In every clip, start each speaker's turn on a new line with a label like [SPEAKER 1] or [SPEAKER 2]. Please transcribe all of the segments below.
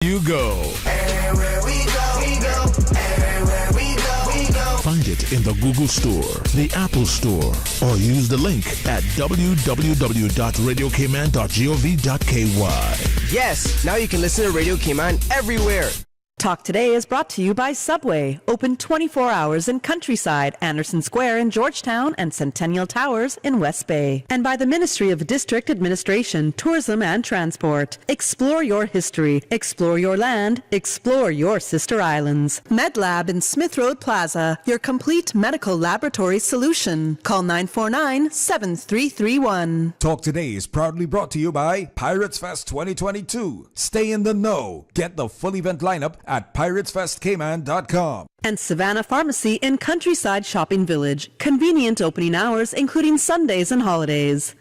[SPEAKER 1] You go.
[SPEAKER 2] Everywhere we go, we go. Everywhere we go, we go.
[SPEAKER 1] Find it in the Google Store, the Apple Store, or use the link at www.radiocayman.gov.ky.
[SPEAKER 3] Yes, now you can listen to Radio Cayman everywhere.
[SPEAKER 4] Talk Today is brought to you by Subway, open 24 hours in Countryside, Anderson Square in Georgetown, and Centennial Towers in West Bay. And by the Ministry of District Administration, Tourism and Transport. Explore your history, explore your land, explore your sister islands. MedLab in Smith Road Plaza, your complete medical laboratory solution. Call 949-7331.
[SPEAKER 5] Talk Today is proudly brought to you by Pirates Fest 2022. Stay in the know. Get the full event lineup at piratesfestcayman.com.
[SPEAKER 4] And Savannah Pharmacy in Countryside Shopping Village. Convenient opening hours, including Sundays and holidays.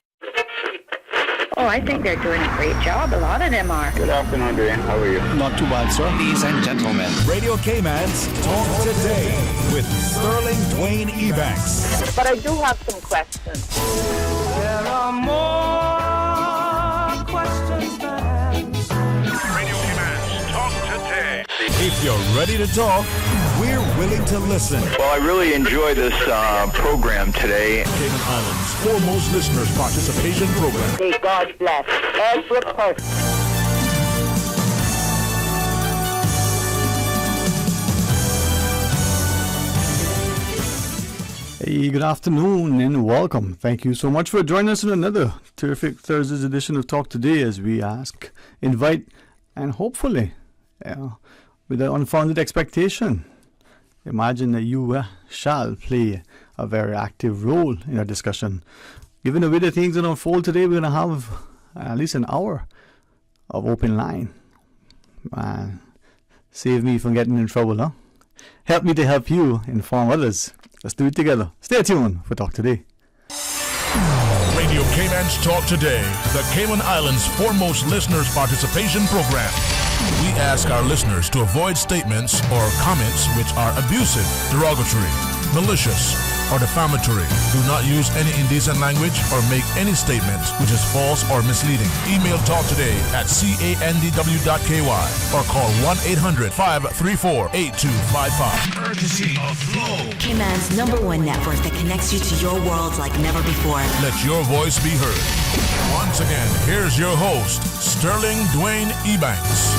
[SPEAKER 6] Oh, I think they're doing a great job. A lot of them are.
[SPEAKER 7] Good afternoon, Dan. How are you?
[SPEAKER 8] Not too bad, sir.
[SPEAKER 9] Ladies and gentlemen,
[SPEAKER 5] Radio Cayman's Talk Today with Sterling DWAYNE EBANKS.
[SPEAKER 6] But I do have some questions.
[SPEAKER 2] There are more questions than answers.
[SPEAKER 10] Radio Cayman's Talk Today.
[SPEAKER 5] If you're ready to talk, we're willing to listen.
[SPEAKER 7] Well, I really enjoy this program today.
[SPEAKER 1] Cayman Islands' foremost listeners participation program.
[SPEAKER 6] May God bless every person.
[SPEAKER 8] Hey, good afternoon and welcome. Thank you so much for joining us in another terrific Thursday's edition of Talk Today, as we ask, invite, and hopefully, with an unfounded expectation, imagine that you shall play a very active role in our discussion. Given the way that things will unfold today, we're going to have at least an hour of open line. Save me from getting in trouble, huh? Help me to help you inform others. Let's do it together. Stay tuned for Talk Today.
[SPEAKER 1] Radio Cayman's Talk Today, the Cayman Islands' foremost listeners participation program. We ask our listeners to avoid statements or comments which are abusive, derogatory, malicious, or defamatory. Do not use any indecent language or make any statement which is false or misleading. Email talktoday@candw.ky or call 1-800-534-8255.
[SPEAKER 10] Courtesy of Flow.
[SPEAKER 11] Cayman's #1 network that connects you to your world like never before.
[SPEAKER 1] Let your voice be heard. Once again, here's your host, Sterling DWAYNE EBANKS.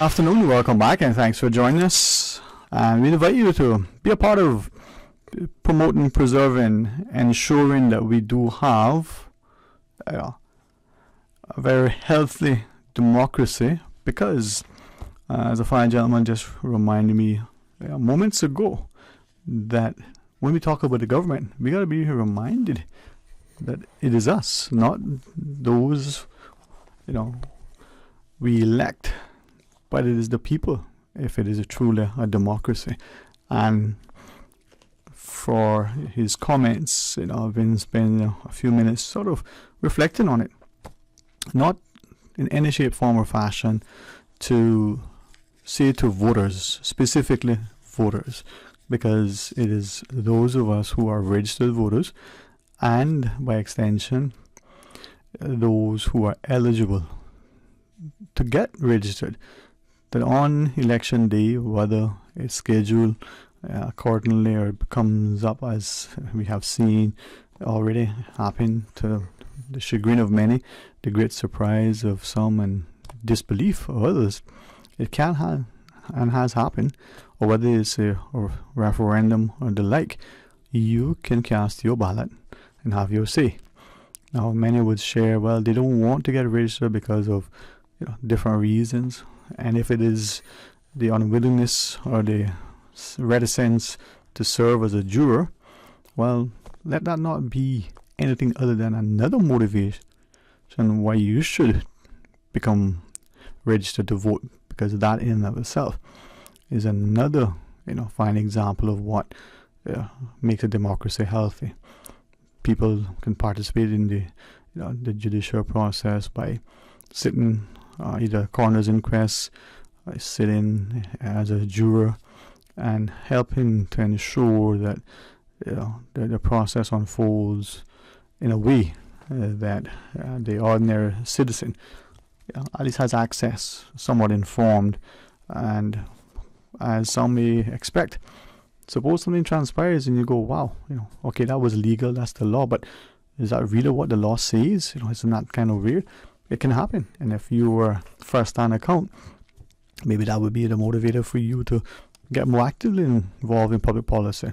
[SPEAKER 8] Afternoon, welcome back, and thanks for joining us. And we invite you to be a part of promoting, preserving, ensuring that we do have a very healthy democracy, because as a fine gentleman just reminded me moments ago, that when we talk about the government, we got to be reminded that it is us, not those we elect, but it is the people, if it is truly a democracy. And for his comments, I've been spending a few minutes sort of reflecting on it, not in any shape, form, or fashion to say to voters, specifically voters, because it is those of us who are registered voters, and by extension, those who are eligible to get registered, that on election day, whether it's scheduled accordingly or it comes up as we have seen already happen, to the chagrin of many, the great surprise of some, and disbelief of others, it can have and has happened, or whether it's a referendum or the like, you can cast your ballot and have your say. Now, many would share, well, they don't want to get registered because of different reasons. And if it is the unwillingness or the reticence to serve as a juror, well, let that not be anything other than another motivation why you should become registered to vote, because that in and of itself is another fine example of what makes a democracy healthy. People can participate in the judicial process by sitting either coroner's inquest, sitting as a juror, and helping to ensure that the process unfolds in a way that the ordinary citizen at least has access, somewhat informed, and as some may expect. Suppose something transpires and you go, wow, okay, that was legal, that's the law, but is that really what the law says? Isn't that kind of weird? It can happen. And if you were first-hand account, maybe that would be the motivator for you to get more actively involved in public policy,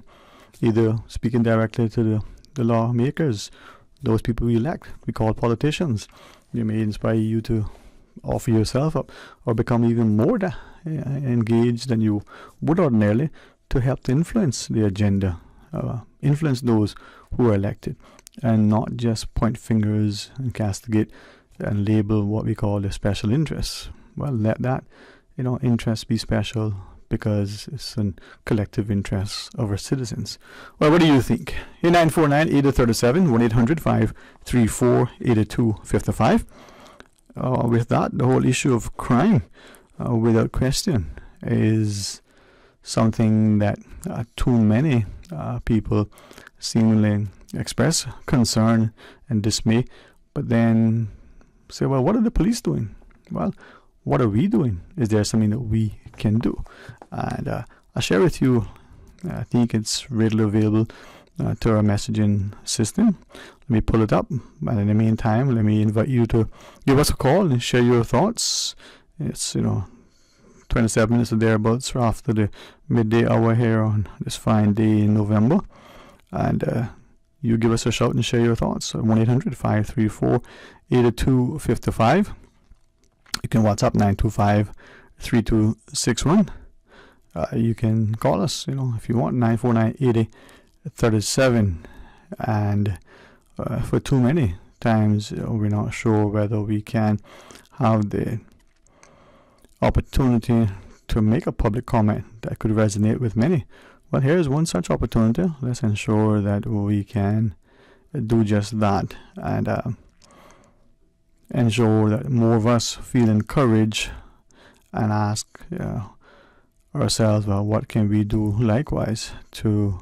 [SPEAKER 8] either speaking directly to the lawmakers, those people we elect, we call politicians. They may inspire you to offer yourself up or become even more engaged than you would ordinarily to help to influence the agenda, influence those who are elected, and not just point fingers and castigate and label what we call the special interests. Well, let that interest be special because it's a collective interest of our citizens. Well, what do you think? 949-8037, 1-800-534-8255. With that, the whole issue of crime, without question, is something that too many people seemingly express concern and dismay, but then say, well, what are the police doing? Well, what are we doing? Is there something that we can do? And I'll share with you, I think it's readily available to our messaging system. Let me pull it up, and in the meantime, let me invite you to give us a call and share your thoughts. It's 27 minutes or thereabouts after the midday hour here on this fine day in November, and you give us a shout and share your thoughts. 1-800-534-8255. You can WhatsApp 925-3261. You can call us, if you want, 949-8037. And for too many times, we're not sure whether we can have the opportunity to make a public comment that could resonate with many. Well, here's one such opportunity. Let's ensure that we can do just that, and ensure that more of us feel encouraged and ask ourselves, well, what can we do likewise to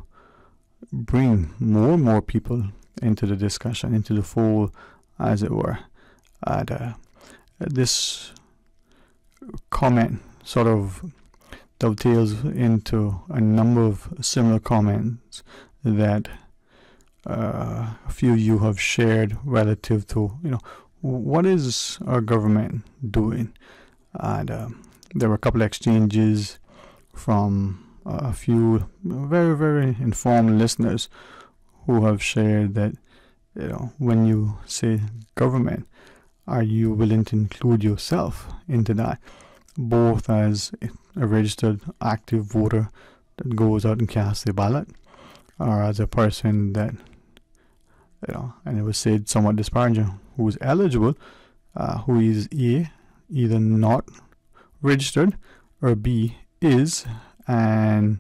[SPEAKER 8] bring more and more people into the discussion, into the fold, as it were. And this comment sort of dovetails into a number of similar comments that a few of you have shared relative to, what is our government doing? And there were a couple of exchanges from a few very, very informed listeners who have shared that, when you say government, are you willing to include yourself into that, both as a registered active voter that goes out and casts a ballot, or as a person that, and it was said somewhat disparaging, who is eligible, who is A, either not registered, or B, is, and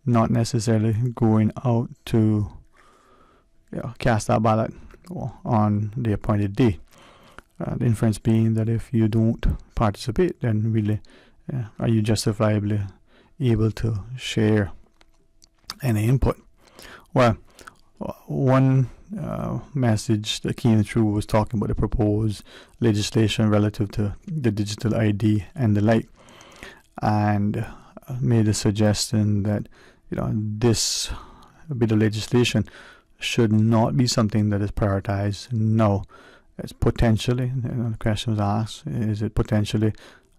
[SPEAKER 8] not necessarily going out to cast that ballot on the appointed day. The inference being that if you don't participate, then really are you justifiably able to share any input? Well, one message that came through was talking about the proposed legislation relative to the digital ID and the like, and made a suggestion that this bit of legislation should not be something that is prioritized. No, it's potentially, the question was asked, is it potentially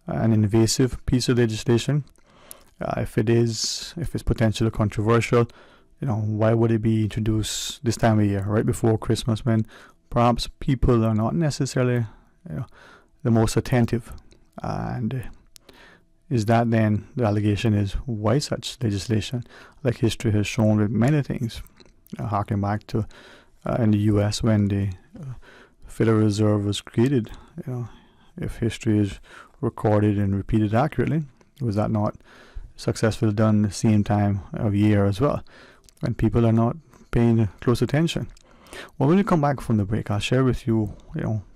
[SPEAKER 8] an invasive piece of legislation? If it's potentially controversial, why would it be introduced this time of year, right before Christmas, when perhaps people are not necessarily the most attentive? And is that then the allegation is, why such legislation? Like history has shown with many things, harking back to in the US when the Federal Reserve was created. If history is recorded and repeated accurately, was that not successfully done the same time of year as well, when people are not paying close attention? Well, when we come back from the break, I'll share with you,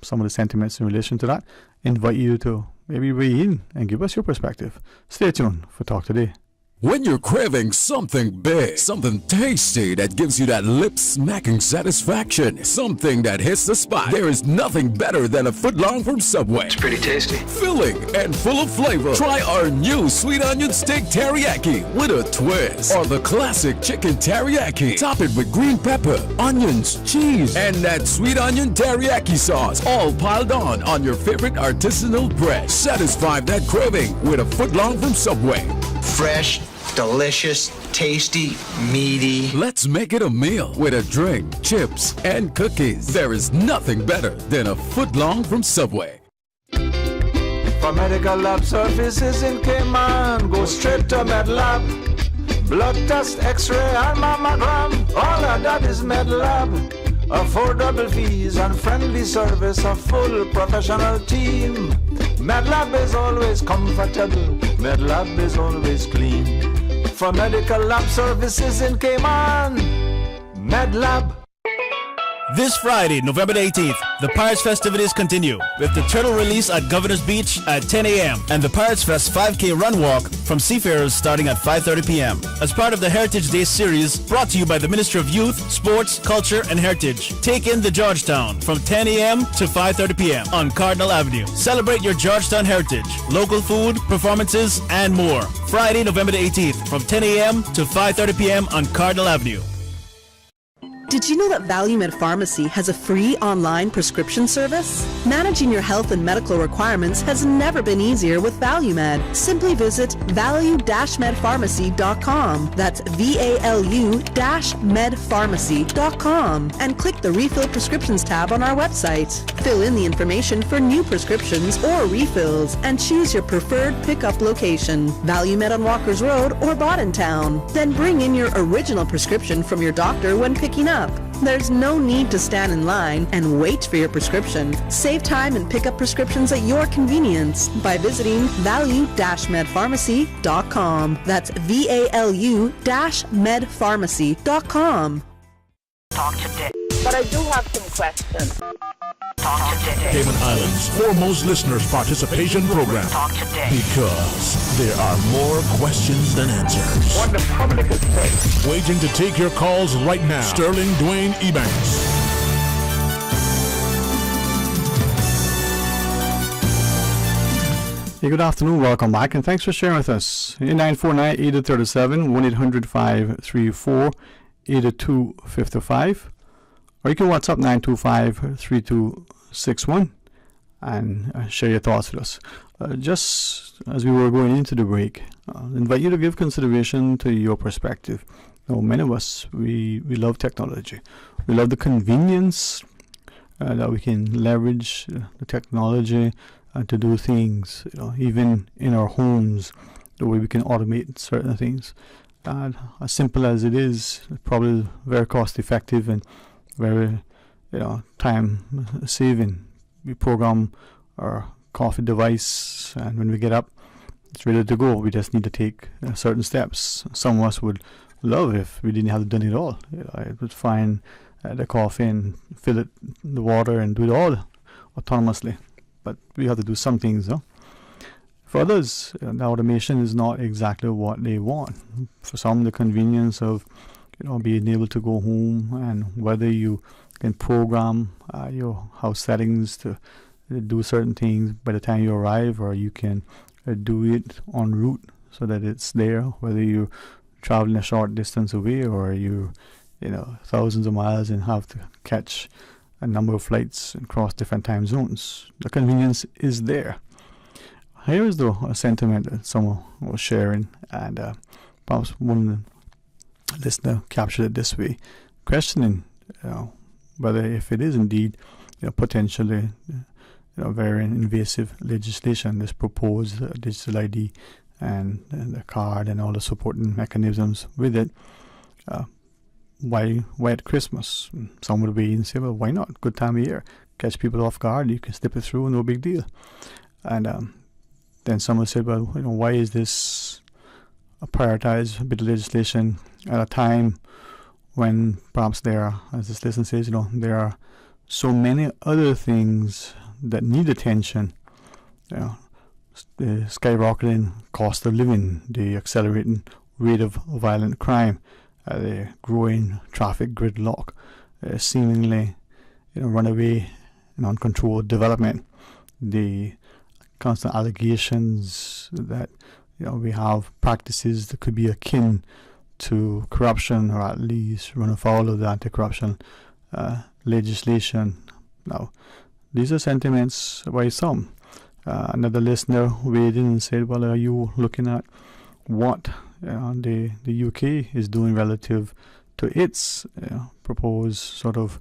[SPEAKER 8] some of the sentiments in relation to that. Invite you to maybe weigh in and give us your perspective. Stay tuned for Talk Today.
[SPEAKER 9] When you're craving something big, something tasty that gives you that lip-smacking satisfaction, something that hits the spot, there is nothing better than a footlong from Subway.
[SPEAKER 12] It's pretty tasty.
[SPEAKER 9] Filling and full of flavor. Try our new sweet onion steak teriyaki with a twist. Or the classic chicken teriyaki. Top it with green pepper, onions, cheese, and that sweet onion teriyaki sauce. All piled on your favorite artisanal bread. Satisfy that craving with a footlong from Subway.
[SPEAKER 12] Fresh, delicious, tasty, meaty.
[SPEAKER 9] Let's make it a meal with a drink, chips, and cookies. There is nothing better than a footlong from Subway.
[SPEAKER 13] For medical lab services in Cayman, go straight to MedLab. Blood test, x-ray, and mammogram, all of that is MedLab. Affordable fees and friendly service, a full professional team. MedLab is always comfortable, MedLab is always clean. For medical lab services in Cayman, MedLab.
[SPEAKER 14] This Friday, November 18th, the Pirates festivities continue with the turtle release at Governor's Beach at 10 a.m. and the Pirates Fest 5K run walk from Seafarers starting at 5:30 p.m. As part of the Heritage Day series brought to you by the Ministry of Youth, Sports, Culture, and Heritage. Take in the Georgetown from 10 a.m. to 5:30 p.m. on Cardinal Avenue. Celebrate your Georgetown heritage, local food, performances, and more. Friday, November 18th from 10 a.m. to 5:30 p.m. on Cardinal Avenue.
[SPEAKER 4] Did you know that ValueMed Pharmacy has a free online prescription service? Managing your health and medical requirements has never been easier with ValueMed. Simply visit value-medpharmacy.com. That's VALU-medpharmacy.com and click the Refill Prescriptions tab on our website. Fill in the information for new prescriptions or refills and choose your preferred pickup location. ValueMed on Walkers Road or Town. Then bring in your original prescription from your doctor when picking up. There's no need to stand in line and wait for your prescription. Save time and pick up prescriptions at your convenience by visiting value-medpharmacy.com. That's VALU-medpharmacy.com.
[SPEAKER 6] Talk today. But I do have some questions. Talk today.
[SPEAKER 1] Cayman Islands' foremost listeners participation program.
[SPEAKER 6] Talk today.
[SPEAKER 1] Because there are more questions than answers.
[SPEAKER 6] What the public is saying.
[SPEAKER 1] Waiting to take your calls right now. Sterling Dwayne EBANKS.
[SPEAKER 8] Hey, good afternoon, welcome back, and thanks for sharing with us. 949-8037, 1-800-534-8255, or you can WhatsApp 925-3261 and share your thoughts with us. Just as we were going into the break, I invite you to give consideration to your perspective. You know, many of us, we love technology. We love the convenience that we can leverage the technology to do things, you know, even in our homes, the way we can automate certain things. As simple as it is, probably very cost effective and very, you know, time saving. We program our coffee device, and when we get up, it's ready to go. We just need to take certain steps. Some of us would love if we didn't have to do it all. You know, I would find the coffee and fill it, the water, and do it all autonomously. But we have to do some things, though. For others, the automation is not exactly what they want. For some, the convenience of, you know, being able to go home, and whether you can program your house settings to do certain things by the time you arrive, or you can do it en route so that it's there, whether you're traveling a short distance away or you know, thousands of miles and have to catch a number of flights across different time zones. The convenience is there. Here is though a sentiment that someone was sharing, and perhaps one of the listener captured it this way, questioning whether if it is indeed, you know, potentially very invasive legislation, this proposed digital ID and the card and all the supporting mechanisms with it. Why at Christmas? Some would be and say, well, why not? Good time of year. Catch people off guard. You can slip it through, no big deal. And then someone said, well, you know, why is this a prioritized bit of legislation at a time when perhaps there are, as this listener says, you know, there are so many other things that need attention. You know, the skyrocketing cost of living, the accelerating rate of violent crime, the growing traffic gridlock, seemingly runaway and uncontrolled development, the constant allegations that we have practices that could be akin to corruption, or at least run afoul of the anti-corruption legislation. Now, these are sentiments by some. Another listener weighed in and said, well, are you looking at what the UK is doing relative to its proposed sort of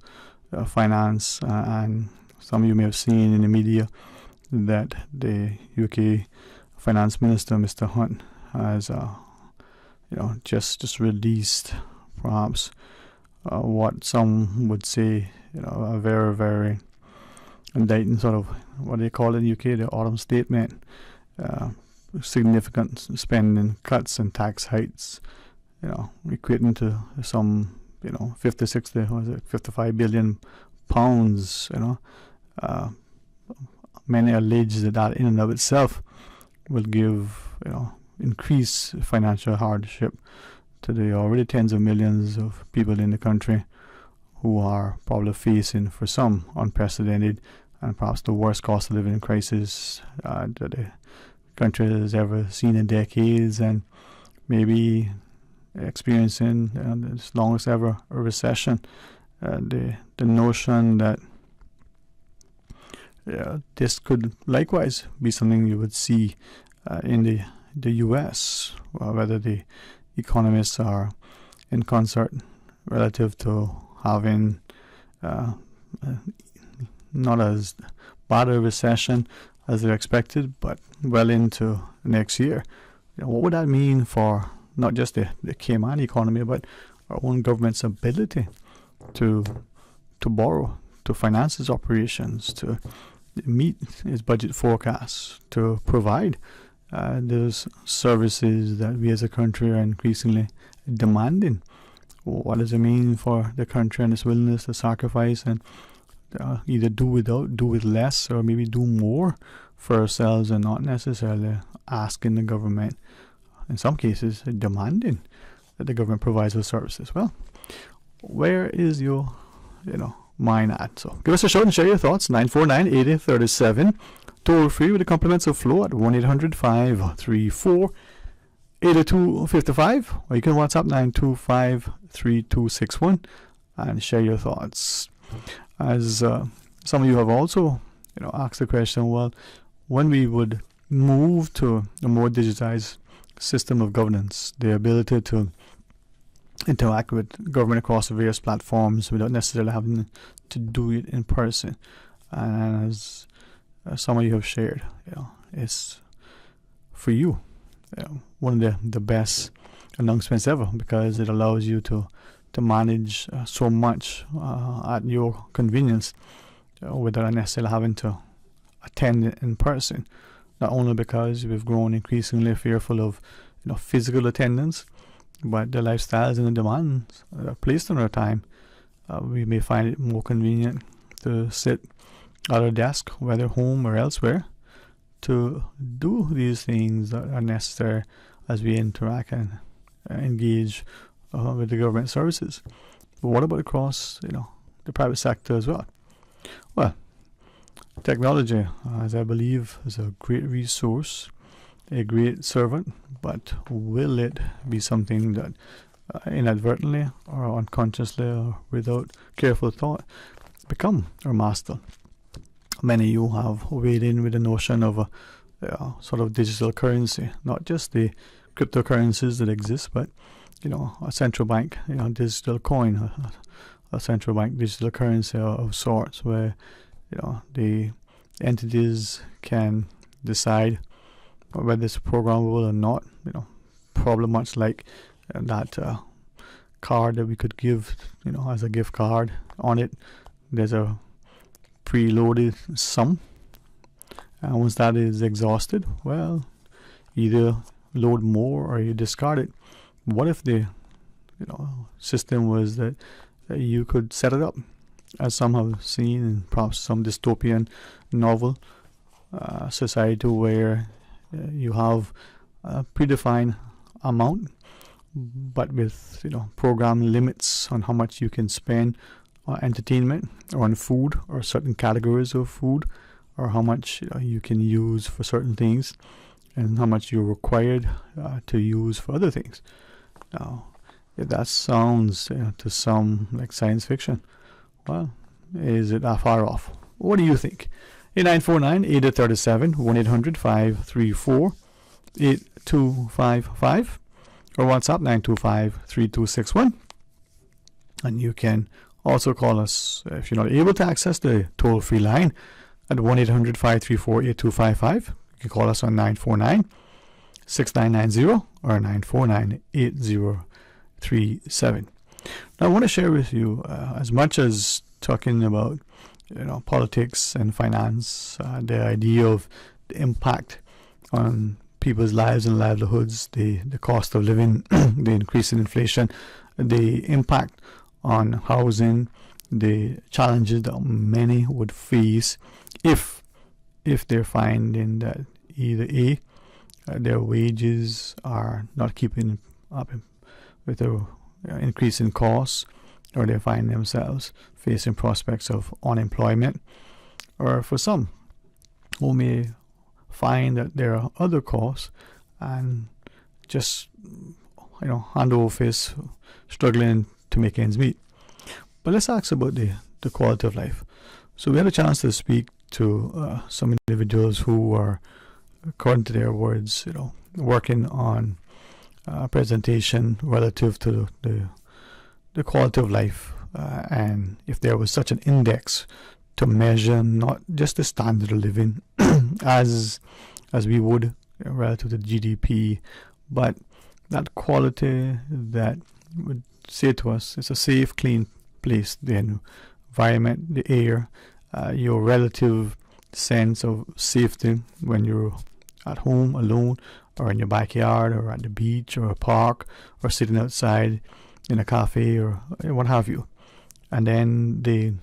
[SPEAKER 8] finance? And some of you may have seen in the media that the UK Finance Minister, Mr. Hunt, has just released perhaps what some would say a very, very indicting sort of, what do you call it in the UK, the autumn statement. Significant spending cuts and tax hikes, equating to some 50, 60, 55 billion pounds. Many allege that in and of itself will give increased financial hardship to the already tens of millions of people in the country who are probably facing, for some, unprecedented and perhaps the worst cost of living crisis that the country has ever seen in decades, and maybe experiencing its longest ever recession. The notion that this could likewise be something you would see in the US, whether the economists are in concert relative to having not as bad a recession as they're expected, but well into next year. What would that mean for not just the Cayman economy, but our own government's ability to borrow, to finance its operations, to meet its budget forecasts, to provide those services that we as a country are increasingly demanding? What does it mean for the country and its willingness to sacrifice and either do without, do with less, or maybe do more for ourselves, and not necessarily asking the government, in some cases demanding that the government provides those services? Well, where is your mind at? So give us a shout and share your thoughts. 949-8037, toll free with the compliments of Flo at 1-800-534-8255, or you can WhatsApp 925-3261 and share your thoughts. As some of you have also asked the question, well, when we would move to a more digitized system of governance, the ability to interact with government across the various platforms without necessarily having to do it in person, and as some of you have shared, it's for you one of the best announcements ever, because it allows you to manage so much at your convenience without necessarily having to attend it in person. Not only because we've grown increasingly fearful of physical attendance, but the lifestyles and the demands that are placed on our time. We may find it more convenient to sit at our desk, whether home or elsewhere, to do these things that are necessary as we interact and engage with the government services. But what about across the private sector as well? Well, technology, as I believe, is a great resource, a great servant, but will it be something that inadvertently or unconsciously or without careful thought become our master? Many of you have weighed in with the notion of a sort of digital currency, not just the cryptocurrencies that exist, but a central bank digital coin, a central bank digital currency of sorts, where the entities can decide whether it's programmable or not. Probably much like that card that we could give as a gift card. On it there's a preloaded sum, and once that is exhausted, well, either load more or you discard it. What if the system was that you could set it up, as some have seen in perhaps some dystopian novel, society where you have a predefined amount but with program limits on how much you can spend on entertainment or on food or certain categories of food, or how much you can use for certain things and how much you're required to use for other things. Now, if that sounds to some like science fiction, well, is it that far off? What do you think? 8949-8037, 1-800-534-8255, or WhatsApp 925-3261. And you can also call us if you're not able to access the toll-free line at 1-800-534-8255. You can call us on 949-6990 or 949-8037. Now, I want to share with you, as much as talking about politics and finance, the idea of the impact on people's lives and livelihoods, the cost of living, the increase in inflation, the impact on housing, the challenges that many would face if they're finding that either their wages are not keeping up with the increase in costs, or they find themselves facing prospects of unemployment, or for some who may find that there are other costs and just hand over fist struggling to make ends meet. But let's ask about the quality of life. So we had a chance to speak to some individuals who are, according to their words, working on a presentation relative to the quality of life, and if there was such an index to measure not just the standard of living as we would relative to GDP, but that quality that would say to us it's a safe, clean place, the environment, the air, your relative sense of safety when you're at home alone, or in your backyard, or at the beach, or a park, or sitting outside in a cafe, or what have you. And then the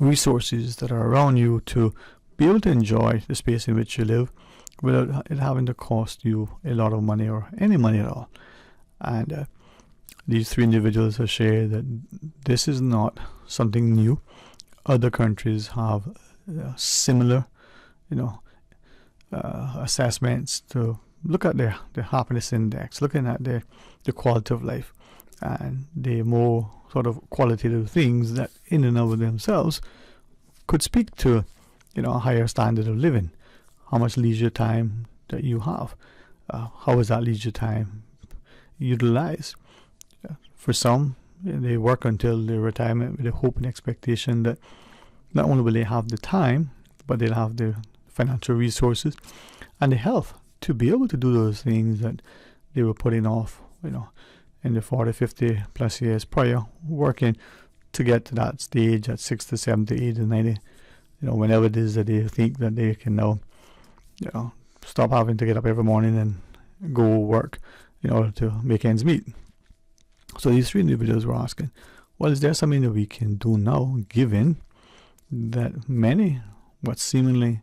[SPEAKER 8] resources that are around you to be able to enjoy the space in which you live without it having to cost you a lot of money or any money at all. And these three individuals have shared that this is not something new. Other countries have similar, assessments to look at their happiness index, looking at the quality of life, and the more sort of qualitative things that in and of themselves could speak to a higher standard of living. How much leisure time that you have, how is that leisure time utilized? For some, they work until their retirement with the hope and expectation that not only will they have the time, but they'll have the financial resources and the health to be able to do those things that they were putting off, in the 40, 50 plus years prior, working to get to that stage at 60, 70, 80, 90, whenever it is that they think that they can now, stop having to get up every morning and go work in order to make ends meet. So these three individuals were asking, well, is there something that we can do now, given that many, what seemingly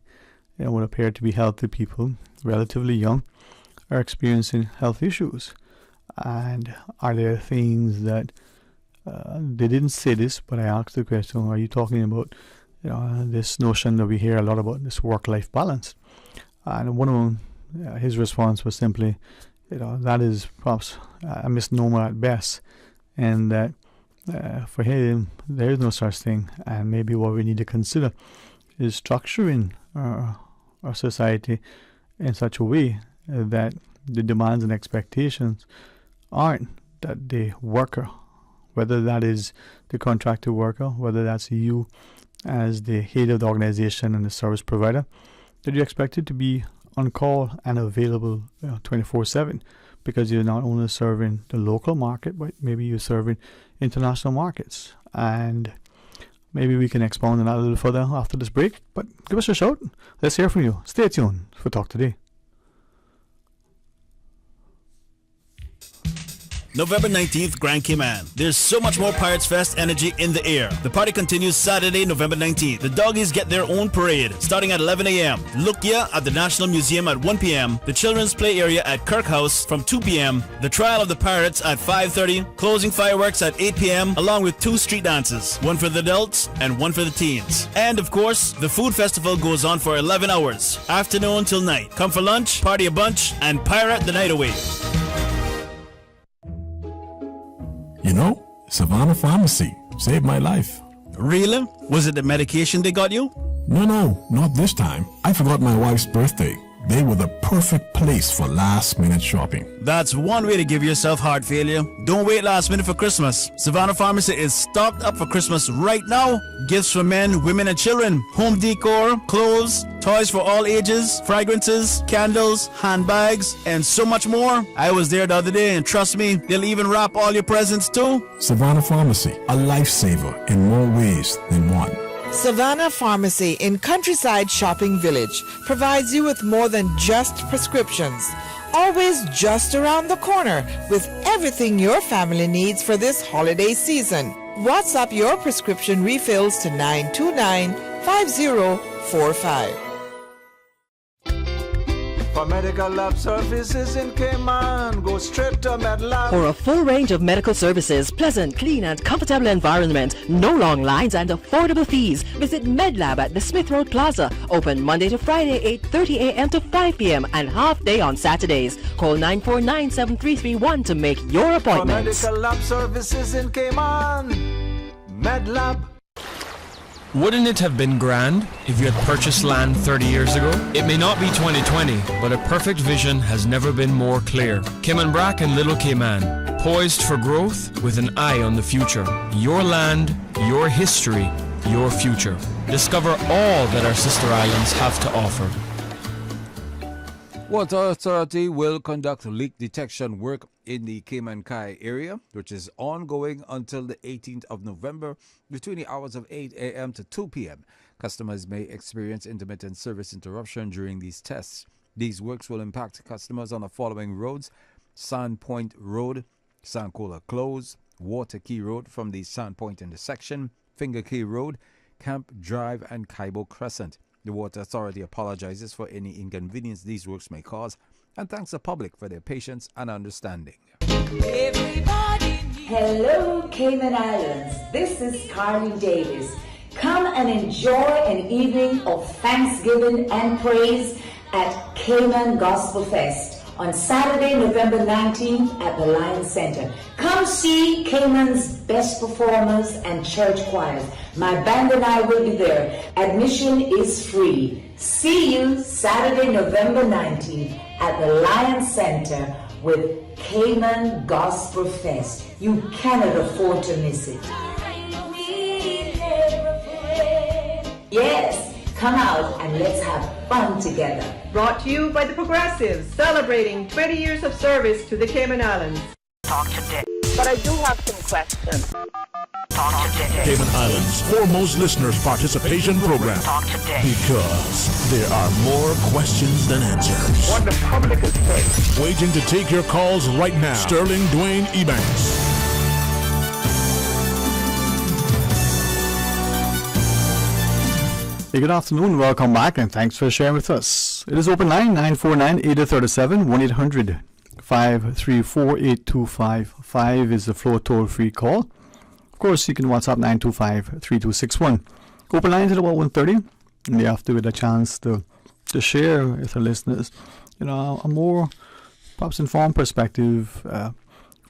[SPEAKER 8] would appear to be healthy people, relatively young, are experiencing health issues? And are there things that they didn't say this, but I asked the question, are you talking about this notion that we hear a lot about, this work-life balance? And one of them, his response was simply, that is perhaps a misnomer at best, and that for him there is no such thing, and maybe what we need to consider is structuring our society in such a way that the demands and expectations aren't that the worker, whether that is the contracted worker, whether that's you as the head of the organization and the service provider, that you're expected to be on call and available 24/7, because you're not only serving the local market, but maybe you're serving international markets. And maybe we can expound on that a little further after this break, but give us a shout. Let's hear from you. Stay tuned for Talk Today.
[SPEAKER 14] November 19th, Grand Cayman. There's so much more Pirates Fest energy in the air. The party continues Saturday, November 19th. The doggies get their own parade starting at 11 a.m. Lukia at the National Museum at 1 p.m. The children's play area at Kirk House from 2 p.m. The trial of the Pirates at 5:30. Closing fireworks at 8 p.m. along with 2 street dances. One for the adults and one for the teens. And of course, the food festival goes on for 11 hours. Afternoon till night. Come for lunch, party a bunch, and pirate the night away.
[SPEAKER 15] You know, Savannah Pharmacy saved my life.
[SPEAKER 14] Really? Was it the medication they got you?
[SPEAKER 15] No, not this time. I forgot my wife's birthday. They were the perfect place for last-minute shopping.
[SPEAKER 14] That's one way to give yourself heart failure. Don't wait last minute for Christmas. Savannah Pharmacy is stocked up for Christmas right now. Gifts for men, women, and children. Home decor, clothes, toys for all ages, fragrances, candles, handbags, and so much more. I was there the other day, and trust me, they'll even wrap all your presents too.
[SPEAKER 15] Savannah Pharmacy, a lifesaver in more ways than one.
[SPEAKER 16] Savannah Pharmacy in Countryside Shopping Village provides you with more than just prescriptions. Always just around the corner with everything your family needs for this holiday season. WhatsApp your prescription refills to 929-5045.
[SPEAKER 13] For medical lab services in Cayman, go straight to MedLab.
[SPEAKER 17] For a full range of medical services, pleasant, clean and comfortable environment, no long lines and affordable fees, visit MedLab at the Smith Road Plaza. Open Monday to Friday, 8:30 a.m. to 5 p.m. and half day on Saturdays. Call 949-7331 to make your appointments.
[SPEAKER 13] For medical lab services in Cayman, MedLab.
[SPEAKER 18] Wouldn't it have been grand if you had purchased land 30 years ago? It may not be 2020, but a perfect vision has never been more clear. Cayman Brac and Little Cayman, poised for growth with an eye on the future. Your land, your history, your future. Discover all that our sister islands have to offer.
[SPEAKER 5] Water Authority will conduct leak detection work in the Cayman Kai area, which is ongoing until the 18th of November between the hours of 8 a.m. to 2 p.m. Customers may experience intermittent service interruption during these tests. These works will impact customers on the following roads: Sandpoint Road, Sankola Close, Water Key Road from the Sandpoint intersection, Finger Key Road, Camp Drive, and Kaibo Crescent. The Water Authority apologizes for any inconvenience these works may cause and thanks the public for their patience and understanding.
[SPEAKER 19] Hello, Cayman Islands. This is Carly Davis. Come and enjoy an evening of thanksgiving and praise at Cayman Gospel Fest on Saturday, November 19th at the Lions Center. Come see Cayman's best performers and church choirs. My band and I will be there. Admission is free. See you Saturday, November 19th at the Lions Center with Cayman Gospel Fest. You cannot afford to miss it. Yes, come out and let's have fun together.
[SPEAKER 20] Brought to you by the Progressives, celebrating 20 years of service to the Cayman Islands.
[SPEAKER 6] Talk today.
[SPEAKER 20] But I do have some questions.
[SPEAKER 6] Talk today.
[SPEAKER 1] Cayman Islands' foremost listeners participation program.
[SPEAKER 6] Talk today.
[SPEAKER 1] Because there are more questions than answers.
[SPEAKER 6] What the public is saying.
[SPEAKER 1] Waiting to take your calls right now. Sterling Dwayne EBANKS.
[SPEAKER 8] Hey, good afternoon, welcome back, and thanks for sharing with us. It is open line 949-8037, 1-800-534-8255 is the floor toll-free call. Of course, you can WhatsApp 925-3261. Open lines at about 1:30, and you have to get a chance to share with our listeners, a more perhaps informed perspective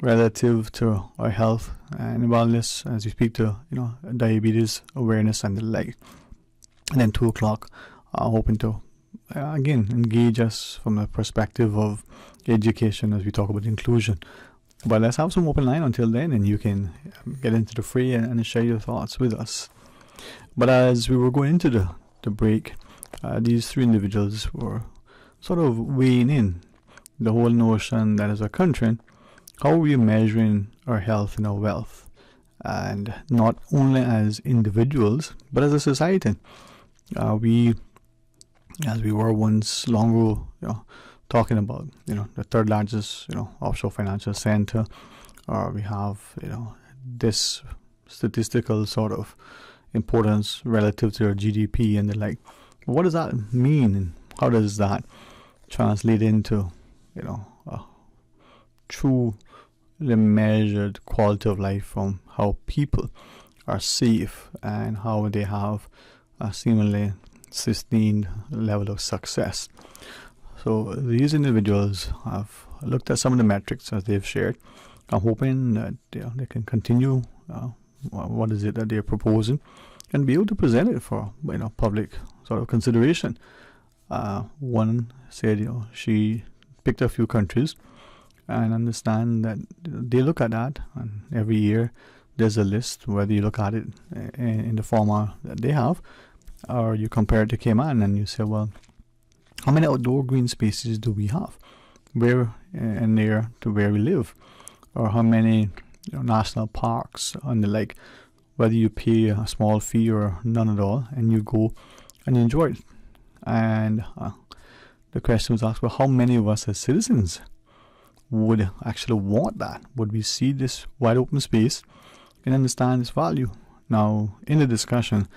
[SPEAKER 8] relative to our health and wellness as we speak to, diabetes awareness and the like. And then 2 o'clock, hoping to, again, engage us from the perspective of education as we talk about inclusion. But let's have some open line until then, and you can get into the fray and share your thoughts with us. But as we were going into the break, these three individuals were sort of weighing in the whole notion that as a country, how are we measuring our health and our wealth? And not only as individuals, but as a society. We, as we were once long ago, talking about, the third largest, offshore financial center, or we have, this statistical sort of importance relative to your GDP, and they're like, what does that mean, and how does that translate into, a truly measured quality of life from how people are safe and how they have a seemingly sustained level of success. So these individuals have looked at some of the metrics as they've shared. I'm hoping that they can continue what is it that they're proposing and be able to present it for public sort of consideration. One said she picked a few countries, and understand that they look at that, and every year there's a list, whether you look at it in the format that they have or you compare it to Cayman, and you say, well, how many outdoor green spaces do we have where and near to where we live, or how many national parks and the like, whether you pay a small fee or none at all, and you go and enjoy it. And the question was asked, well, how many of us as citizens would actually want that? Would we see this wide open space and understand its value? Now, in the discussion,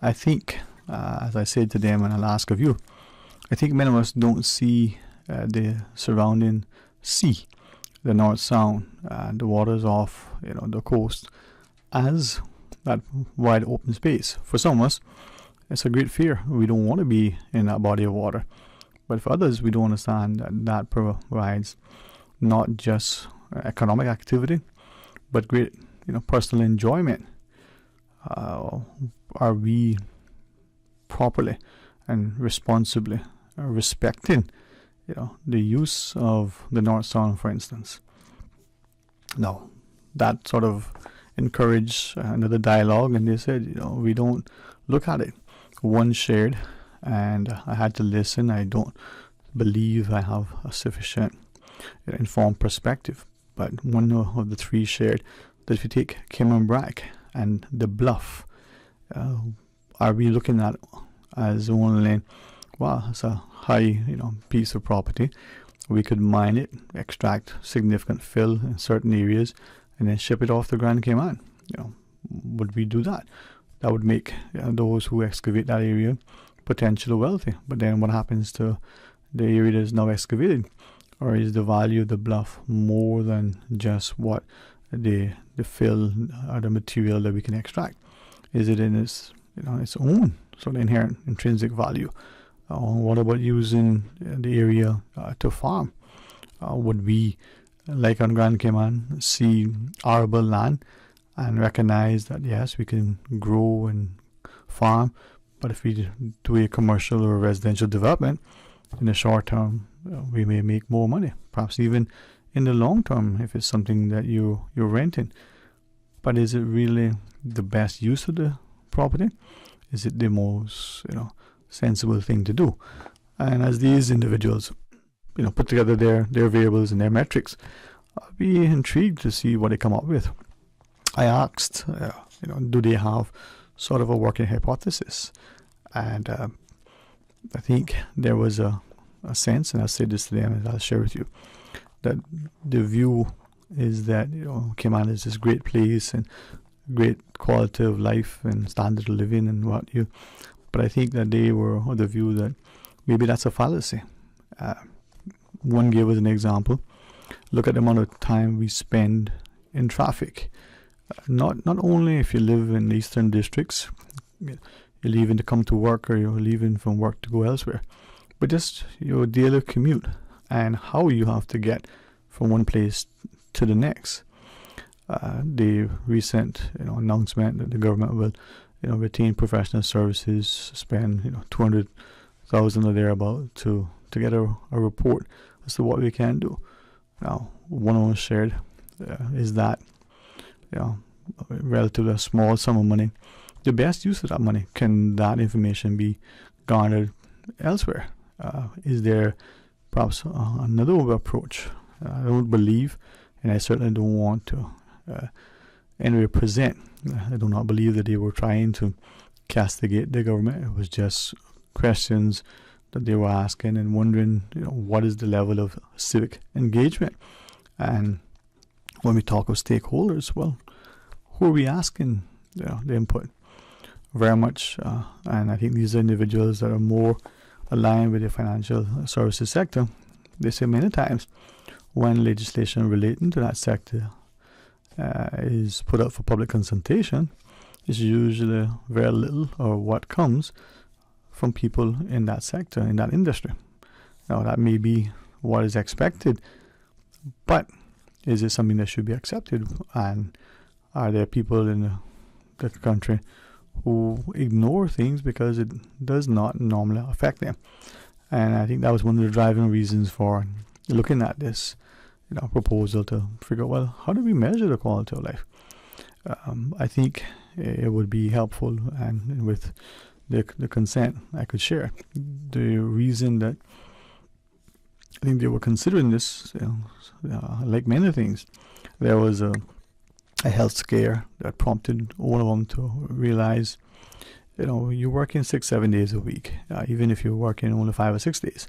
[SPEAKER 8] I think, as I said to them, and I'll ask of you, I think many of us don't see the surrounding sea, the North Sound, the waters off the coast, as that wide open space. For some of us, it's a great fear. We don't want to be in that body of water. But for others, we don't understand that provides not just economic activity, but great personal enjoyment. Are we properly and responsibly respecting the use of the North Sound, for instance? Now, that sort of encouraged another dialogue, and they said, we don't look at it. One shared, and I had to listen. I don't believe I have a sufficient informed perspective, but one of the three shared that if you take Cayman Brac and the Bluff, are we looking at as only, well, it's a high piece of property, we could mine it, extract significant fill in certain areas, and then ship it off to Grand Cayman? Would we do that? That would make those who excavate that area potentially wealthy. But then what happens to the area that is now excavated? Or is the value of the bluff more than just what the fill or the material that we can extract? Is it in its its own sort of inherent intrinsic value? What about using the area to farm? Would we, like on Grand Cayman, see arable land and recognize that yes, we can grow and farm, but if we do a commercial or residential development in the short term, we may make more money, perhaps even in the long term if it's something that you're renting. But is it really the best use of the property? Is it the most sensible thing to do? And as these individuals put together their variables and their metrics, I'll be intrigued to see what they come up with. I asked, do they have sort of a working hypothesis? And I think there was a sense, and I'll say this to them and I'll share with you, that the view is that Cayman is this great place and great quality of life and standard of living and what you. But I think that they were of the view that maybe that's a fallacy. One gave us an example. Look at the amount of time we spend in traffic. Not only if you live in the eastern districts, you're leaving to come to work or you're leaving from work to go elsewhere, but just your daily commute and how you have to get from one place to the next. The recent announcement that the government will retain professional services, spend $200,000 or thereabout to get a report as to what we can do. Now, one of us shared is that relatively a small sum of money. The best use of that money, can that information be garnered elsewhere? Is there perhaps another approach? I don't believe, and I certainly don't want to anyway present. I do not believe that they were trying to castigate the government. It was just questions that they were asking and wondering, what is the level of civic engagement? And when we talk of stakeholders, well, who are we asking the input? Very much, and I think these are individuals that are more aligned with the financial services sector. They say many times when legislation relating to that sector is put up for public consultation, it's usually very little or what comes from people in that sector, in that industry. Now, that may be what is expected, but is it something that should be accepted? And are there people in the country who ignore things because it does not normally affect them? And I think that was one of the driving reasons for looking at this proposal, to figure out, well, how do we measure the quality of life? I think it would be helpful, and with the consent I could share. The reason that I think they were considering this, like many things, there was a health scare that prompted all of them to realize, you're working 6-7 days a week, even if you're working only 5 or 6 days.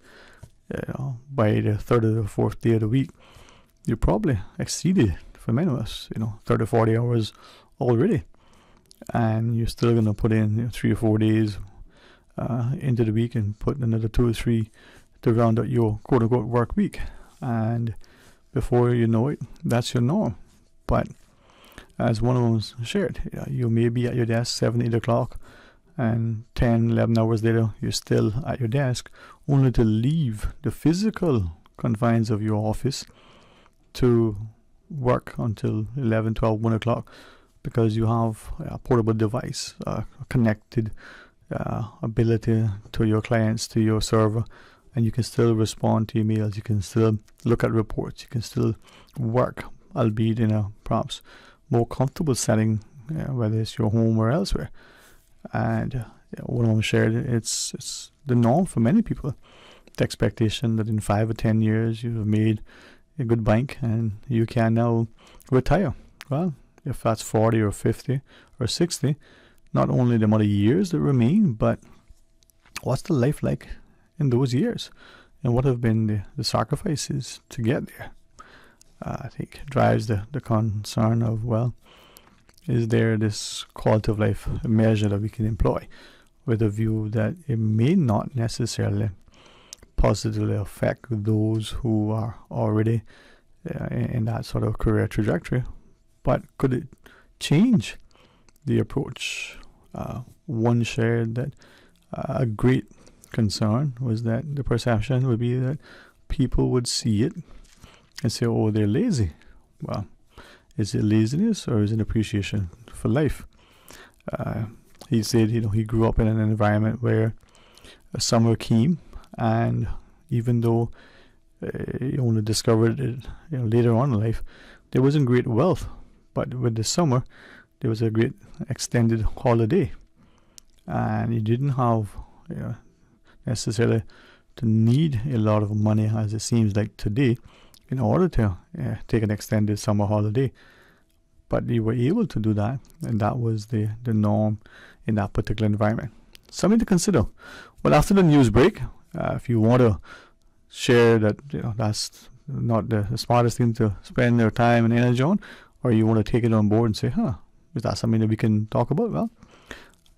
[SPEAKER 8] By the third or the fourth day of the week, you probably exceeded, for many of us, 30 or 40 hours already, and you're still going to put in 3 or 4 days into the week and put another 2 or 3 to round out your quote-unquote work week, and before you know it, that's your norm. But as one of them shared, you may be at your desk 7, 8 o'clock, and 10, 11 hours later, you're still at your desk, only to leave the physical confines of your office to work until 11, 12, 1 o'clock, because you have a portable device, connected ability to your clients, to your server, and you can still respond to emails, you can still look at reports, you can still work, albeit in a perhaps more comfortable setting, whether it's your home or elsewhere. And one of them shared, it's the norm for many people. The expectation that in 5 or 10 years you have made a good bank and you can now retire. Well, if that's 40 or 50 or 60, not only the amount of years that remain, but what's the life like in those years, and what have been the sacrifices to get there? I think drives the concern of, well, is there this quality of life measure that we can employ with a view that it may not necessarily positively affect those who are already in that sort of career trajectory, but could it change the approach? One shared that a great concern was that the perception would be that people would see it and say, oh, they're lazy. Well, is it laziness or is it appreciation for life? He said, he grew up in an environment where summer came, and even though he only discovered it later on in life, there wasn't great wealth, but with the summer there was a great extended holiday, and he didn't have necessarily to need a lot of money, as it seems like today, in order to take an extended summer holiday. But you were able to do that, and that was the norm in that particular environment. Something to consider. Well, after the news break, if you want to share that that's not the smartest thing to spend your time and energy on, or you want to take it on board and say, is that something that we can talk about? Well,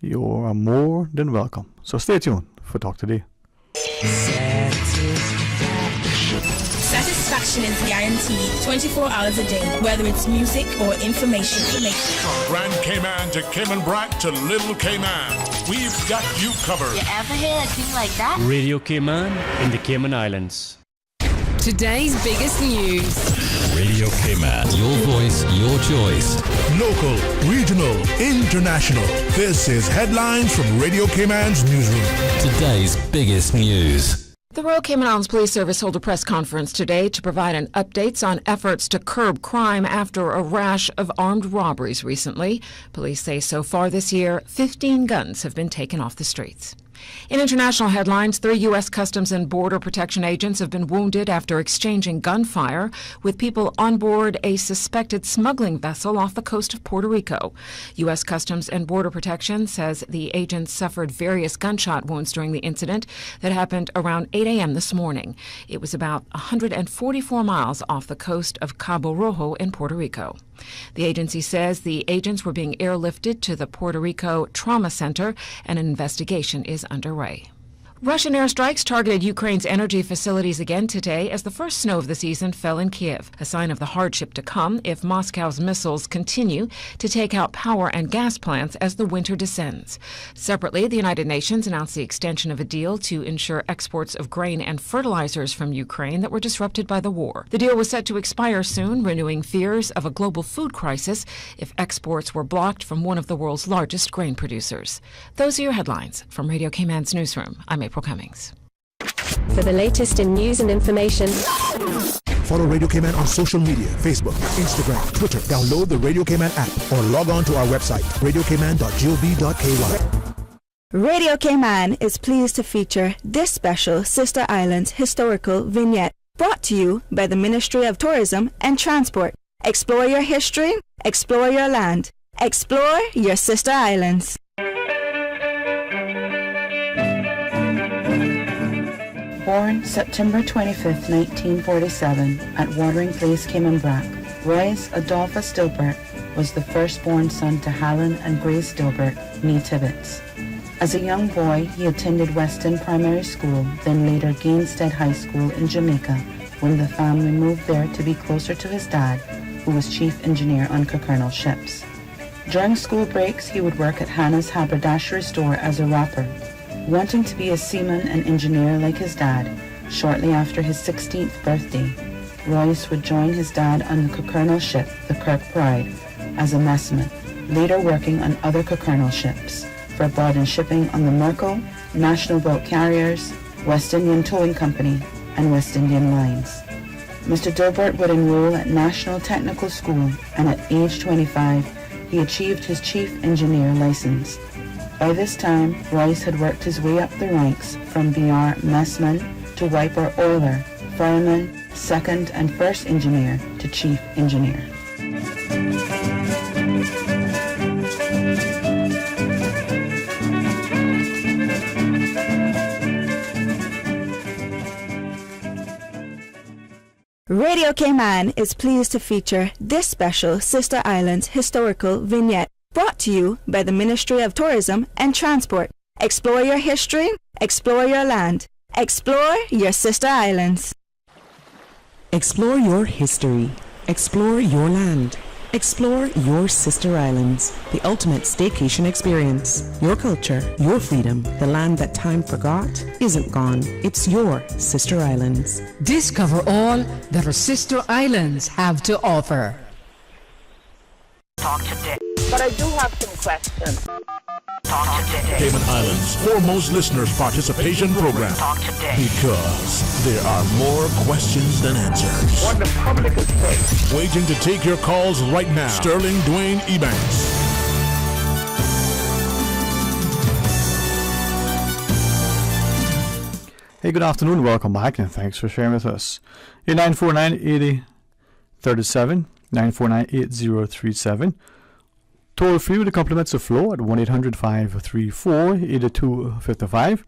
[SPEAKER 8] you are more than welcome. So stay tuned for Talk Today.
[SPEAKER 21] Satisfaction is guaranteed 24 hours a day, whether it's music or information.
[SPEAKER 1] From Grand Cayman to Cayman Brac to Little Cayman, we've got you covered.
[SPEAKER 11] You ever hear a thing like that?
[SPEAKER 14] Radio Cayman in the Cayman Islands.
[SPEAKER 22] Today's biggest news.
[SPEAKER 9] Radio Cayman. Your voice, your choice.
[SPEAKER 1] Local, regional, international. This is Headlines from Radio Cayman's newsroom.
[SPEAKER 9] Today's biggest news.
[SPEAKER 22] The Royal Cayman Islands Police Service held a press conference today to provide an updates on efforts to curb crime after a rash of armed robberies recently. Police say so far this year, 15 guns have been taken off the streets. In international headlines, 3 U.S. Customs and Border Protection agents have been wounded after exchanging gunfire with people on board a suspected smuggling vessel off the coast of Puerto Rico. U.S. Customs and Border Protection says the agents suffered various gunshot wounds during the incident that happened around 8 a.m. this morning. It was about 144 miles off the coast of Cabo Rojo in Puerto Rico. The agency says the agents were being airlifted to the Puerto Rico Trauma Center and an investigation is underway. Russian airstrikes targeted Ukraine's energy facilities again today as the first snow of the season fell in Kiev, a sign of the hardship to come if Moscow's missiles continue to take out power and gas plants as the winter descends. Separately, the United Nations announced the extension of a deal to ensure exports of grain and fertilizers from Ukraine that were disrupted by the war. The deal was set to expire soon, renewing fears of a global food crisis if exports were blocked from one of the world's largest grain producers. Those are your headlines from Radio Cayman's newsroom. I'm April Cummings.
[SPEAKER 2] For the latest in news and information,
[SPEAKER 3] follow Radio Cayman on social media, Facebook, Instagram, Twitter. Download the Radio Cayman app or log on to our website, radiocayman.gov.ky.
[SPEAKER 23] Radio Cayman is pleased to feature this special Sister Islands historical vignette brought to you by the Ministry of Tourism and Transport. Explore your history, explore your land, explore your Sister Islands.
[SPEAKER 24] Born September 25, 1947, at Watering Place, Cayman Brac, Royce Adolphus Dilbert was the firstborn son to Helen and Grace Dilbert, née Tibbetts. As a young boy, he attended Weston Primary School, then later Gainstead High School in Jamaica, when the family moved there to be closer to his dad, who was chief engineer on Cockernel ships. During school breaks, he would work at Hannah's haberdashery store as a wrapper. Wanting to be a seaman and engineer like his dad, shortly after his 16th birthday, Royce would join his dad on the Cockernel ship, the Kirk Pride, as a messman, later working on other Cockernel ships, for Borden Shipping on the Merkel, National Boat Carriers, West Indian Towing Company, and West Indian Lines. Mr. Dilbert would enroll at National Technical School, and at age 25, he achieved his chief engineer license. By this time, Royce had worked his way up the ranks from BR messman to wiper oiler, fireman, second and first engineer to chief engineer.
[SPEAKER 23] Radio Cayman is pleased to feature this special Sister Islands historical vignette brought to you by the Ministry of Tourism and Transport. Explore your history, explore your land, explore your Sister Islands.
[SPEAKER 25] Explore your history, explore your land, explore your Sister Islands, the ultimate staycation experience. Your culture, your freedom, the land that time forgot isn't gone. It's your Sister Islands.
[SPEAKER 26] Discover all that our Sister Islands have to offer.
[SPEAKER 6] Talk today.
[SPEAKER 27] But I do have some questions.
[SPEAKER 6] Talk today.
[SPEAKER 1] Cayman Islands' foremost listeners participation program.
[SPEAKER 6] Talk today.
[SPEAKER 1] Because there are more questions than answers.
[SPEAKER 27] What the public is saying.
[SPEAKER 1] Waiting to take your calls right now. Sterling Dwayne EBANKS.
[SPEAKER 8] Hey, good afternoon. Welcome back, and thanks for sharing with us. 949-8037, 949-8037. Toll free with the compliments of Flow at 1-800-534-8255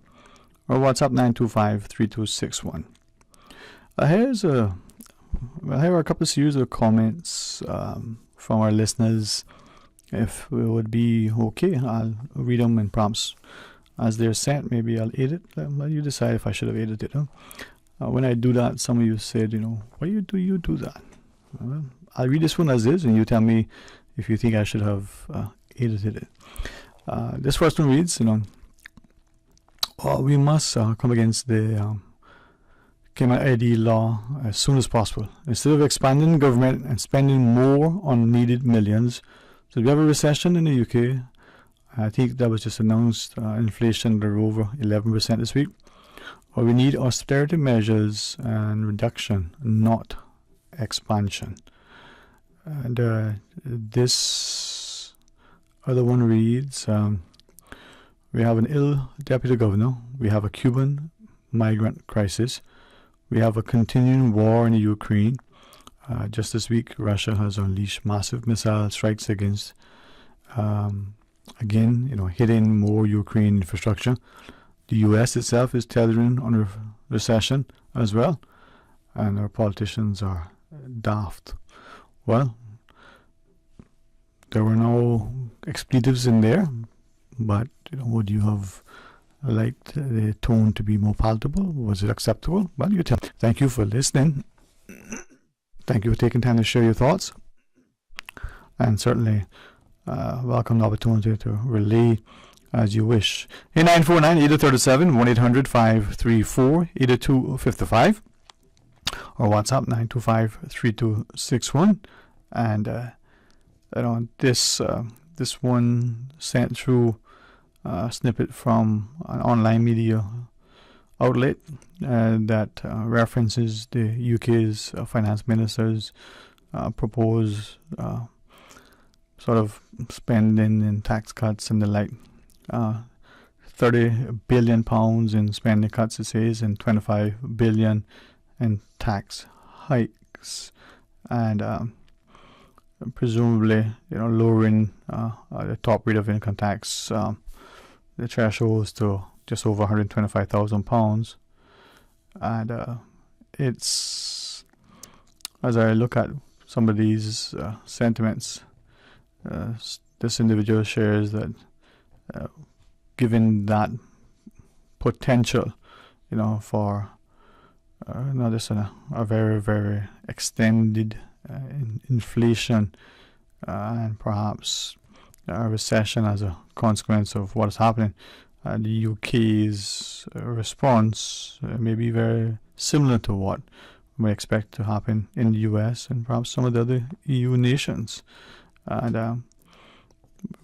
[SPEAKER 8] or WhatsApp 925-3261. Here are a couple of series of comments from our listeners. If it would be okay, I'll read them in prompts as they're sent. Maybe I'll edit. You decide if I should have edited them. When I do that, some of you said, why do you do that? I'll read this one as is, and you tell me if you think I should have edited it. This first one reads, we must come against the Cayman ID law as soon as possible. Instead of expanding government and spending more on needed millions. So we have a recession in the UK. I think that was just announced. Inflation are over 11% this week. Or we need austerity measures and reduction, not expansion. And this other one reads, We have an ill deputy governor. We have a Cuban migrant crisis. We have a continuing war in the Ukraine. Just this week, Russia has unleashed massive missile strikes against, again, hitting more Ukraine infrastructure. The U.S. itself is teetering on a recession as well, and our politicians are daft. Well, there were no expletives in there, but would you have liked the tone to be more palatable? Was it acceptable? Well, you tell. Thank you for listening. Thank you for taking time to share your thoughts, and certainly welcome the opportunity to relay as you wish. 949-8037, 1-800-534-8255, or WhatsApp 925-3261. And this one sent through a snippet from an online media outlet that references the UK's finance minister's proposed sort of spending and tax cuts and the like. 30 billion pounds in spending cuts, it says, and 25 billion in tax hikes, and presumably lowering the top rate of income tax, the thresholds to just over £125,000. And it's, as I look at some of these sentiments, this individual shares that given that potential, for not just a very, very extended inflation and perhaps a recession as a consequence of what is happening, the UK's response may be very similar to what we expect to happen in the US and perhaps some of the other EU nations. And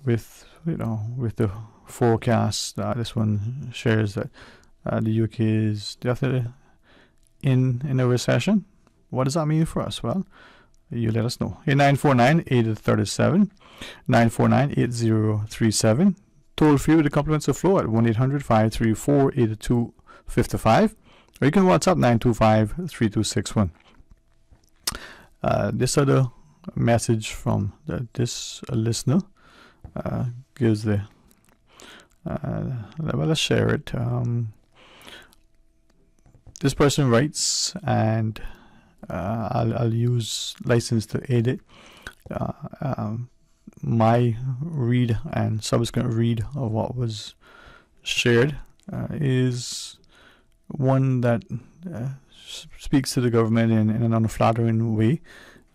[SPEAKER 8] with the forecast, this one shares that the UK is definitely in a recession. What does that mean for us? Well, you let us know. 949-8037, 949-8037. Toll free with the compliments of flow at 1-800-534-8255, or you can WhatsApp 925-3261. This other message from this listener gives the let's share it. This person writes, and I'll use license to edit my read and subsequent read of what was shared is one that speaks to the government in an unflattering way,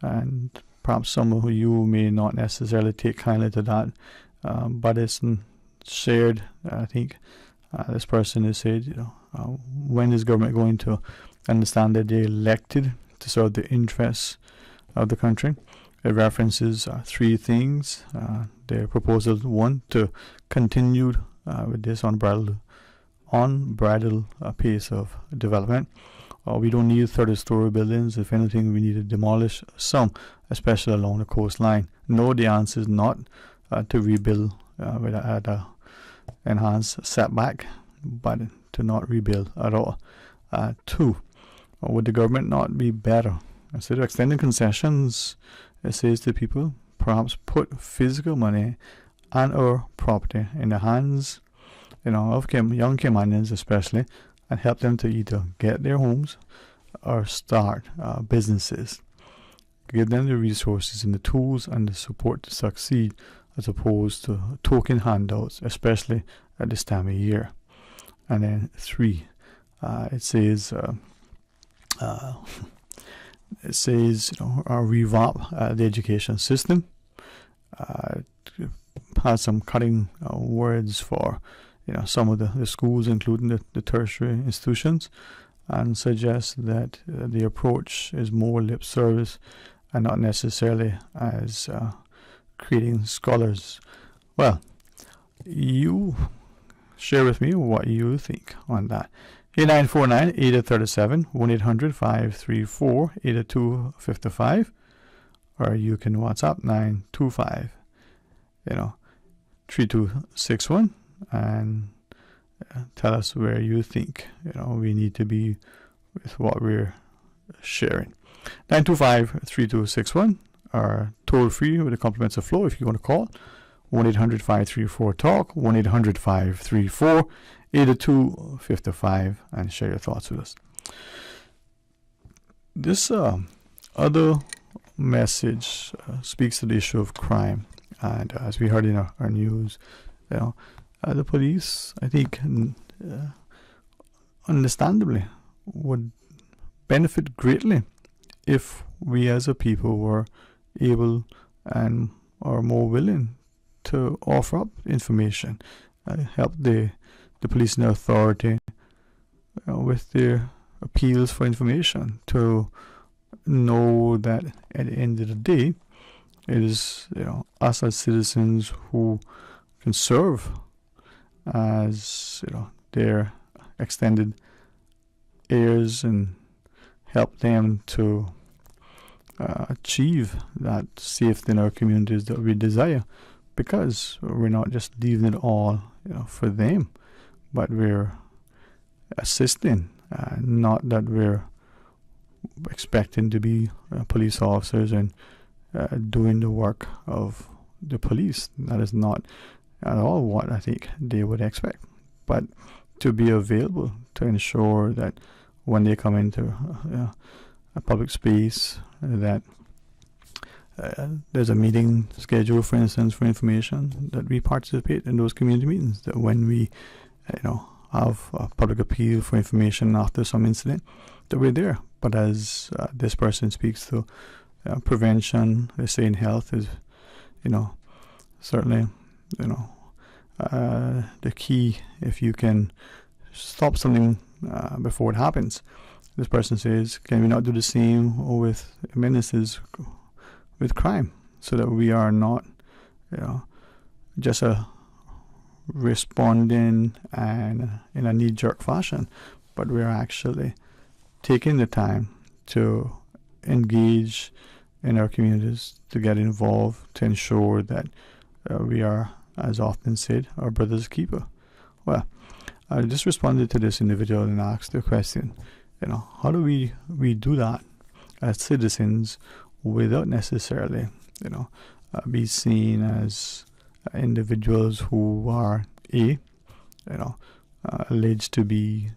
[SPEAKER 8] and perhaps some of you may not necessarily take kindly to that, but it's shared. I think this person has said, when is government going to understand that they're elected to serve the interests of the country? It references three things. Their proposal, one, to continue with this unbridled pace of development. We don't need 30-story buildings. If anything, we need to demolish some, especially along the coastline. No, the answer is not to rebuild with a enhanced setback, but to not rebuild at all. Two, would the government not be better, instead of extending concessions, it says to people, perhaps put physical money and or property in the hands of young Caymanians especially, and help them to either get their homes or start businesses. Give them the resources and the tools and the support to succeed, as opposed to token handouts, especially at this time of year. And then three, it says revamp the education system. Has some cutting words for some of the schools, including the tertiary institutions, and suggests that the approach is more lip service and not necessarily as creating scholars. Well, you share with me what you think on that. 949-8037, 1-800-534-8255, or you can WhatsApp 925 3261, and tell us where you think we need to be with what we're sharing. 925-3261 are toll free with the compliments of flow if you want to call. 1-800-534-TALK, 1-800-534-8255, and share your thoughts with us. This other message speaks to the issue of crime, and as we heard in our news, the police, I think, understandably, would benefit greatly if we as a people were able and are more willing to offer up information, help the police and the authority with their appeals for information, to know that at the end of the day, it is us as citizens who can serve as their extended heirs and help them to achieve that safety in our communities that we desire, because we're not just leaving it all for them, but we're assisting, not that we're expecting to be police officers and doing the work of the police. That is not at all what I think they would expect, but to be available to ensure that when they come into a public space, that there's a meeting scheduled, for instance, for information, that we participate in those community meetings, that when we have a public appeal for information after some incident, that we're there. But as this person speaks to, prevention, they say in health, is certainly the key. If you can stop something before it happens. This person says, can we not do the same with menaces, with crime, so that we are not just responding and in a knee-jerk fashion, but we are actually taking the time to engage in our communities, to get involved, to ensure that we are, as often said, our brother's keeper. Well, I just responded to this individual and asked the question, how do we do that as citizens without necessarily, be seen as individuals who are alleged to be,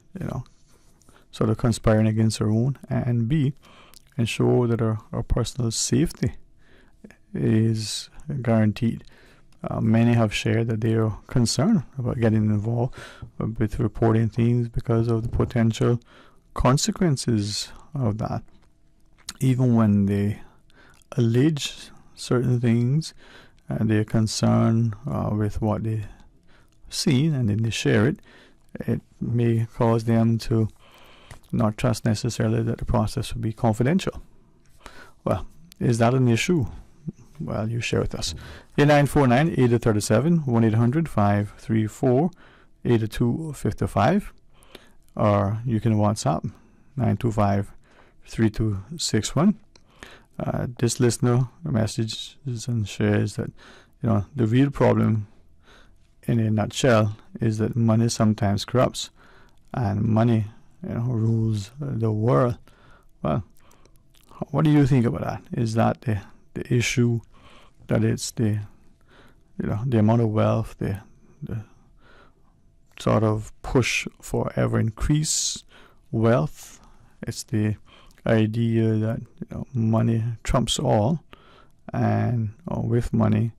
[SPEAKER 8] sort of conspiring against our own, and B, ensure that our personal safety is guaranteed. Many have shared that they are concerned about getting involved with reporting things because of the potential consequences of that. Even when they allege certain things, and they're concerned with what they've seen, and then they share it, it may cause them to not trust necessarily that the process will be confidential. Well, is that an issue? Well, you share with us. 949-8037, 1-800-534-8255, or you can WhatsApp 925-3261. This listener messages and shares that the real problem, in a nutshell, is that money sometimes corrupts, and money rules the world. Well, what do you think about that? Is that the issue, that it's the amount of wealth, the sort of push for ever increased wealth? It's the idea that money trumps all, and with money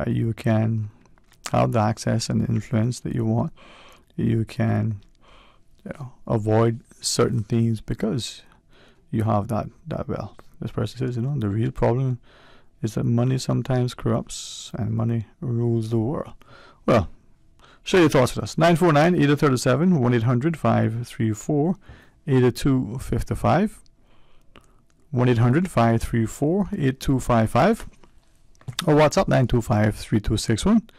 [SPEAKER 8] you can have the access and influence that you want. You can avoid certain things because you have that wealth. This person says, the real problem is that money sometimes corrupts and money rules the world. Well, share your thoughts with us. 949-8037, 1-800-534-8255, 1-800-534-8255, or WhatsApp 925-3261,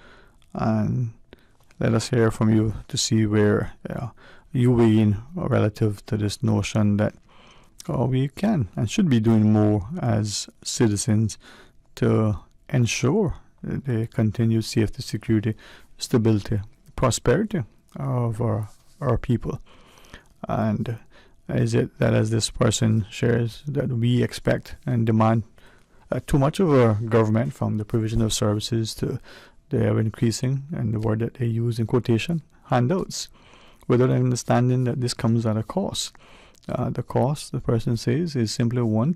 [SPEAKER 8] and let us hear from you to see where you weigh in relative to this notion that we can and should be doing more as citizens to ensure the continued safety, security, stability prosperity of our people? And is it that, as this person shares, that we expect and demand too much of our government, from the provision of services to the ever-increasing, and the word that they use in quotation, handouts, without understanding that this comes at a cost? The cost, the person says, is simply one: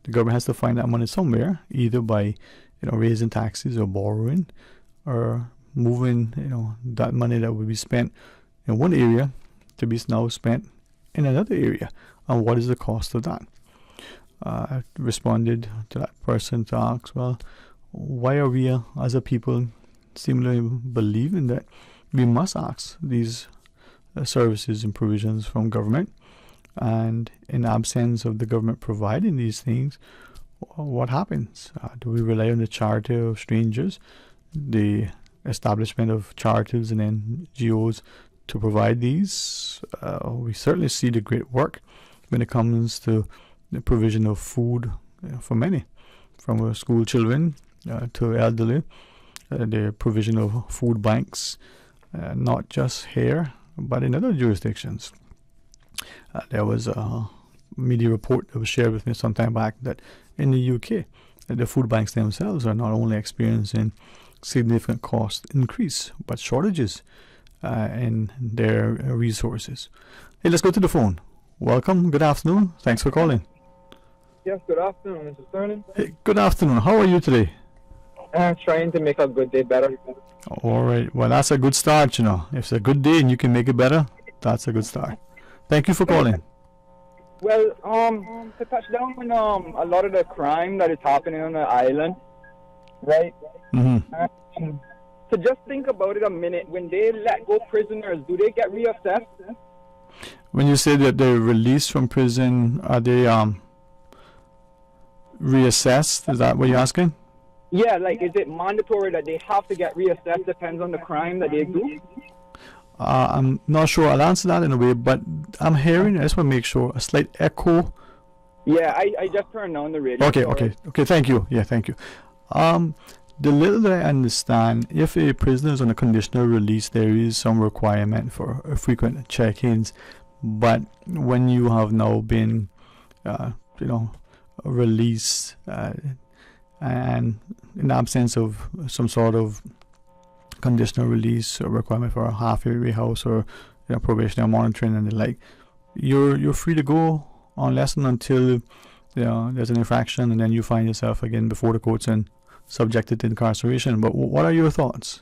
[SPEAKER 8] the government has to find that money somewhere, either by raising taxes or borrowing, or moving that money that would be spent in one area to be now spent in another area. And what is the cost of that? I responded to that person to ask, well, why are we as a people seemingly believing that we must ask these services and provisions from government, and in absence of the government providing these things, what happens? Do we rely on the charity of strangers, the establishment of charities and NGOs to provide these? We certainly see the great work when it comes to the provision of food for many, from our school children to elderly, the provision of food banks, not just here but in other jurisdictions. There was a media report that was shared with me some time back that in the UK, the food banks themselves are not only experiencing significant cost increase, but shortages in their resources. Hey, let's go to the phone. Welcome. Good afternoon. Thanks for calling.
[SPEAKER 4] Yes, good afternoon, Mr. Sterling.
[SPEAKER 8] Hey, good afternoon. How are you today?
[SPEAKER 4] I'm trying to make a good day better.
[SPEAKER 8] All right. Well, that's a good start, If it's a good day and you can make it better, that's a good start. Thank you for calling.
[SPEAKER 4] Well, to touch down on a lot of the crime that is happening on the island, right?
[SPEAKER 8] Mm-hmm.
[SPEAKER 4] To just think about it a minute, when they let go prisoners, do they get reassessed?
[SPEAKER 8] When you say that they're released from prison, are they reassessed? Is that what you're asking?
[SPEAKER 4] Yeah, like, is it mandatory that they have to get reassessed? Depends on the crime that they do.
[SPEAKER 8] I'm not sure I'll answer that in a way, but I'm hearing, I just want to make sure, a slight echo.
[SPEAKER 4] Yeah, I just turned on the radio.
[SPEAKER 8] Okay, thank you. Yeah, thank you. The little that I understand, if a prisoner is on a conditional release, there is some requirement for frequent check-ins. But when you have now been, released, and in absence of some sort of conditional release or requirement for a halfway house or probation or monitoring and the like, you're free to go unless and until there's an infraction, and then you find yourself again before the courts and subjected to incarceration. But what are your thoughts?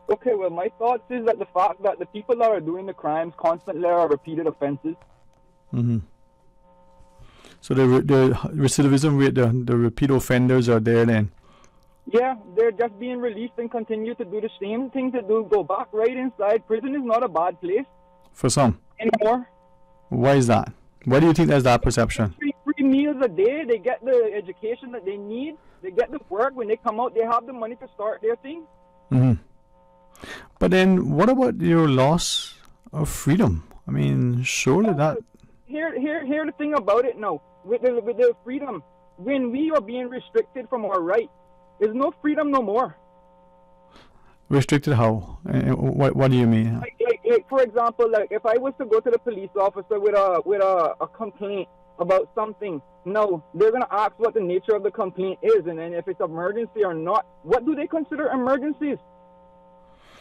[SPEAKER 4] Okay, well, my thoughts is that the fact that the people that are doing the crimes constantly are repeated offenses.
[SPEAKER 8] Mm-hmm. So the recidivism rate, the repeat offenders are there then?
[SPEAKER 4] Yeah, they're just being released and continue to do the same thing, to go back right inside. Prison is not a bad place.
[SPEAKER 8] For some?
[SPEAKER 4] Anymore.
[SPEAKER 8] Why is that? Why do you think there's that perception?
[SPEAKER 4] Free meals a day, they get the education that they need, they get the work. When they come out, they have the money to start their thing.
[SPEAKER 8] Mm-hmm. But then what about your loss of freedom? I mean, surely that...
[SPEAKER 4] Here the thing about it now, with the freedom, when we are being restricted from our rights, there's no freedom no more.
[SPEAKER 8] Restricted how? What do you mean?
[SPEAKER 4] Like for example, like if I was to go to the police officer with a complaint about something, no, they're gonna ask what the nature of the complaint is, and then if it's emergency or not. What do they consider emergencies?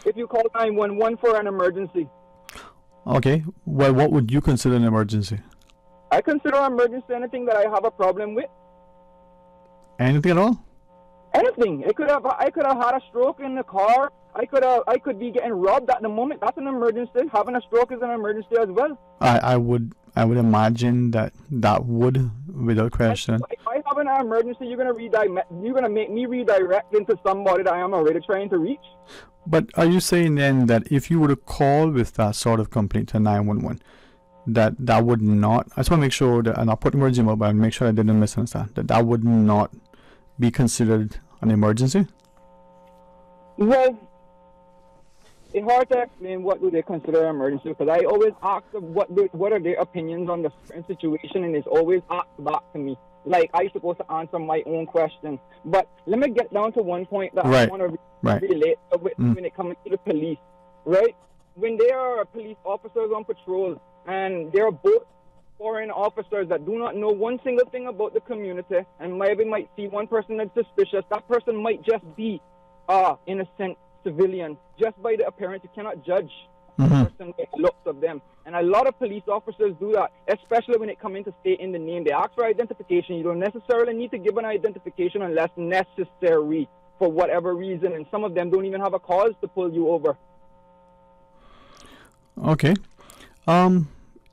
[SPEAKER 4] If you call 911 for an emergency.
[SPEAKER 8] Okay, well, what would you consider an emergency?
[SPEAKER 4] I consider an emergency anything that I have a problem with.
[SPEAKER 8] Anything at all?
[SPEAKER 4] Anything. I could have had a stroke in the car. I could be getting robbed at the moment. That's an emergency. Having a stroke is an emergency as well.
[SPEAKER 8] I would imagine that would, without question.
[SPEAKER 4] If I have an emergency, you're gonna make me redirect into somebody that I am already trying to reach.
[SPEAKER 8] But are you saying then that if you were to call with that sort of complaint to 911, that would not? I just want to make sure that, and I'll put emergency mode, but make sure I didn't misunderstand, that would not be considered an emergency?
[SPEAKER 4] Well, it's hard to explain what do they consider an emergency, because I always ask them what are their opinions on the certain situation, and it's always asked back to me. Like, I'm supposed to answer my own question. But let me get down to one point that I want to relate with when it comes to the police. right? When they are police officers on patrol and they're both foreign officers that do not know one single thing about the community and maybe might see one person that's suspicious, that person might just be innocent civilian. Just by the appearance, you cannot judge the person by the looks of them. And a lot of police officers do that, especially when it comes into stating the name. They ask for identification. You don't necessarily need to give an identification unless necessary for whatever reason. And some of them don't even have a cause to pull you over.
[SPEAKER 8] Okay.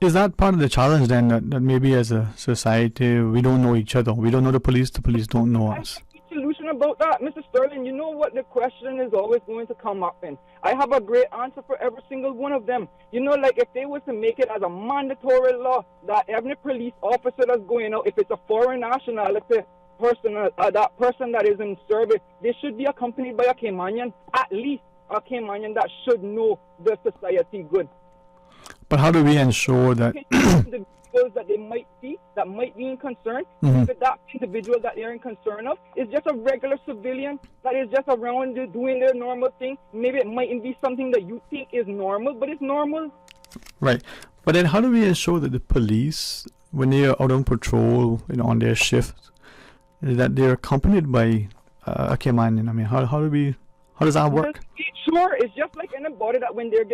[SPEAKER 8] Is that part of the challenge then, that maybe as a society we don't know each other? We don't know the police don't know us.
[SPEAKER 4] Solution about that, Mr. Sterling, you know what the question is always going to come up in. I have a great answer for every single one of them. You know, like if they was to make it as a mandatory law that every police officer that's going out, if it's a foreign nationality person, that person that is in service, they should be accompanied by a Caymanian, at least a Caymanian that should know the society good.
[SPEAKER 8] But how do we ensure that
[SPEAKER 4] individuals that they might see that might be in concern, if that individual that they're in concern of is just a regular civilian that is just around doing their normal thing, maybe it mightn't be something that you think is normal, but it's normal.
[SPEAKER 8] Right. But then how do we ensure that the police, when they are out on patrol, on their shift, that they're accompanied by a Caymanian? I mean, how does that work?
[SPEAKER 4] Sure, it's just like anybody that when they're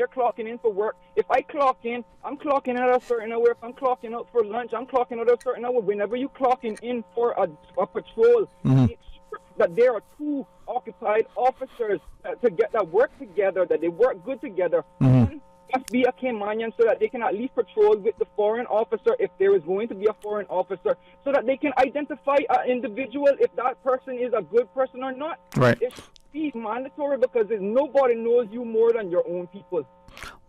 [SPEAKER 4] clocking in for work. If I clock in, I'm clocking in at a certain hour. If I'm clocking out for lunch, I'm clocking out at a certain hour. Whenever you clocking in for a patrol, make sure that there are two occupied officers to get that work together, that they work good together. One must be a Caymanian so that they can at least patrol with the foreign officer if there is going to be a foreign officer, so that they can identify an individual if that person is a good person or not.
[SPEAKER 8] Right.
[SPEAKER 4] It should be mandatory because nobody knows you more than your own people.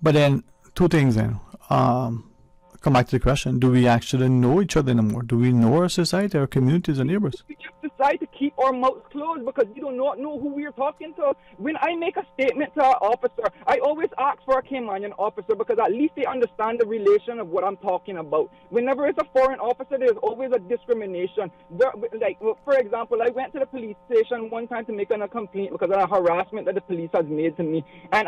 [SPEAKER 8] But then, two things then. Come back to the question, do we actually know each other anymore? Do we know our society, our communities, and neighbors?
[SPEAKER 4] We just decide to keep our mouths closed because we do not know who we are talking to. When I make a statement to an officer, I always ask for a Caymanian officer because at least they understand the relation of what I'm talking about. Whenever it's a foreign officer, there's always a discrimination. Like, for example, I went to the police station one time to make a complaint because of the harassment that the police has made to me. And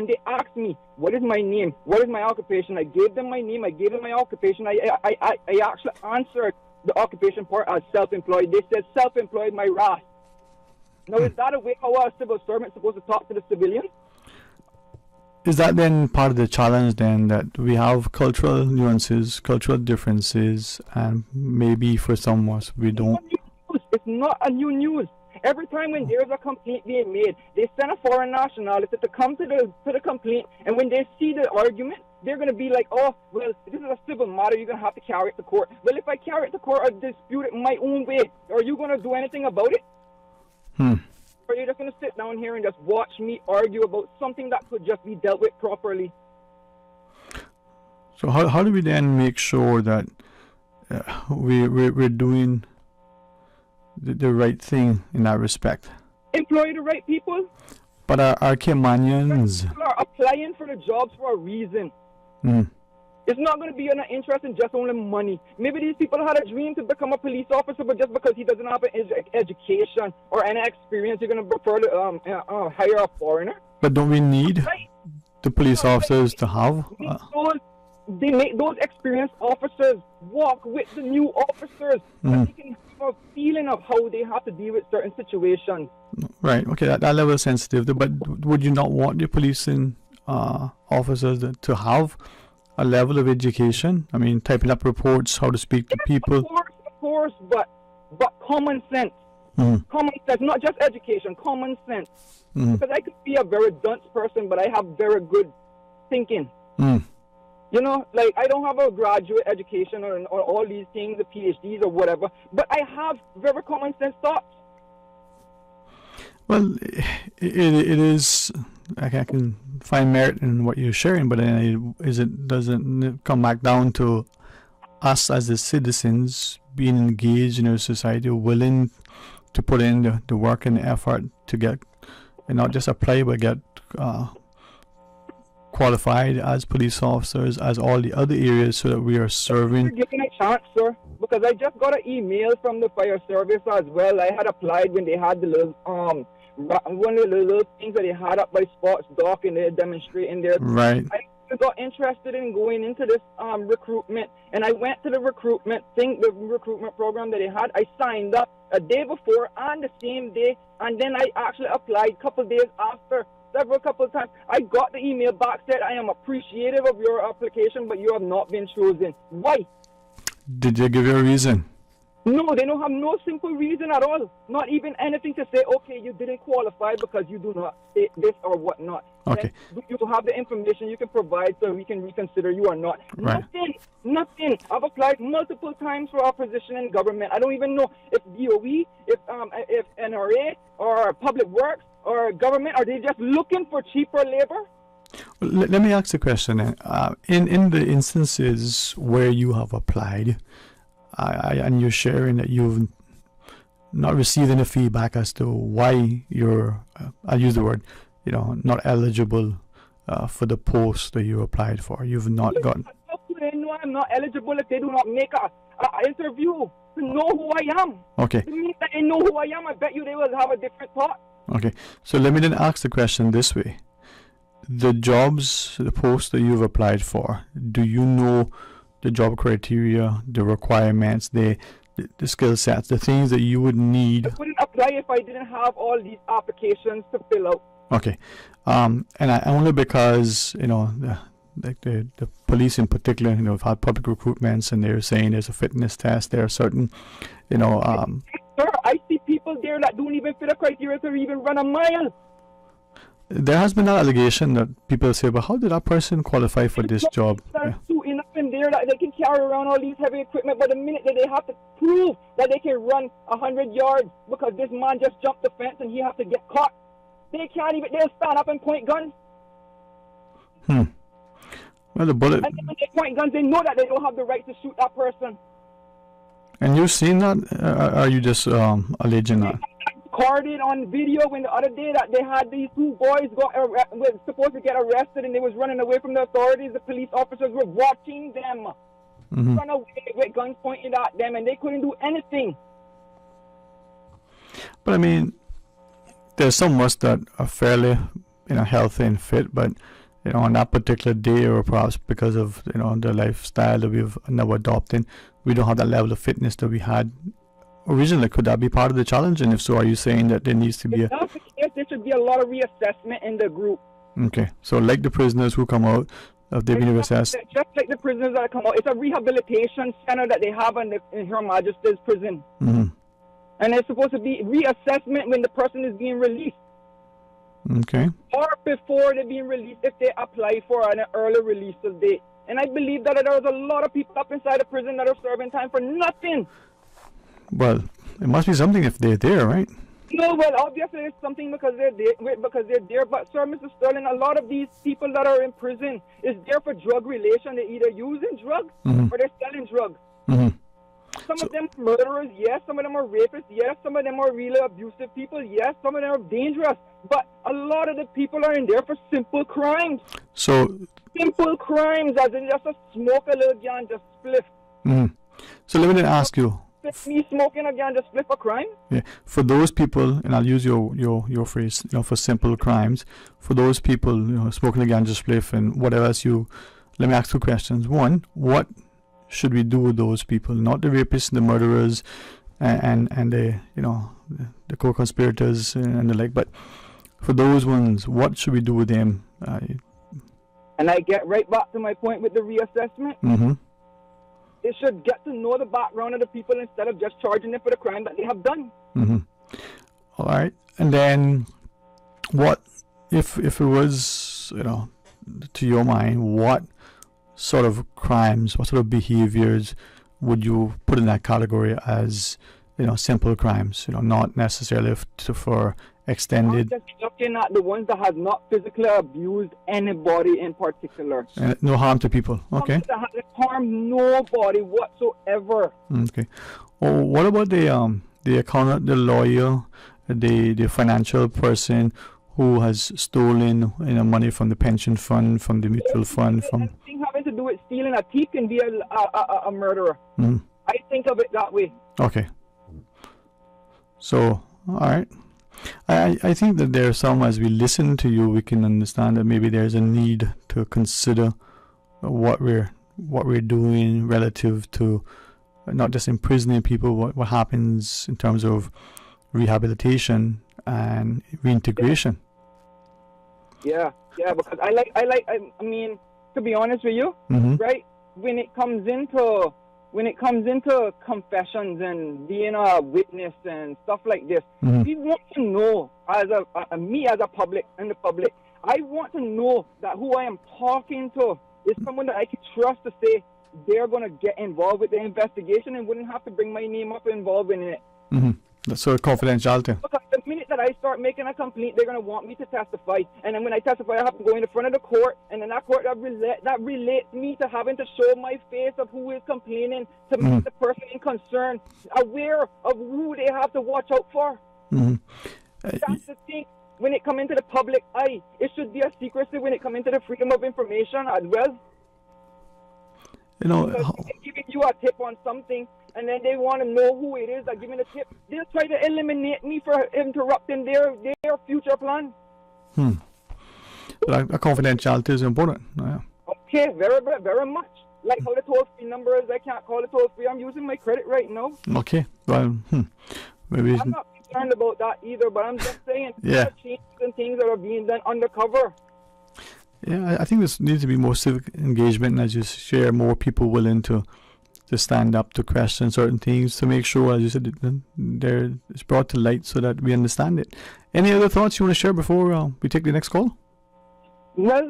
[SPEAKER 4] they asked me, what is my name? What is my occupation? I gave them my name. I gave them my occupation. I actually answered the occupation part as self-employed. They said self-employed, my wrath. Now, is that a way how a civil servant supposed to talk to the civilian?
[SPEAKER 8] Is that then part of the challenge then, that we have cultural nuances, cultural differences, and maybe for some of us we don't?
[SPEAKER 4] It's not a new news. Every time when there's a complaint being made, they send a foreign nationality to come to the complaint, and when they see the argument, they're going to be like, oh, well, this is a civil matter, you're going to have to carry it to court. Well, if I carry it to court or dispute it my own way, are you going to do anything about it? Or are you just going to sit down here and just watch me argue about something that could just be dealt with properly?
[SPEAKER 8] So how do we then make sure that we're doing the right thing in that respect?
[SPEAKER 4] Employ the right people.
[SPEAKER 8] But our Caymanians
[SPEAKER 4] People are applying for the jobs for a reason. It's not going to be an interest in just only money. Maybe these people had a dream to become a police officer, but just because he doesn't have an education or any experience, you're going to prefer to hire a foreigner.
[SPEAKER 8] But don't we need the police officers to have?
[SPEAKER 4] They make those experienced officers walk with the new officers, so they can have a feeling of how they have to deal with certain situations.
[SPEAKER 8] Right. Okay. That level is sensitive. But would you not want your policing officers to have a level of education? I mean, typing up reports, how to speak to people.
[SPEAKER 4] Of course, but common sense. Common sense, not just education. Common sense. Because I could be a very dunce person, but I have very good thinking. You know, like I don't have a graduate education or all these things, the PhDs or whatever, but I have very common sense thoughts.
[SPEAKER 8] Well, it is. I can find merit in what you're sharing, but doesn't it come back down to us as the citizens being engaged in our society, willing to put in the work and the effort to get, and not just apply, but get qualified as police officers, as all the other areas, so that we are serving.
[SPEAKER 4] You're giving a chance, sir, because I just got an email from the fire service as well. I had applied when they had the little one of the little things that they had up by Sports Dock and they're demonstrating there.
[SPEAKER 8] Right.
[SPEAKER 4] I got interested in going into this recruitment, and I went to the recruitment program that they had. I signed up a day before and the same day, and then I actually applied a couple days after, couple of times. I got the email back, said, I am appreciative of your application, but you have not been chosen. Why?
[SPEAKER 8] Did they give you a reason?
[SPEAKER 4] No, they don't have no simple reason at all. Not even anything to say, okay, you didn't qualify because you do not state this or whatnot.
[SPEAKER 8] Okay.
[SPEAKER 4] And you have the information you can provide so we can reconsider you or not.
[SPEAKER 8] Right.
[SPEAKER 4] Nothing. I've applied multiple times for our position in government. I don't even know if DOE, if NRA, or Public Works, or government, are they just looking for cheaper labor?
[SPEAKER 8] Well, let me ask a question then. In the instances where you have applied, and you're sharing that you've not received any feedback as to why you're, I use the word, not eligible for the post that you applied for. You've not gotten.
[SPEAKER 4] How do they know I'm not eligible if they do not make an interview to know who I am?
[SPEAKER 8] Okay.
[SPEAKER 4] To mean that they know who I am, I bet you they will have a different thought.
[SPEAKER 8] Okay. So let me then ask the question this way. The jobs, the posts that you've applied for, do you know the job criteria, the requirements, the skill sets, the things that you would need?
[SPEAKER 4] I wouldn't apply if I didn't have all these applications to fill out.
[SPEAKER 8] Okay. And only because, the police in particular, have had public recruitments and they're saying there's a fitness test, there are certain,
[SPEAKER 4] Sir, I see people there that don't even fit the criteria to even run a mile.
[SPEAKER 8] There has been an allegation that people say, but how did that person qualify for this job?
[SPEAKER 4] There's enough in there that they can carry around all these heavy equipment, but the minute that they have to prove that they can run 100 yards because this man just jumped the fence and he has to get caught, they can't even, they'll stand up and point guns.
[SPEAKER 8] Well, the bullet.
[SPEAKER 4] And when they point guns, they know that they don't have the right to shoot that person.
[SPEAKER 8] And you've seen that? Are you just alleging that?
[SPEAKER 4] Recorded on video when the other day that they had these two boys were supposed to get arrested and they was running away from the authorities. The police officers were watching them run away with guns pointed at them, and they couldn't do anything.
[SPEAKER 8] But I mean, there's some of us that are fairly, healthy and fit, but on that particular day, or perhaps because of the lifestyle that we've now adopted, we don't have that level of fitness that we had originally. Could that be part of the challenge? And if so, are you saying that there needs to be
[SPEAKER 4] there should be a lot of reassessment in the group.
[SPEAKER 8] Okay, so like the prisoners who come out, have they been reassessed?
[SPEAKER 4] Just like the prisoners that come out, it's a rehabilitation center that they have in Her Majesty's prison, and it's supposed to be reassessment when the person is being released.
[SPEAKER 8] Okay.
[SPEAKER 4] Or before they're being released, if they apply for an early release date. And I believe that there was a lot of people up inside the prison that are serving time for nothing.
[SPEAKER 8] Well, it must be something if they're there, right?
[SPEAKER 4] No, well, obviously it's something because they're there. But, sir, Mr. Sterling, a lot of these people that are in prison is there for drug relation. They're either using drugs or they're selling drugs. Some of them are murderers, yes. Some of them are rapists, yes. Some of them are really abusive people, yes. Some of them are dangerous. But a lot of the people are in there for simple crimes.
[SPEAKER 8] So
[SPEAKER 4] simple crimes, as in just a smoke a little ganja spliff.
[SPEAKER 8] So let me then ask you.
[SPEAKER 4] Me smoking a ganja spliff a crime?
[SPEAKER 8] Yeah. For those people, and I'll use your phrase, for simple crimes. For those people, smoking a ganja spliff and whatever else let me ask two questions. One, what should we do with those people? Not the rapists, the murderers, and the the co-conspirators and the like, but for those ones, what should we do with them?
[SPEAKER 4] And I get right back to my point with the reassessment. They should get to know the background of the people instead of just charging them for the crime that they have done.
[SPEAKER 8] All right. And then what if it was, to your mind, what sort of crimes, what sort of behaviors would you put in that category as, simple crimes, not necessarily for extended.
[SPEAKER 4] I'm just looking at the ones that have not physically abused anybody in particular.
[SPEAKER 8] No harm to people. Okay.
[SPEAKER 4] That hasn't harmed nobody whatsoever.
[SPEAKER 8] Okay. Well, what about the accountant, the lawyer, the financial person who has stolen money from the pension fund, from the mutual fund, from
[SPEAKER 4] anything having to do with stealing? A thief can be a murderer. I think of it that way.
[SPEAKER 8] Okay. So, all right. I think that there are some, as we listen to you, we can understand that maybe there's a need to consider what we're doing relative to not just imprisoning people, what happens in terms of rehabilitation and reintegration.
[SPEAKER 4] Yeah, because I mean, to be honest with you, right? When it comes into confessions and being a witness and stuff like this, we want to know, as a public, I want to know that who I am talking to is someone that I can trust to say they're going to get involved with the investigation and wouldn't have to bring my name up involved in it.
[SPEAKER 8] That's sort of confidentiality.
[SPEAKER 4] Because the minute that I start making a complaint, they're going to want me to testify. And then when I testify, I have to go in the front of the court. And in that court, that relates me to having to show my face of who is complaining to make the person in concern aware of who they have to watch out for. That's the thing. When it comes into the public eye, it should be a secrecy when it comes into the freedom of information as well.
[SPEAKER 8] You know,
[SPEAKER 4] they're giving you a tip on something, and then they want to know who it is that giving the tip. They'll try to eliminate me for interrupting their future plan.
[SPEAKER 8] But confidentiality is important. Yeah.
[SPEAKER 4] Okay, very much. Like how the toll-free number is, I can't call it toll-free. I'm using my credit right now.
[SPEAKER 8] Okay, well, maybe.
[SPEAKER 4] I'm not concerned about that either, but I'm just saying changes and things that are being done undercover.
[SPEAKER 8] Yeah, I think there needs to be more civic engagement, and as you share, more people willing to stand up to question certain things to make sure, as you said, it's brought to light so that we understand it. Any other thoughts you want to share before we take the next call?
[SPEAKER 4] Well,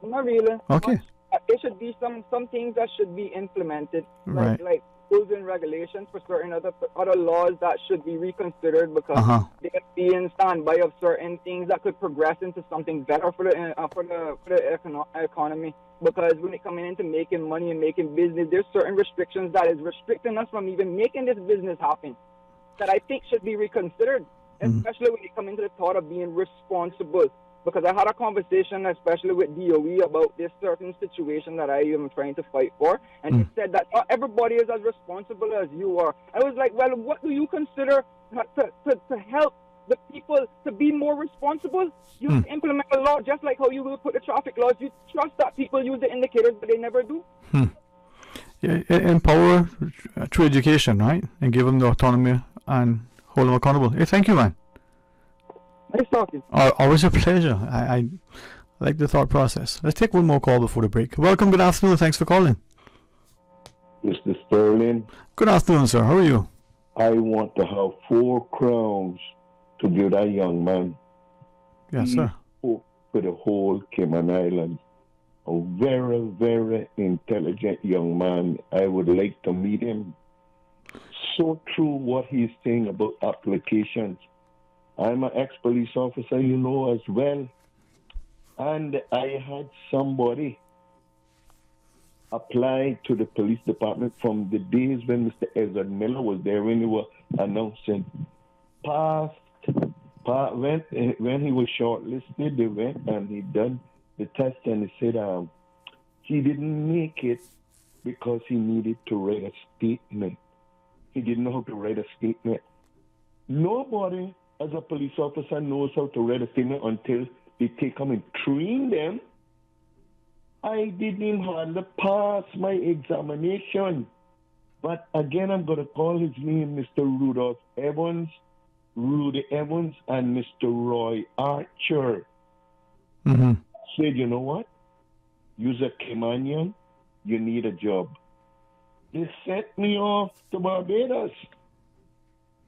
[SPEAKER 4] not really.
[SPEAKER 8] Okay.
[SPEAKER 4] There should be some things that should be implemented,
[SPEAKER 8] right?
[SPEAKER 4] Like rules and regulations for certain other laws that should be reconsidered because they could be in standby of certain things that could progress into something better for the economy. Because when it comes into making money and making business, there's certain restrictions that is restricting us from even making this business happen that I think should be reconsidered, especially when it comes into the thought of being responsible. Because I had a conversation, especially with DOE, about this certain situation that I am trying to fight for. And they said that not everybody is as responsible as you are. I was like, well, what do you consider to help the people to be more responsible? You implement a law just like how you will put the traffic laws. You trust that people use the indicators, but they never do.
[SPEAKER 8] Yeah, empower through education, right? And give them the autonomy and hold them accountable. Hey, thank you, man.
[SPEAKER 4] Nice talking.
[SPEAKER 8] Always a pleasure. I like the thought process. Let's take one more call before the break. Welcome, good afternoon. Thanks for calling.
[SPEAKER 7] Mr. Sterling.
[SPEAKER 8] Good afternoon, sir. How are you?
[SPEAKER 7] I want to have 4 crowns to give that young man.
[SPEAKER 8] Yes, sir.
[SPEAKER 7] For the whole Cayman Islands. A very, very intelligent young man. I would like to meet him. So true what he's saying about applications. I'm an ex-police officer, you know, as well. And I had somebody apply to the police department from the days when Mr. Ezra Miller was there, when they were announcing when he was shortlisted, they went and he done the test and he said he didn't make it because he needed to write a statement. He didn't know how to write a statement. Nobody as a police officer knows how to write a statement until they take them and train them. I didn't hardly pass my examination. But again, I'm going to call his name Mr. Rudy Evans, and Mr. Roy Archer. Said, you know what? You're a Caymanian, you need a job. They sent me off to Barbados.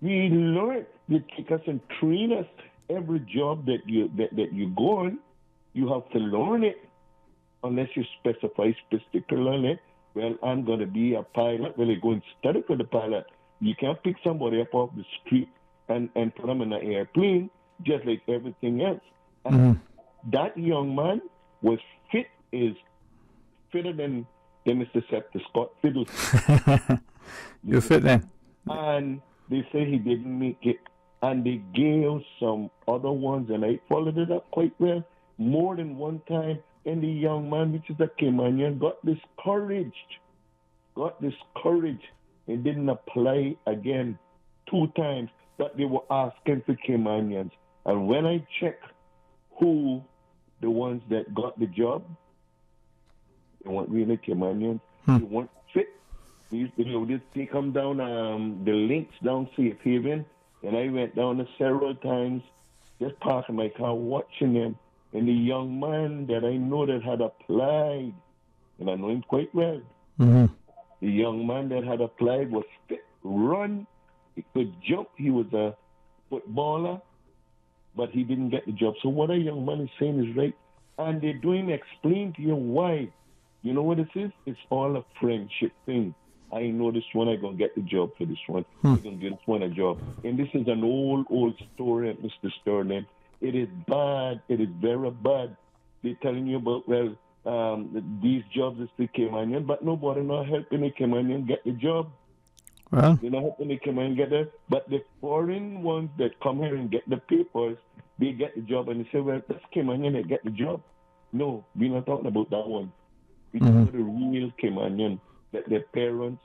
[SPEAKER 7] We learned. They take us and train us. Every job that you go on, you have to learn it. Unless you specify particularly, well, I'm going to be a pilot. Well, you go and study for the pilot. You can't pick somebody up off the street and put them in an airplane, just like everything else. And that young man was fitter than Mr. Scepter Scott Fiddle.
[SPEAKER 8] You're fit then.
[SPEAKER 7] And they say he didn't make it. And they gave some other ones, and I followed it up quite well, more than one time. And the young man, which is a Caymanian, got discouraged, and didn't apply again 2 times. but they were asking for Caymanians. And when I checked who the ones that got the job, they weren't really Caymanians. They weren't fit. We used to just take them down the links down Safe Haven, and I went down there several times, just parking my car, watching them. And the young man that I know that had applied, and I know him quite well, the young man that had applied was fit, run, he could jump, he was a footballer, but he didn't get the job. So what a young man is saying is right. And they're doing explain to you why. You know what this is? It's all a friendship thing. I know this one, I'm going to get the job for this one. I'm going to give this one a job. And this is an old story, Mr. Sterling. It is bad. It is very bad. They're telling you about, well, these jobs is the Caymanian, but nobody not helping the Caymanian get the job.
[SPEAKER 8] Well,
[SPEAKER 7] they're not helping the Caymanian get it. But the foreign ones that come here and get the papers, they get the job, and they say, well, that's Caymanian that get the job. No, we're not talking about that one. We're talking about the real Caymanian, that their parents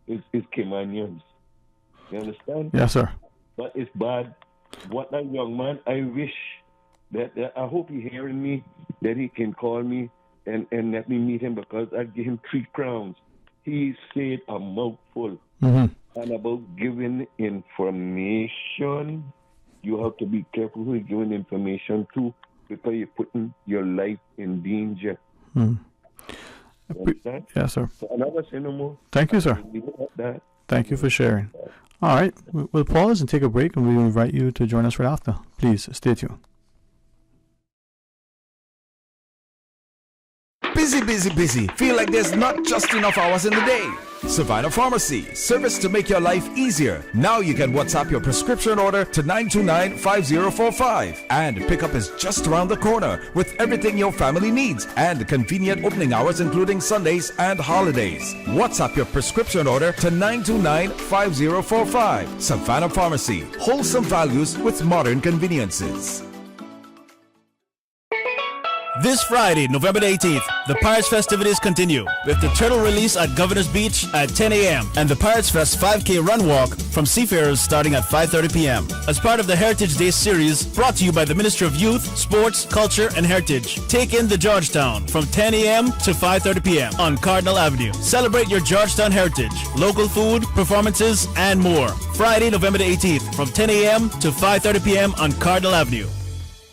[SPEAKER 7] is Caymanians. You understand?
[SPEAKER 8] Yes, sir.
[SPEAKER 7] But it's bad. What that young man, I wish that I hope he's hearing me, that he can call me and let me meet him, because I'd give him 3 crowns. He said a mouthful. And about giving information, you have to be careful who you're giving information to, because you're putting your life in danger.
[SPEAKER 8] Yes, sir.
[SPEAKER 7] So I'm not going to say no more.
[SPEAKER 8] Thank you, sir. Thank you for sharing. All right, we'll pause and take a break, and we will invite you to join us right after. Please stay tuned.
[SPEAKER 10] Busy. Feel like there's not just enough hours in the day. Savannah Pharmacy, service to make your life easier. Now you can WhatsApp your prescription order to 929-5045. And pickup is just around the corner with everything your family needs and convenient opening hours including Sundays and holidays. WhatsApp your prescription order to 929-5045. Savannah Pharmacy, wholesome values with modern conveniences.
[SPEAKER 14] This Friday, November 18th, the Pirates festivities continue with the turtle release at Governor's Beach at 10 a.m. and the Pirates Fest 5K run walk from Seafarers starting at 5:30 p.m. As part of the Heritage Day series brought to you by the Ministry of Youth, Sports, Culture, and Heritage. Take in the Georgetown from 10 a.m. to 5:30 p.m. on Cardinal Avenue. Celebrate your Georgetown heritage, local food, performances, and more. Friday, November 18th from 10 a.m. to 5:30 p.m. on Cardinal Avenue.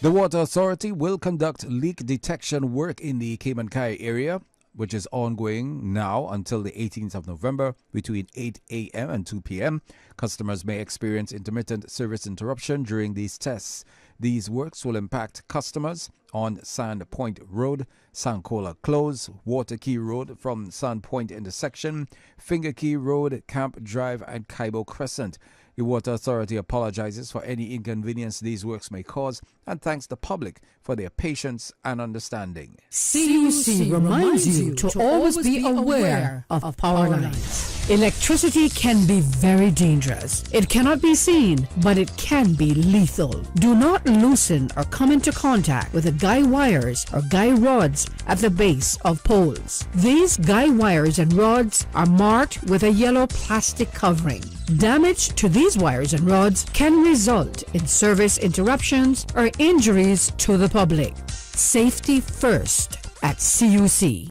[SPEAKER 5] The Water Authority will conduct leak detection work in the Cayman Kai area, which is ongoing now until the 18th of November between 8 a.m. and 2 p.m. Customers may experience intermittent service interruption during these tests. These works will impact customers on Sand Point Road, Sankola Close, Water Key Road from Sand Point intersection, Finger Key Road, Camp Drive, and Kaibo Crescent. The Water Authority apologizes for any inconvenience these works may cause and thanks the public for their patience and understanding.
[SPEAKER 26] CUC reminds you to always be aware of power lines. Electricity can be very dangerous. It cannot be seen, but it can be lethal. Do not loosen or come into contact with the guy wires or guy rods at the base of poles. These guy wires and rods are marked with a yellow plastic covering. Damage to these wires and rods can result in service interruptions or injuries to the public. Safety first at CUC.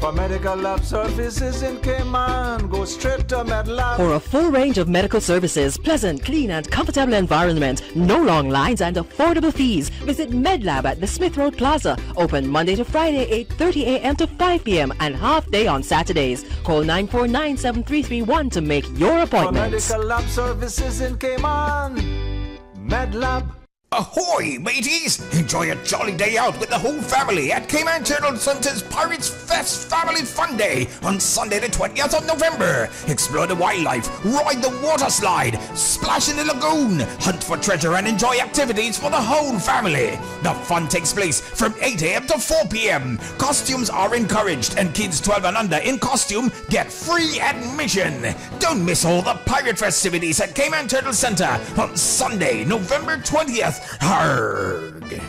[SPEAKER 12] For medical lab services in Cayman, go straight to MedLab.
[SPEAKER 13] For a full range of medical services, pleasant, clean and comfortable environment, no long lines and affordable fees, visit MedLab at the Smith Road Plaza. Open Monday to Friday, 8:30 a.m. to 5 p.m. and half day on Saturdays. Call 949-7331 to make your appointment.
[SPEAKER 12] For medical lab services in Cayman, MedLab.
[SPEAKER 15] Ahoy, mateys! Enjoy a jolly day out with the whole family at Cayman Turtle Center's Pirates Fest Family Fun Day on Sunday the 20th of November. Explore the wildlife, ride the water slide, splash in the lagoon, hunt for treasure and enjoy activities for the whole family. The fun takes place from 8 a.m. to 4 p.m. Costumes are encouraged and kids 12 and under in costume get free admission. Don't miss all the pirate festivities at Cayman Turtle Center on Sunday, November 20th. Harg.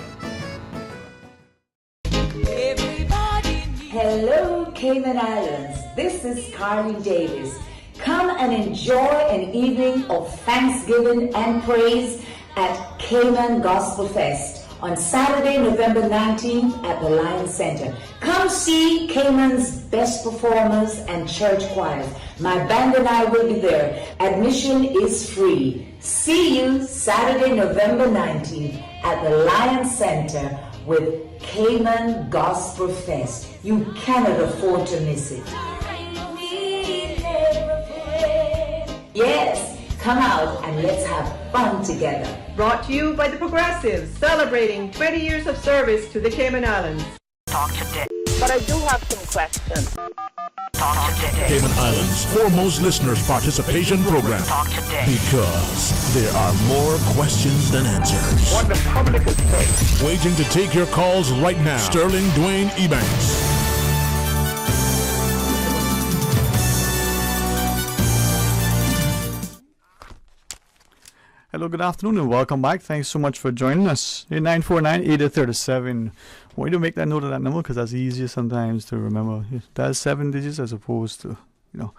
[SPEAKER 19] Hello, Cayman Islands. This is Carly Davis. Come and enjoy an evening of thanksgiving and praise at Cayman Gospel Fest on Saturday, November 19th at the Lions Center. Come see Cayman's best performers and church choirs. My band and I will be there. Admission is free. See you Saturday, November 19th at the Lions Center with Cayman Gospel Fest. You cannot afford to miss it. Yes, come out and let's have fun together.
[SPEAKER 9] Brought to you by the Progressives, celebrating 20 years of service to the Cayman Islands.
[SPEAKER 27] Talk today. But I do have some questions. Talk today.
[SPEAKER 1] Cayman Islands' foremost listeners participation program.
[SPEAKER 27] Talk today.
[SPEAKER 1] Because there are more questions than answers.
[SPEAKER 27] What the public is saying.
[SPEAKER 1] Waiting to take your calls right now. Sterling Dwayne EBANKS.
[SPEAKER 8] Hello, good afternoon, and welcome back. Thanks so much for joining us. 949-8037. I want you to make that note of that number because that's easier sometimes to remember. That's 7 digits as opposed to, the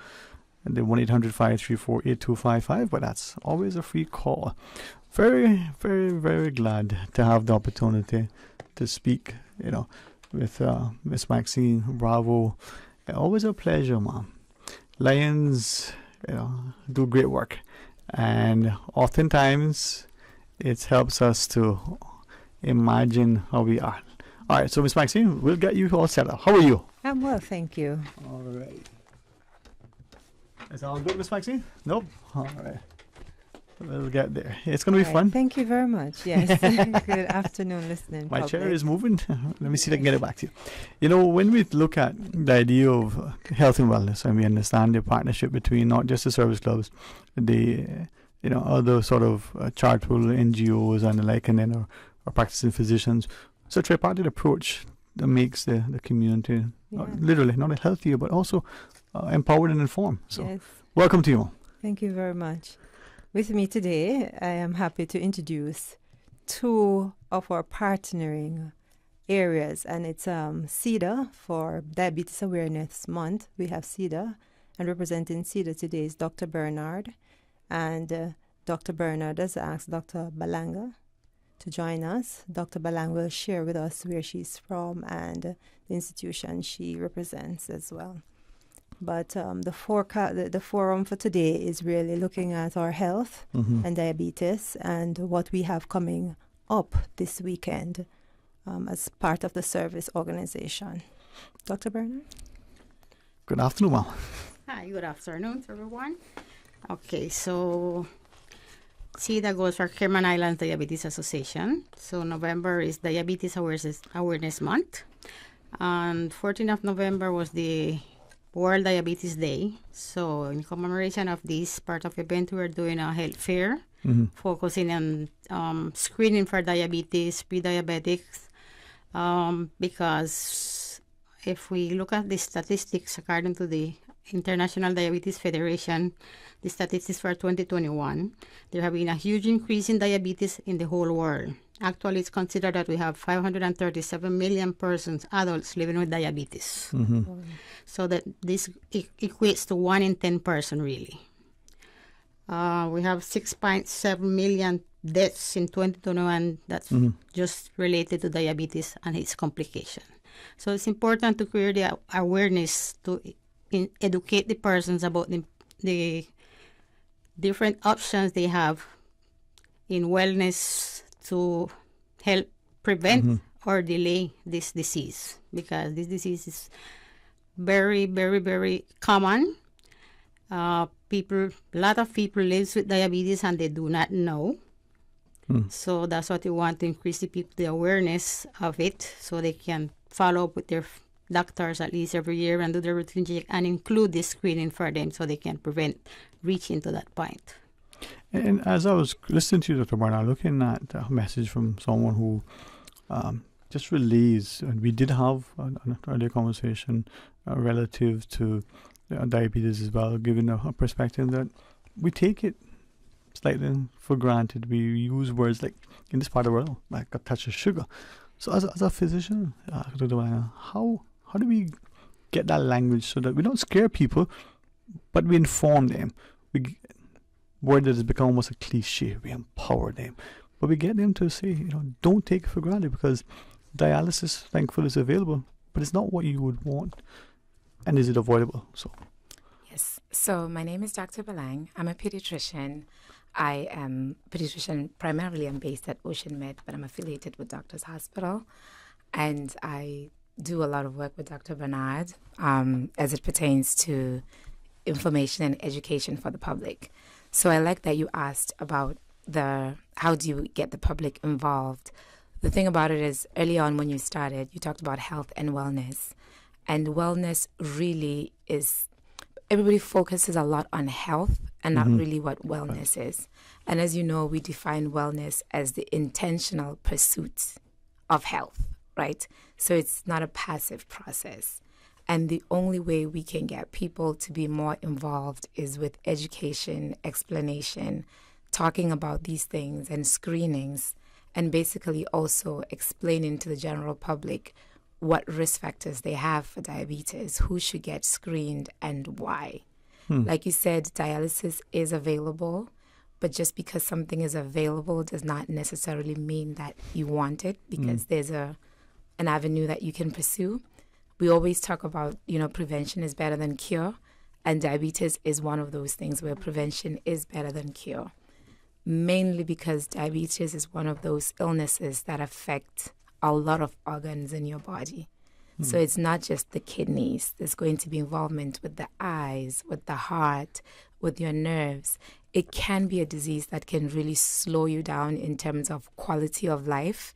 [SPEAKER 8] 1-800-534-8255, but that's always a free call. Very, very, very glad to have the opportunity to speak, with Miss Maxine Bravo. Always a pleasure, Mom. Lions, do great work. And oftentimes it helps us to imagine how we are. All right, so Miss Maxine, we'll get you all set up. How are you?
[SPEAKER 11] I'm well, thank you.
[SPEAKER 8] All right. Is that all good, Miss Maxine? Nope. All right. We'll get there. It's going to be fun.
[SPEAKER 11] Thank you very much. Yes. Good afternoon, listening.
[SPEAKER 8] My chair is moving. Let me see if I can get it back to you. When we look at the idea of health and wellness, and we understand the partnership between not just the service clubs, the other sort of charitable NGOs and the like, and then our practicing physicians. It's a tripartite approach that makes the community literally not healthier, but also empowered and informed. So,
[SPEAKER 11] yes.
[SPEAKER 8] Welcome to you.
[SPEAKER 11] Thank you very much. With me today, I am happy to introduce two of our partnering areas, and it's CEDA for Diabetes Awareness Month. We have CEDA, and representing CEDA today is Dr. Bernard, and Dr. Bernard has asked Dr. Balanga to join us. Dr. Balanga will share with us where she's from and the institution she represents as well. But the forum for today is really looking at our health and diabetes and what we have coming up this weekend as part of the service organization. Dr. Bernard?
[SPEAKER 8] Good afternoon, Mom.
[SPEAKER 16] Hi, good afternoon to everyone. Okay, so CEDA goes for Cayman Islands Diabetes Association. So November is Diabetes Awareness Month. And 14th of November was the World Diabetes Day. So in commemoration of this part of the event, we're doing a health fair, focusing on screening for diabetes, pre-diabetics, because if we look at the statistics according to the International Diabetes Federation, the statistics for 2021, there have been a huge increase in diabetes in the whole world. Actually, it's considered that we have 537 million persons, adults, living with diabetes. So that this equates to 1 in 10 person, really. We have 6.7 million deaths in 2021 that's just related to diabetes and its complication. So it's important to create the awareness to educate the persons about the different options they have in wellness to help prevent or delay this disease, because this disease is very, very, very common. A lot of people live with diabetes and they do not know. So that's what we want to increase the awareness of it, so they can follow up with their doctors at least every year and do the routine check and include this screening for them so they can prevent reaching to that point.
[SPEAKER 8] And as I was listening to you, Dr. Bernard, looking at a message from someone who just relays, and we did have an earlier conversation relative to diabetes as well, giving a perspective that we take it slightly for granted. We use words like, in this part of the world, like a touch of sugar. So as a physician, Dr. Bernard, how do we get that language so that we don't scare people, but But we inform them. Word that has become almost a cliche. We empower them. But we get them to say, don't take it for granted, because dialysis, thankfully, is available, but it's not what you would want. And is it avoidable?
[SPEAKER 2] Yes. So my name is Dr. Balang. I'm a pediatrician. I am a pediatrician. Primarily, I'm based at Ocean Med, but I'm affiliated with Doctors Hospital. And I do a lot of work with Dr. Bernard as it pertains to information and education for the public. So I like that you asked about how do you get the public involved. The thing about it is, early on when you started, you talked about health and wellness. And wellness really is, everybody focuses a lot on health and not really what wellness is. And as you know, we define wellness as the intentional pursuit of health, right? So it's not a passive process. And the only way we can get people to be more involved is with education, explanation, talking about these things and screenings, and basically also explaining to the general public what risk factors they have for diabetes, who should get screened, and why. Like you said, dialysis is available, but just because something is available does not necessarily mean that you want it, because there's an avenue that you can pursue. We always talk about, prevention is better than cure, and diabetes is one of those things where prevention is better than cure, mainly because diabetes is one of those illnesses that affect a lot of organs in your body. So it's not just the kidneys. There's going to be involvement with the eyes, with the heart, with your nerves. It can be a disease that can really slow you down in terms of quality of life.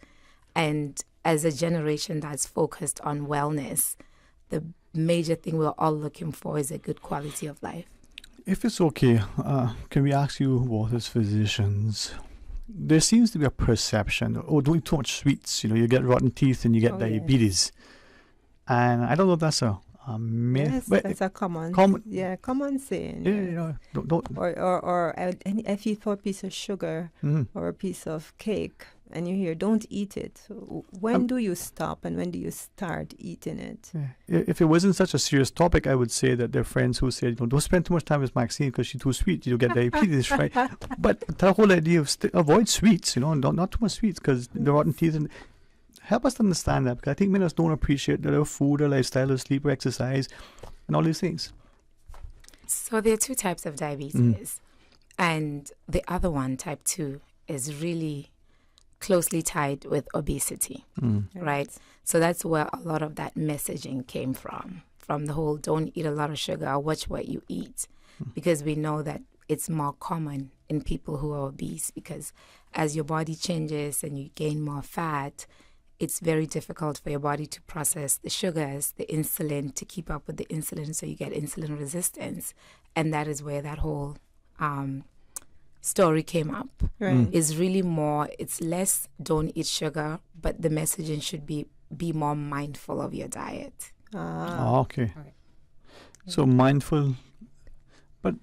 [SPEAKER 2] And as a generation that's focused on wellness, the major thing we're all looking for is a good quality of life.
[SPEAKER 8] If it's okay, can we ask you both as physicians, there seems to be a perception, doing too much sweets, you get rotten teeth and you get diabetes. Yes. And I don't know if that's a myth.
[SPEAKER 11] Yes,
[SPEAKER 8] but
[SPEAKER 11] that's a common saying.
[SPEAKER 8] Yeah, don't.
[SPEAKER 11] Or if you eat for a piece of sugar or a piece of cake, and you hear, don't eat it. So when do you stop and when do you start eating it?
[SPEAKER 8] Yeah. If it wasn't such a serious topic, I would say that there are friends who say, don't spend too much time with Maxine because she's too sweet. You'll get diabetes, right? But the whole idea of avoid sweets, not too much sweets, because the rotten teeth. And help us to understand that, because I think many of us don't appreciate that our food, our lifestyle, our sleep, our exercise, and all these things.
[SPEAKER 2] So there are two types of diabetes. And the other one, type 2, is really closely tied with obesity, right? So that's where a lot of that messaging came from the whole don't eat a lot of sugar, watch what you eat, because we know that it's more common in people who are obese, because as your body changes and you gain more fat, it's very difficult for your body to process the sugars, the insulin, to keep up with the insulin, so you get insulin resistance. And that is where that whole story came up. Right. Is really more, it's less don't eat sugar, but the messaging should be more mindful of your diet.
[SPEAKER 8] Okay. Right. So mindful, but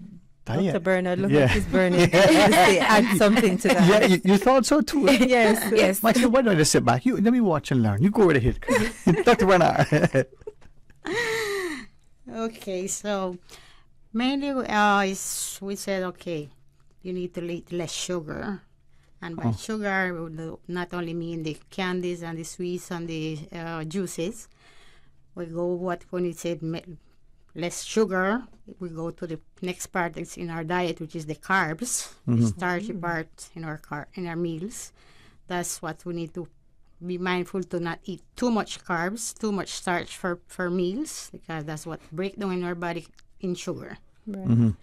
[SPEAKER 8] diet.
[SPEAKER 11] Dr. Bernard, look at his burning. Add something to that.
[SPEAKER 8] Yeah, you thought so too.
[SPEAKER 11] Yes.
[SPEAKER 8] Michael, why don't I just sit back? Let me watch and learn. You go right ahead, Dr. Bernard.
[SPEAKER 16] Okay, so mainly we said, okay, you need to eat less sugar. And by sugar, we would not only mean the candies and the sweets and the juices. We go when we said less sugar, we go to the next part that's in our diet, which is the carbs, the starchy part in our meals. That's what we need to be mindful to not eat too much carbs, too much starch for meals, because that's what breaks down in our body in sugar. Right.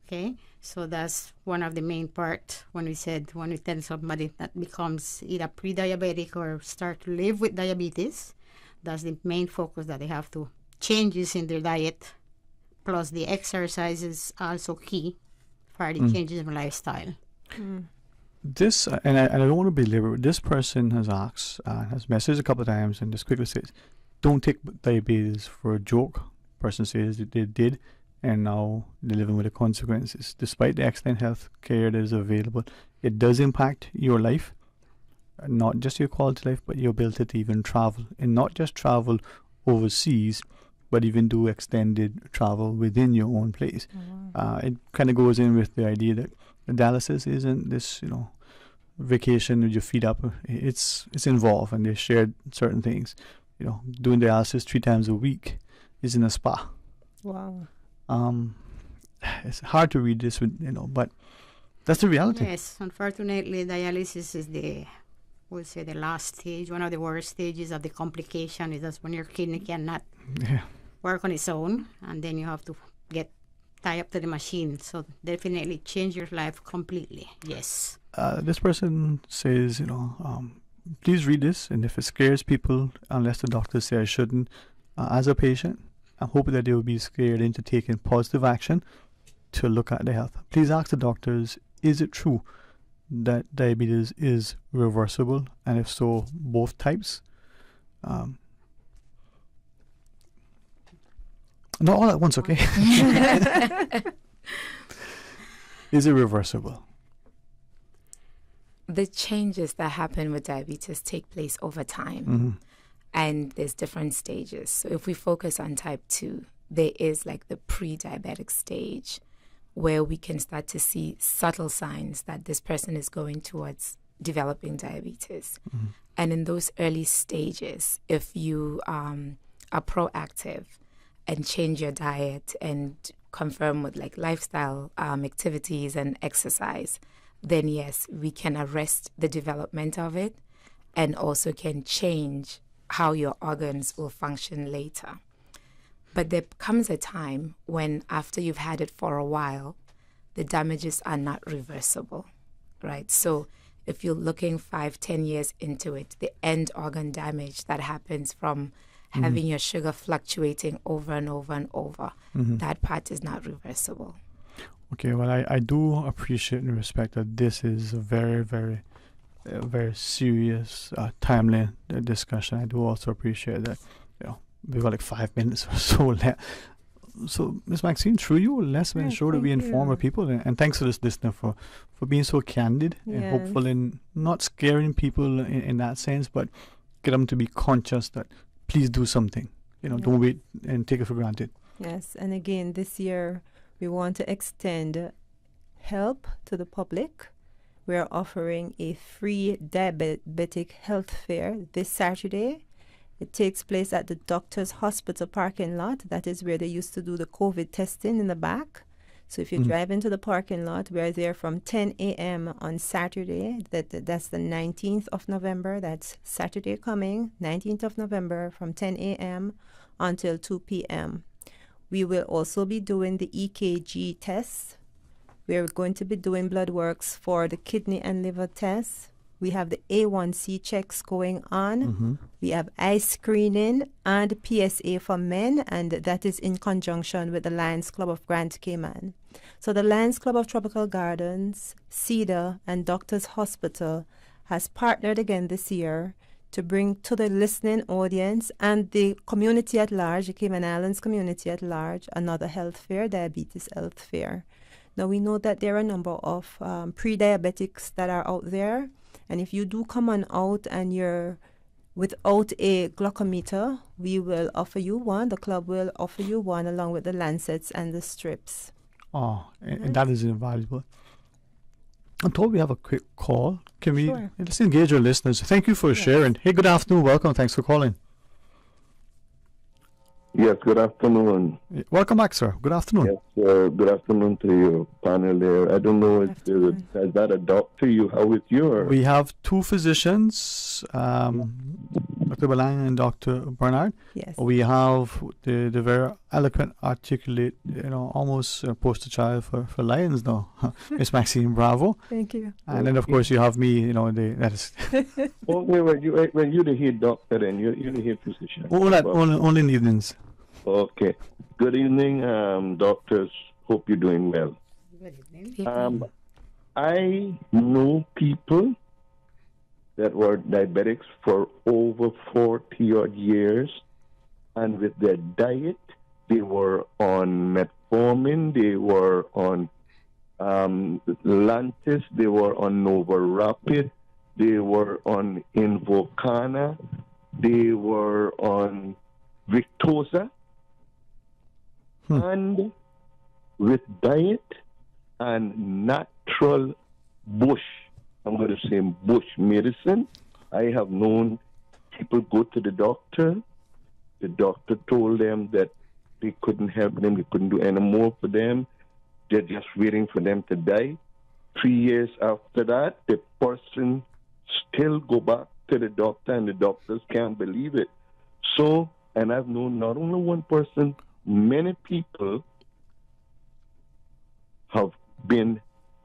[SPEAKER 16] Okay, so that's one of the main part when we tell somebody that becomes either pre-diabetic or start to live with diabetes. That's the main focus, that they have to changes in their diet, plus the exercise is also key for the changes in lifestyle.
[SPEAKER 8] This, and I don't want to belabor, this person has asked, has messaged a couple of times and just quickly says, don't take diabetes for a joke. Person says that they did, and now they're living with the consequences. Despite the excellent health care that is available, it does impact your life, not just your quality of life, but your ability to even travel, and not just travel overseas, but even do extended travel within your own place. It kind of goes in with the idea that dialysis isn't this, vacation with your feet up. It's involved, and they shared certain things. Doing dialysis 3 times a week is in a spa.
[SPEAKER 11] Wow.
[SPEAKER 8] It's hard to read this, but that's the reality.
[SPEAKER 16] Yes, unfortunately, dialysis is the last stage. One of the worst stages of the complication is that's when your kidney cannot work on its own, and then you have to get tied up to the machine. So definitely change your life completely. Yes.
[SPEAKER 8] This person says, please read this, and if it scares people, unless the doctors say I shouldn't, as a patient, I'm hoping that they will be scared into taking positive action to look at their health. Please ask the doctors, is it true that diabetes is reversible, and if so, both types? Not all at once, okay? Is it reversible?
[SPEAKER 2] The changes that happen with diabetes take place over time, and there's different stages. So if we focus on type 2, there is like the pre-diabetic stage where we can start to see subtle signs that this person is going towards developing diabetes. And in those early stages, if you are proactive and change your diet and confirm with like lifestyle activities and exercise, then yes, we can arrest the development of it and also can change how your organs will function later. But there comes a time when after you've had it for a while, the damages are not reversible, right? So if you're looking 5-10 years into it, the end organ damage that happens from having your sugar fluctuating over and over and over, that part is not reversible.
[SPEAKER 8] Okay, well, I do appreciate and respect that this is a very, very, very serious, timely discussion. I do also appreciate that, we've got like 5 minutes or so left. So, Ms. Maxine, through you, let's make sure that we inform our people. And thanks to this listener for being so candid and hopeful and not scaring people in that sense, but get them to be conscious that please do something. Don't wait and take it for granted.
[SPEAKER 11] Yes, and again, this year we want to extend help to the public. We are offering a free diabetic health fair this Saturday. It takes place at the Doctors Hospital parking lot. That is where they used to do the COVID testing in the back. So if you drive into the parking lot, we are there from 10 a.m. on Saturday. That's the 19th of November. That's Saturday coming, 19th of November, from 10 a.m. until 2 p.m. We will also be doing the EKG tests. We're going to be doing blood works for the kidney and liver tests. We have the A1C checks going on. We have eye screening and PSA for men, and that is in conjunction with the Lions Club of Grand Cayman. So the Lions Club of Tropical Gardens, CEDA, and Doctors Hospital has partnered again this year to bring to the listening audience and the community at large, the Cayman Islands community at large, another health fair, diabetes health fair. Now we know that there are a number of pre-diabetics that are out there. And if you do come on out and you're without a glucometer, we will offer you one. The club will offer you one along with the lancets and the strips.
[SPEAKER 8] Oh, and that is invaluable. I'm told we have a quick call. Can we let's engage our listeners? Thank you for sharing. Hey, good afternoon. Welcome. Thanks for calling.
[SPEAKER 7] Yes, good afternoon.
[SPEAKER 8] Welcome back, sir. Good afternoon.
[SPEAKER 7] Yes, good afternoon to your panel there. I don't know if is that a doctor you have with you? Or?
[SPEAKER 8] We have two physicians, Dr. Balang and Dr. Bernard.
[SPEAKER 11] Yes.
[SPEAKER 8] We have the very eloquent, articulate, almost poster child for Lions now, Miss Maxine Bravo.
[SPEAKER 11] Thank you.
[SPEAKER 8] And then, of course, you have me, that is...
[SPEAKER 7] when you the head doctor, then you're the head physician.
[SPEAKER 8] Only in the evenings.
[SPEAKER 7] Okay. Good evening, doctors. Hope you're doing well.
[SPEAKER 16] Good evening.
[SPEAKER 7] I know people that were diabetics for over 40-odd years, and with their diet, they were on metformin, they were on Lantus, they were on Nova Rapid, they were on Invocana, they were on Victoza, and with diet and natural bush, I'm going to say bush medicine, I have known people go to the doctor. The doctor told them that they couldn't help them, they couldn't do any more for them. They're just waiting for them to die. 3 years after that, the person still go back to the doctor, and the doctors can't believe it. So, and I've known not only one person, many people have been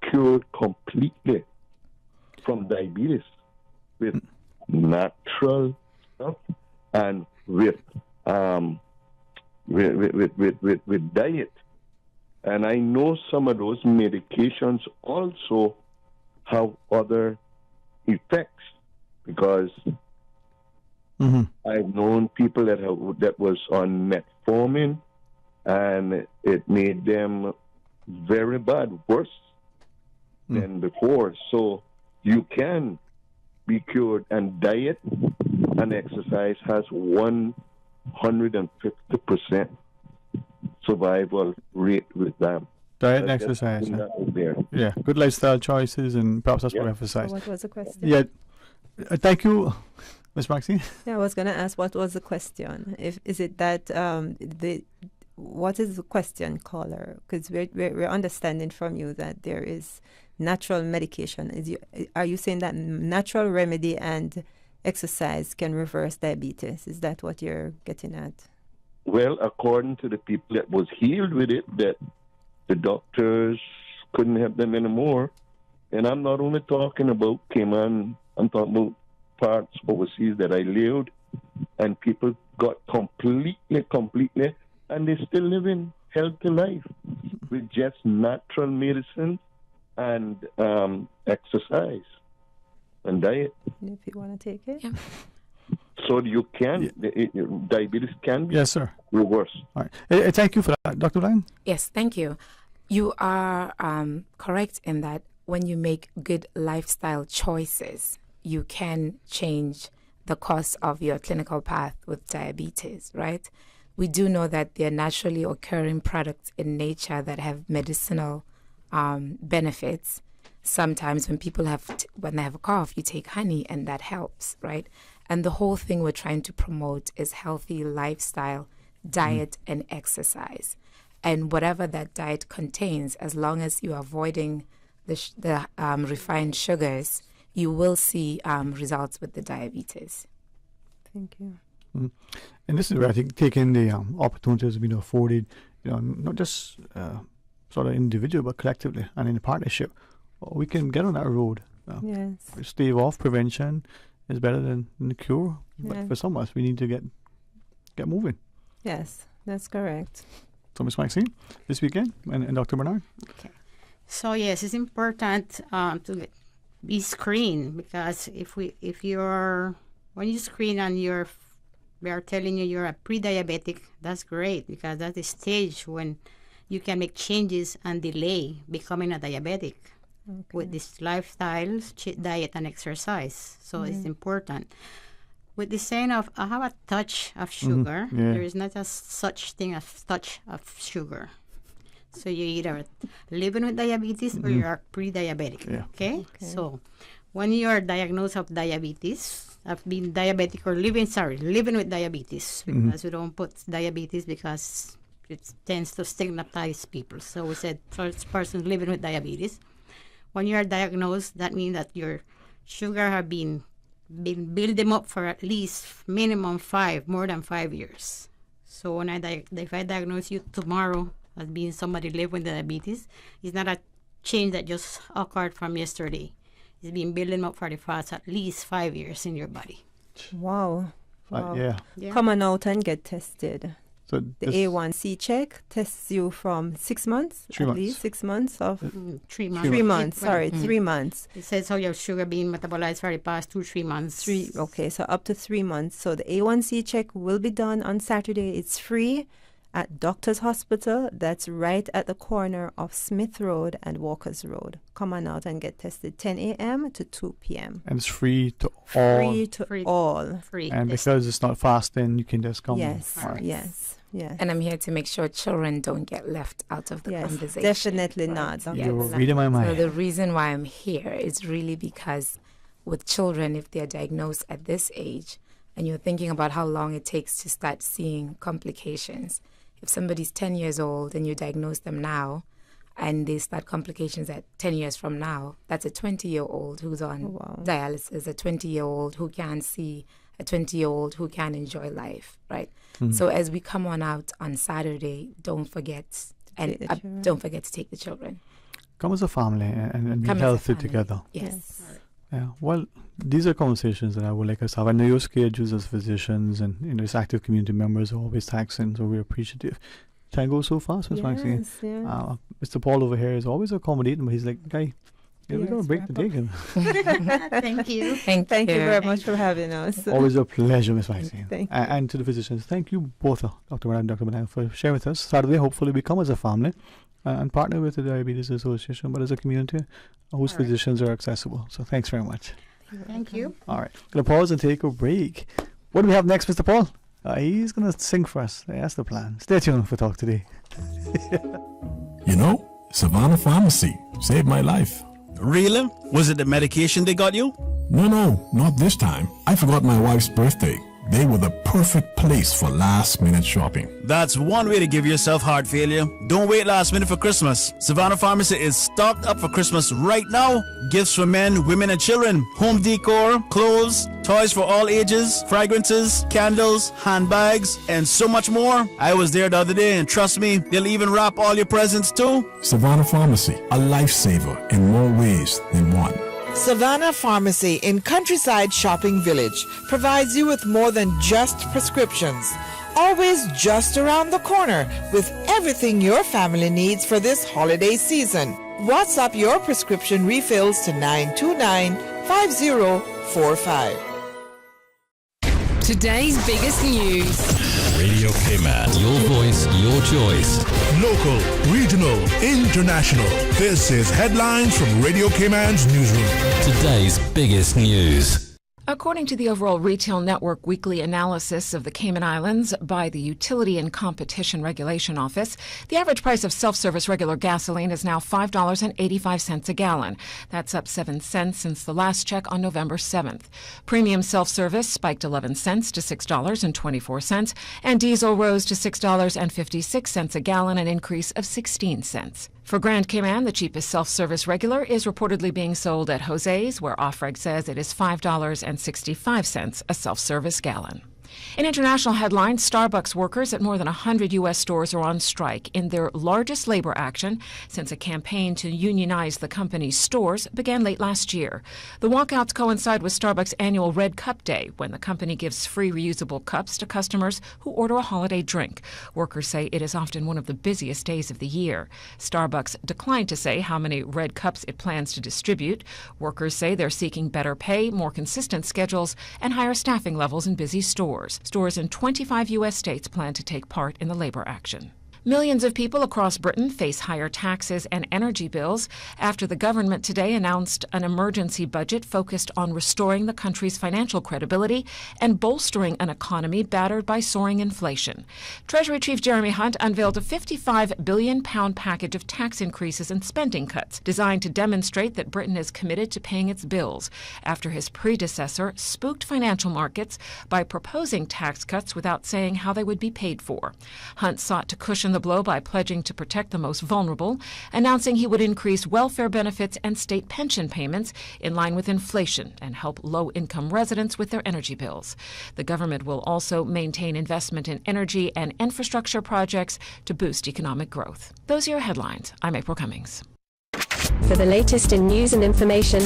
[SPEAKER 7] cured completely from diabetes with natural stuff and with diet. And I know some of those medications also have other effects, because I've known people that was on metformin, and it made them very bad, worse than before. So you can be cured, and diet and exercise has 150% survival rate with them.
[SPEAKER 8] Diet and exercise. Yeah, good lifestyle choices, and perhaps that's what we emphasize.
[SPEAKER 11] So what was the question?
[SPEAKER 8] Yeah, thank you, Ms. Maxine.
[SPEAKER 11] Yeah, I was going to ask, what was the question? Is it that what is the question, caller? Because we're understanding from you that there is natural medication. Are you saying that natural remedy and exercise can reverse diabetes? Is that what you're getting at?
[SPEAKER 7] Well, according to the people that was healed with it, that the doctors couldn't help them anymore. And I'm not only talking about Cayman, I'm talking about parts overseas that I lived, and people got completely, and they still living healthy life with just natural medicine and exercise and diet.
[SPEAKER 11] If you want to take it.
[SPEAKER 2] Yeah.
[SPEAKER 7] So you can, diabetes can be reversed.
[SPEAKER 8] All right. Thank you for that. Dr. Lang?
[SPEAKER 2] Yes, thank you. You are correct in that when you make good lifestyle choices, you can change the course of your clinical path with diabetes, right? We do know that there are naturally occurring products in nature that have medicinal benefits. Sometimes when people when they have a cough, you take honey and that helps, right? And the whole thing we're trying to promote is healthy lifestyle, diet, and exercise. And whatever that diet contains, as long as you're avoiding the refined sugars, you will see results with the diabetes.
[SPEAKER 11] Thank you.
[SPEAKER 8] And this is where I think taking the opportunities being afforded, not just sort of individual, but collectively and in a partnership, we can get on that road.
[SPEAKER 11] Yes.
[SPEAKER 8] Stave off prevention is better than the cure. But
[SPEAKER 11] Yes.
[SPEAKER 8] for some of us, we need to get moving.
[SPEAKER 11] Yes, that's correct.
[SPEAKER 8] So, Ms. Maxine, this weekend, and Dr. Bernard.
[SPEAKER 16] Okay. So yes, it's important to be screened, because when you screen and we are telling you you're a pre-diabetic, that's great, because that's the stage when you can make changes and delay becoming a diabetic with this lifestyles, diet, and exercise. So it's important. With the saying of, I have a touch of sugar, there is not a such thing as touch of sugar. So you're either living with diabetes or you are pre-diabetic. Okay? So when you are diagnosed of diabetes, of being diabetic or living with diabetes, because we don't put diabetes because it tends to stigmatize people. So we said first person living with diabetes. When you are diagnosed, that means that your sugar have been building up for at least minimum more than 5 years. So when if I diagnose you tomorrow as being somebody living with diabetes, it's not a change that just occurred from yesterday. It's been building up for the past at least 5 years in your body.
[SPEAKER 11] Wow.
[SPEAKER 8] Yeah.
[SPEAKER 11] Come on out and get tested.
[SPEAKER 8] So
[SPEAKER 11] the A1C check tests you from 6 months,
[SPEAKER 8] 3 months.
[SPEAKER 11] least 6 months of
[SPEAKER 16] 3 months.
[SPEAKER 11] 3 months. Sorry, 3 months.
[SPEAKER 16] It says how your sugar being metabolized for the past 2-3 months.
[SPEAKER 11] Okay, so up to 3 months. So the A1C check will be done on Saturday. It's free at Doctor's Hospital. That's right at the corner of Smith Road and Walker's Road. Come on out and get tested 10 a.m. to 2 p.m.
[SPEAKER 8] And it's free to all.
[SPEAKER 11] Free to all.
[SPEAKER 16] Free.
[SPEAKER 8] And because it's not fasting, you can just come.
[SPEAKER 11] Yes,
[SPEAKER 8] All right.
[SPEAKER 11] yes. Yes.
[SPEAKER 2] And I'm here to make sure children don't get left out of the conversation.
[SPEAKER 11] Definitely not.
[SPEAKER 8] You're reading my mind.
[SPEAKER 2] So the reason why I'm here is really because with children, if they're diagnosed at this age, and you're thinking about how long it takes to start seeing complications, if somebody's 10 years old and you diagnose them now, and they start complications at 10 years from now, that's a 20-year-old who's on dialysis, a 20-year-old who can't see, a 20-year-old who can't enjoy life, right? So as we come on out on Saturday, don't forget to take the children.
[SPEAKER 8] Come as a family and be healthy together.
[SPEAKER 2] Yes.
[SPEAKER 8] Yeah. Well, these are conversations that I would like us to have. I know your schedules as physicians and as active community members are always taxing, so we're appreciative. Time goes so fast, Ms. Maxine. Mr. Paul over here is always accommodating, but he's like, guy, we're going to break the day again.
[SPEAKER 16] Thank you.
[SPEAKER 11] Thank you very much for having us.
[SPEAKER 8] Always a pleasure, Ms. Maxine.
[SPEAKER 11] Thank you.
[SPEAKER 8] And to the physicians, thank you both, Dr. Moran and Dr. Malang, for sharing with us. Saturday, hopefully we come as a family and partner with the Diabetes Association, but as a community whose physicians are accessible. So thanks very much.
[SPEAKER 16] Thank you.
[SPEAKER 8] All right. Going to pause and take a break. What do we have next, Mr. Paul? He's going to sing for us. That's the plan. Stay tuned for Talk Today.
[SPEAKER 1] You know, Savannah Pharmacy saved my life.
[SPEAKER 14] Really? Was it the medication they got you?
[SPEAKER 1] No, not this time. I forgot my wife's birthday. They were the perfect place for last-minute shopping.
[SPEAKER 14] That's one way to give yourself heart failure. Don't wait last minute for Christmas. Savannah Pharmacy is stocked up for Christmas right now. Gifts for men, women, and children. Home decor, clothes, toys for all ages, fragrances, candles, handbags, and so much more. I was there the other day, and trust me, they'll even wrap all your presents too.
[SPEAKER 1] Savannah Pharmacy, a lifesaver in more ways than one.
[SPEAKER 3] Savannah Pharmacy in Countryside Shopping Village provides you with more than just prescriptions. Always just around the corner with everything your family needs for this holiday season. WhatsApp your prescription refills to 929-5045.
[SPEAKER 17] Today's biggest news.
[SPEAKER 1] Radio Cayman.
[SPEAKER 10] Your voice, your choice.
[SPEAKER 1] Local, regional, international. This is Headlines from Radio Cayman's newsroom.
[SPEAKER 10] Today's biggest news.
[SPEAKER 17] According to the Overall Retail Network weekly analysis of the Cayman Islands by the Utility and Competition Regulation Office, the average price of self-service regular gasoline is now $5.85 a gallon. That's up 7 cents since the last check on November 7th. Premium self-service spiked 11 cents to $6.24, and diesel rose to $6.56 a gallon, an increase of 16 cents. For Grand Cayman, the cheapest self-service regular is reportedly being sold at Jose's, where Offreg says it is $5.65 a self-service gallon. In international headlines, Starbucks workers at more than 100 U.S. stores are on strike in their largest labor action since a campaign to unionize the company's stores began late last year. The walkouts coincide with Starbucks' annual Red Cup Day, when the company gives free reusable cups to customers who order a holiday drink. Workers say it is often one of the busiest days of the year. Starbucks declined to say how many red cups it plans to distribute. Workers say they're seeking better pay, more consistent schedules, and higher staffing levels in busy stores. Stores in 25 U.S. states plan to take part in the labor action. Millions of people across Britain face higher taxes and energy bills after the government today announced an emergency budget focused on restoring the country's financial credibility and bolstering an economy battered by soaring inflation. Treasury Chief Jeremy Hunt unveiled a £55 billion package of tax increases and spending cuts designed to demonstrate that Britain is committed to paying its bills after his predecessor spooked financial markets by proposing tax cuts without saying how they would be paid for. Hunt sought to cushion the blow by pledging to protect the most vulnerable, announcing he would increase welfare benefits and state pension payments in line with inflation and help low-income residents with their energy bills. The government will also maintain investment in energy and infrastructure projects to boost economic growth. Those are your headlines. I'm April Cummings.
[SPEAKER 18] For the latest in news and information,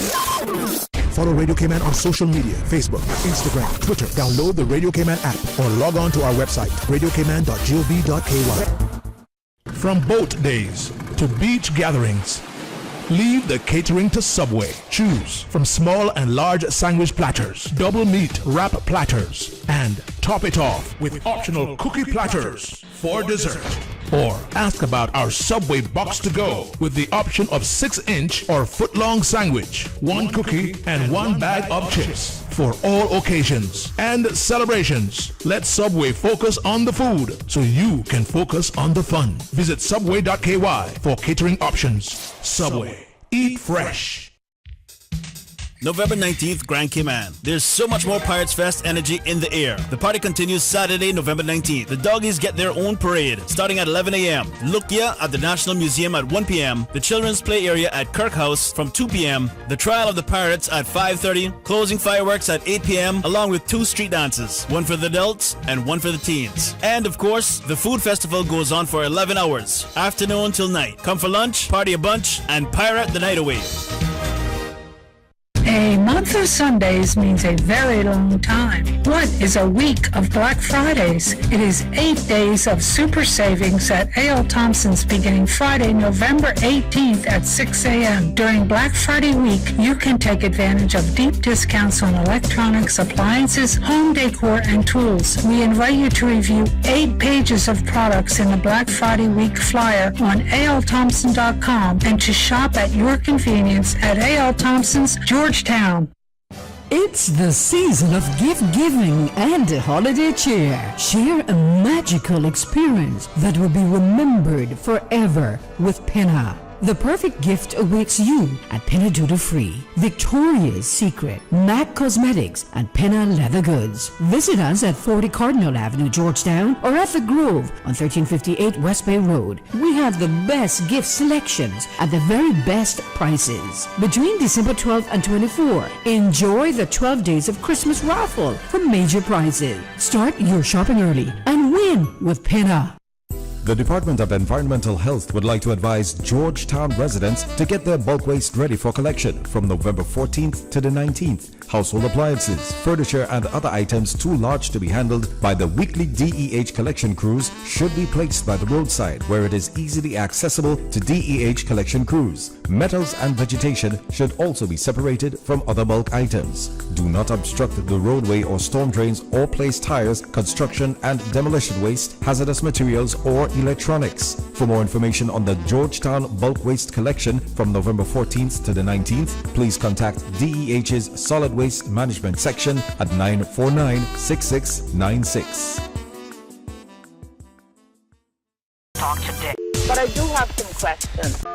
[SPEAKER 1] follow Radio Cayman on social media, Facebook, Instagram, Twitter. Download the Radio Cayman app or log on to our website, radiocayman.gov.ky. From boat days to beach gatherings, leave the catering to Subway. Choose from small and large sandwich platters, double meat wrap platters, and top it off with optional cookie platters for dessert. Or ask about our Subway box to go with the option of 6-inch or foot-long sandwich, 1 cookie, and 1 bag of chips. for all occasions and celebrations. Let Subway focus on the food so you can focus on the fun. Visit subway.ky for catering options. Subway. Eat fresh.
[SPEAKER 14] November 19th, Grand Cayman. There's so much more Pirates Fest energy in the air. The party continues Saturday, November 19th. The doggies get their own parade starting at 11 a.m. Lukia at the National Museum at 1 p.m. The Children's Play Area at Kirk House from 2 p.m. The Trial of the Pirates at 5:30. Closing fireworks at 8 p.m. along with 2 street dances. One for the adults and one for the teens. And of course, the food festival goes on for 11 hours. Afternoon till night. Come for lunch, party a bunch, and pirate the night away.
[SPEAKER 6] A month of Sundays means a very long time. What is a week of Black Fridays? It is 8 days of super savings at A.L. Thompson's beginning Friday, November 18th at 6 a.m. During Black Friday week, you can take advantage of deep discounts on electronics, appliances, home decor, and tools. We invite you to review 8 pages of products in the Black Friday week flyer on althompson.com and to shop at your convenience at A.L. Thompson's, Georgetown.
[SPEAKER 26] It's the season of gift giving and holiday cheer. Share a magical experience that will be remembered forever with Penna. The perfect gift awaits you at Penna Duty Free, Victoria's Secret, MAC Cosmetics, and Penna Leather Goods. Visit us at 40 Cardinal Avenue, Georgetown, or at The Grove on 1358 West Bay Road. We have the best gift selections at the very best prices. Between December 12th and 24th, enjoy the 12 Days of Christmas raffle for major prizes. Start your shopping early and win with Penna.
[SPEAKER 10] The Department of Environmental Health would like to advise Georgetown residents to get their bulk waste ready for collection from November 14th to the 19th. Household appliances, furniture, and other items too large to be handled by the weekly DEH collection crews should be placed by the roadside where it is easily accessible to DEH collection crews. Metals and vegetation should also be separated from other bulk items. Do not obstruct the roadway or storm drains or place tires, construction and demolition waste, hazardous materials, or electronics. For more information on the Georgetown bulk waste collection from November 14th to the 19th, please contact DEH's Solid Waste Management Section at 949-6696.
[SPEAKER 27] Talk today. But I do have some questions.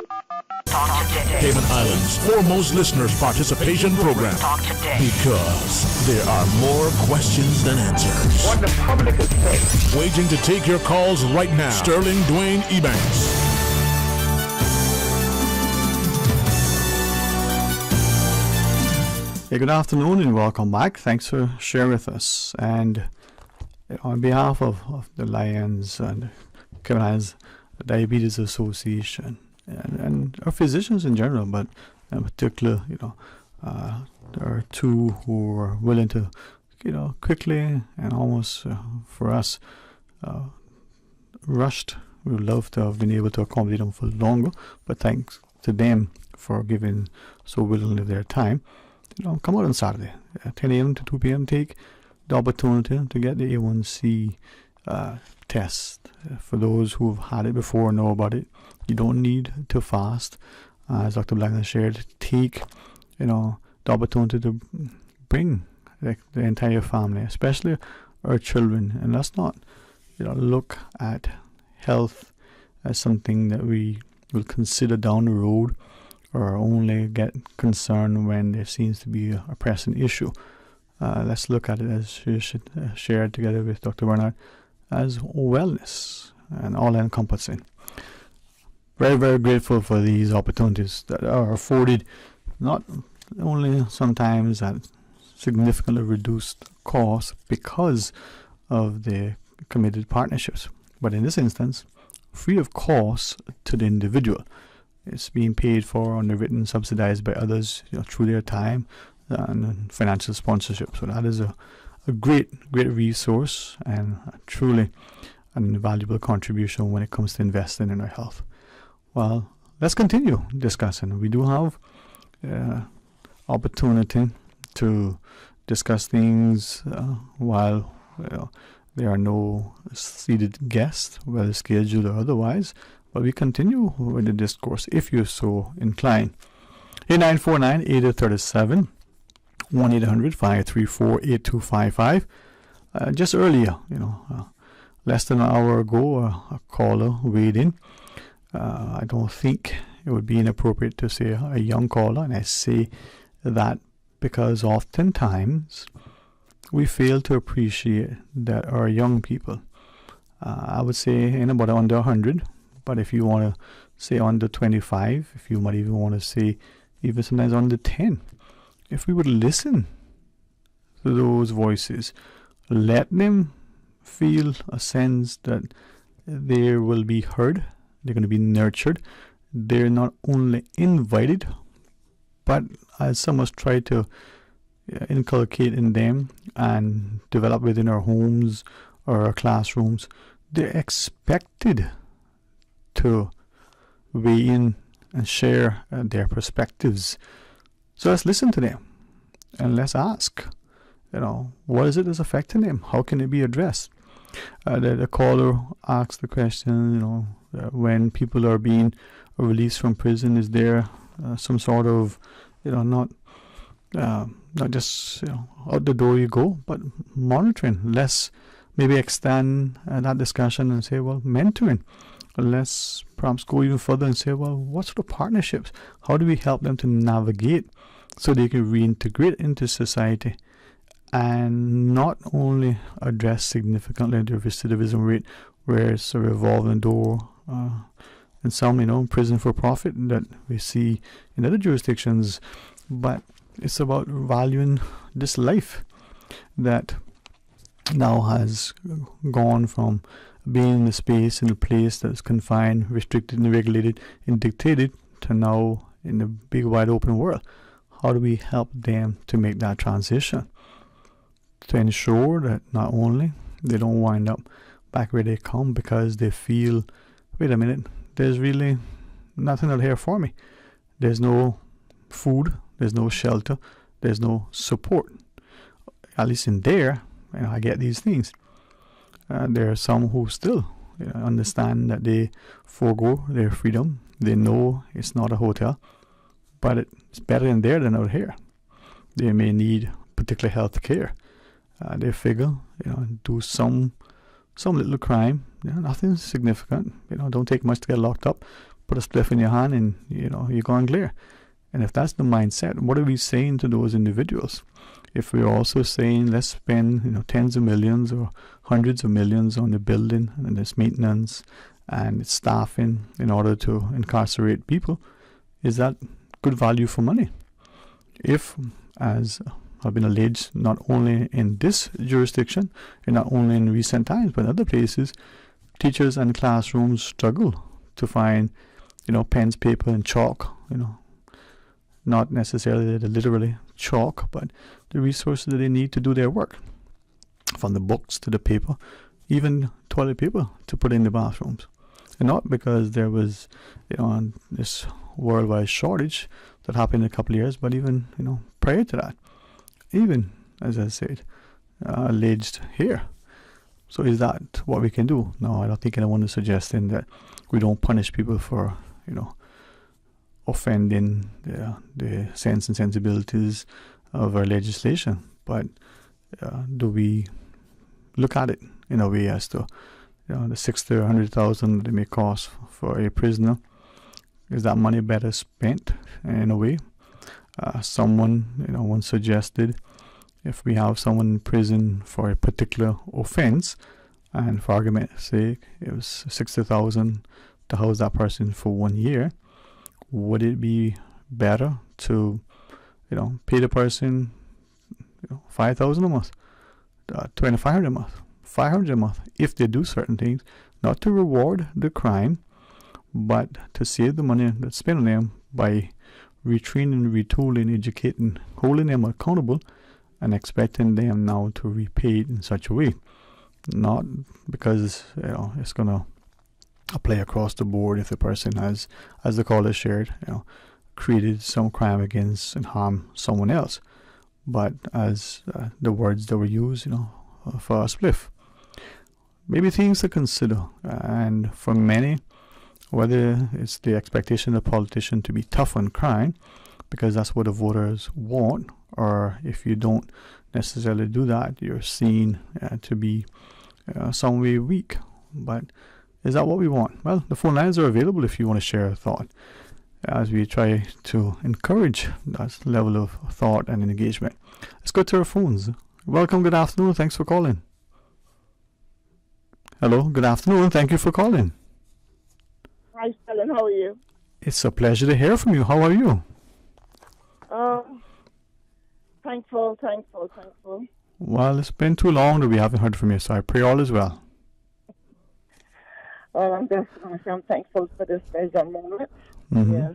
[SPEAKER 27] Talk today.
[SPEAKER 1] Cayman Islands' foremost listeners participation program.
[SPEAKER 27] Talk today.
[SPEAKER 1] Because there are more questions than answers.
[SPEAKER 27] What the public is saying.
[SPEAKER 1] Waiting to take your calls right now. Sterling Dwayne EBANKS.
[SPEAKER 8] Hey, good afternoon and welcome back. Thanks for sharing with us. And on behalf of the Lions and Cayman Islands Diabetes Association and our physicians in general, but in particular, there are two who are willing to, quickly and almost for us, rushed. We would love to have been able to accommodate them for longer, but thanks to them for giving so willingly their time. Come out on Saturday, 10 a.m. to 2 p.m. Take the opportunity to get the A1C test. For those who have had it before, know about it. You don't need to fast, as Dr. Black has shared. Take, the opportunity to bring the entire family, especially our children, and let's not, look at health as something that we will consider down the road, or only get concerned when there seems to be a pressing issue. Let's look at it, as she shared together with Dr. Bernard, as wellness and all-encompassing. Very, very grateful for these opportunities that are afforded, not only sometimes at significantly reduced cost because of the committed partnerships, but in this instance, free of cost to the individual. It's being paid for, underwritten, subsidized by others, through their time and financial sponsorship. So that is a great resource and truly an invaluable contribution when it comes to investing in our health. Well, let's continue discussing. We do have opportunity to discuss things while there are no seated guests, whether scheduled or otherwise. But we continue with the discourse if you're so inclined. 949-8037 1-800-534-8255. Just earlier, less than an hour ago, a caller weighed in. I don't think it would be inappropriate to say a young caller, and I say that because oftentimes we fail to appreciate that our young people, I would say anybody under 100, but if you want to say under 25, if you might even want to say even sometimes under 10, if we would listen to those voices, let them feel a sense that they will be heard, they're going to be nurtured, they're not only invited, but as some must try to inculcate in them and develop within our homes or our classrooms, they're expected to weigh in and share their perspectives. So let's listen to them and let's ask, what is it that's affecting them? How can it be addressed? The caller asked the question, when people are being released from prison, is there some sort of, not just out the door you go, but monitoring? Let's maybe extend that discussion and say, well, mentoring. Let's perhaps go even further and say, well, what sort of partnerships? How do we help them to navigate so they can reintegrate into society and not only address significantly the recidivism rate, where it's a revolving door, and some, prison for profit that we see in other jurisdictions, but it's about valuing this life that now has gone from being in a space, in a place that's confined, restricted and regulated and dictated, to now in the big wide open world. How do we help them to make that transition, to ensure that not only they don't wind up back where they come because they feel, wait a minute, there's really nothing out here for me. There's no food, there's no shelter, there's no support. At least in there, I get these things. There are some who still understand that they forego their freedom. They know it's not a hotel, but it's better in there than out here. They may need particular health care. They figure, do some little crime, nothing significant. Don't take much to get locked up. Put a spliff in your hand and you're going clear. And if that's the mindset, what are we saying to those individuals? If we're also saying let's spend tens of millions or hundreds of millions on the building and its maintenance and its staffing in order to incarcerate people, is that good value for money? If, as have been alleged, not only in this jurisdiction and not only in recent times but other places, teachers and classrooms struggle to find pens, paper and chalk, not necessarily the literally chalk, but the resources that they need to do their work, from the books to the paper, even toilet paper to put in the bathrooms. And not because there was this worldwide shortage that happened in a couple of years, but even prior to that, even as I said, alleged here. So is that what we can do? No, I don't think anyone is suggesting that we don't punish people for offending the sense and sensibilities of our legislation, but do we look at it in a way as to the 60 or 100,000 that it may cost for a prisoner? Is that money better spent in a way? Someone once suggested, if we have someone in prison for a particular offense, and for argument's sake it was 60,000 to house that person for 1 year, would it be better to pay the person 5,000 a month, 2,500 a month, 500 a month, if they do certain things, not to reward the crime, but to save the money that's spent on them by retraining, retooling, educating, holding them accountable, and expecting them now to repay it in such a way. Not because it's going to apply across the board if the person has, as the caller shared, created some crime against and harm someone else, but as the words that were used, for a spliff. Maybe things to consider, and for many, whether it's the expectation of the politician to be tough on crime, because that's what the voters want, or if you don't necessarily do that, you're seen to be some way weak. But is that what we want? Well, the phone lines are available if you want to share a thought, as we try to encourage that level of thought and engagement. Let's go to our phones. Welcome, good afternoon, thanks for calling. Hello, good afternoon, thank you for calling.
[SPEAKER 4] Hi, Stellan, how are you?
[SPEAKER 8] It's a pleasure to hear from you. How are you?
[SPEAKER 4] Thankful.
[SPEAKER 8] Well, it's been too long that we haven't heard from you, so I pray all is well.
[SPEAKER 4] Well, I'm just going to say I'm thankful for this present moment.
[SPEAKER 8] Mm-hmm.
[SPEAKER 4] Yes.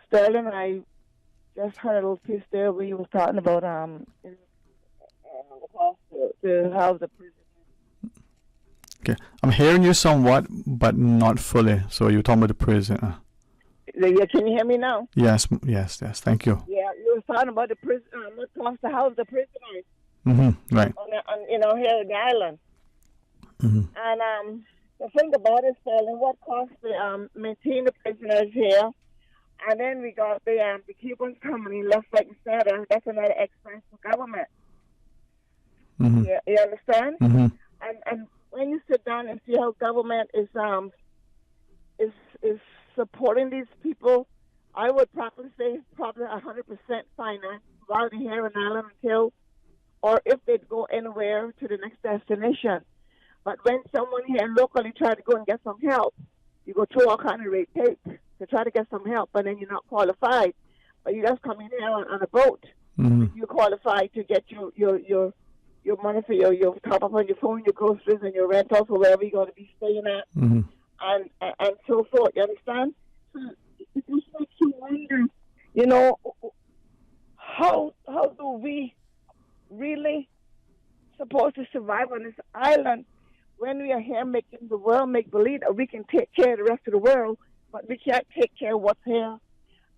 [SPEAKER 4] Sterling, I just heard a little piece there where you was talking about to have the prison.
[SPEAKER 8] Okay, I'm hearing you somewhat, but not fully. So you're talking about the prison.
[SPEAKER 4] Yeah, can you hear me now?
[SPEAKER 8] Yes, thank you.
[SPEAKER 4] Yeah, you was talking about the prison. What cost to house the prisoners?
[SPEAKER 8] Mm-hmm. Right.
[SPEAKER 4] On here in the island.
[SPEAKER 8] Mm-hmm.
[SPEAKER 4] And the thing about it, Sterling, what costs to maintain the prisoners here, and then we got the Cubans coming in left, right, and center. That's another expense for government.
[SPEAKER 8] Mm-hmm.
[SPEAKER 4] Yeah, you understand?
[SPEAKER 8] Mm-hmm.
[SPEAKER 4] And when you sit down and see how government is supporting these people, I would probably say probably 100% finance while they're here in Island until, or if they'd go anywhere to the next destination. But when someone here locally try to go and get some help, you go through all kind of red tape to try to get some help, and then you're not qualified. But you just come in here on a boat.
[SPEAKER 8] Mm-hmm.
[SPEAKER 4] You're qualified to get your money for your top up on your phone, your groceries, and your rentals, or wherever you're going to be staying at,
[SPEAKER 8] mm-hmm.
[SPEAKER 4] and so forth. You understand? So it just makes you wonder, how do we really supposed to survive on this island when we are here making the world make believe that we can take care of the rest of the world, but we can't take care of what's here,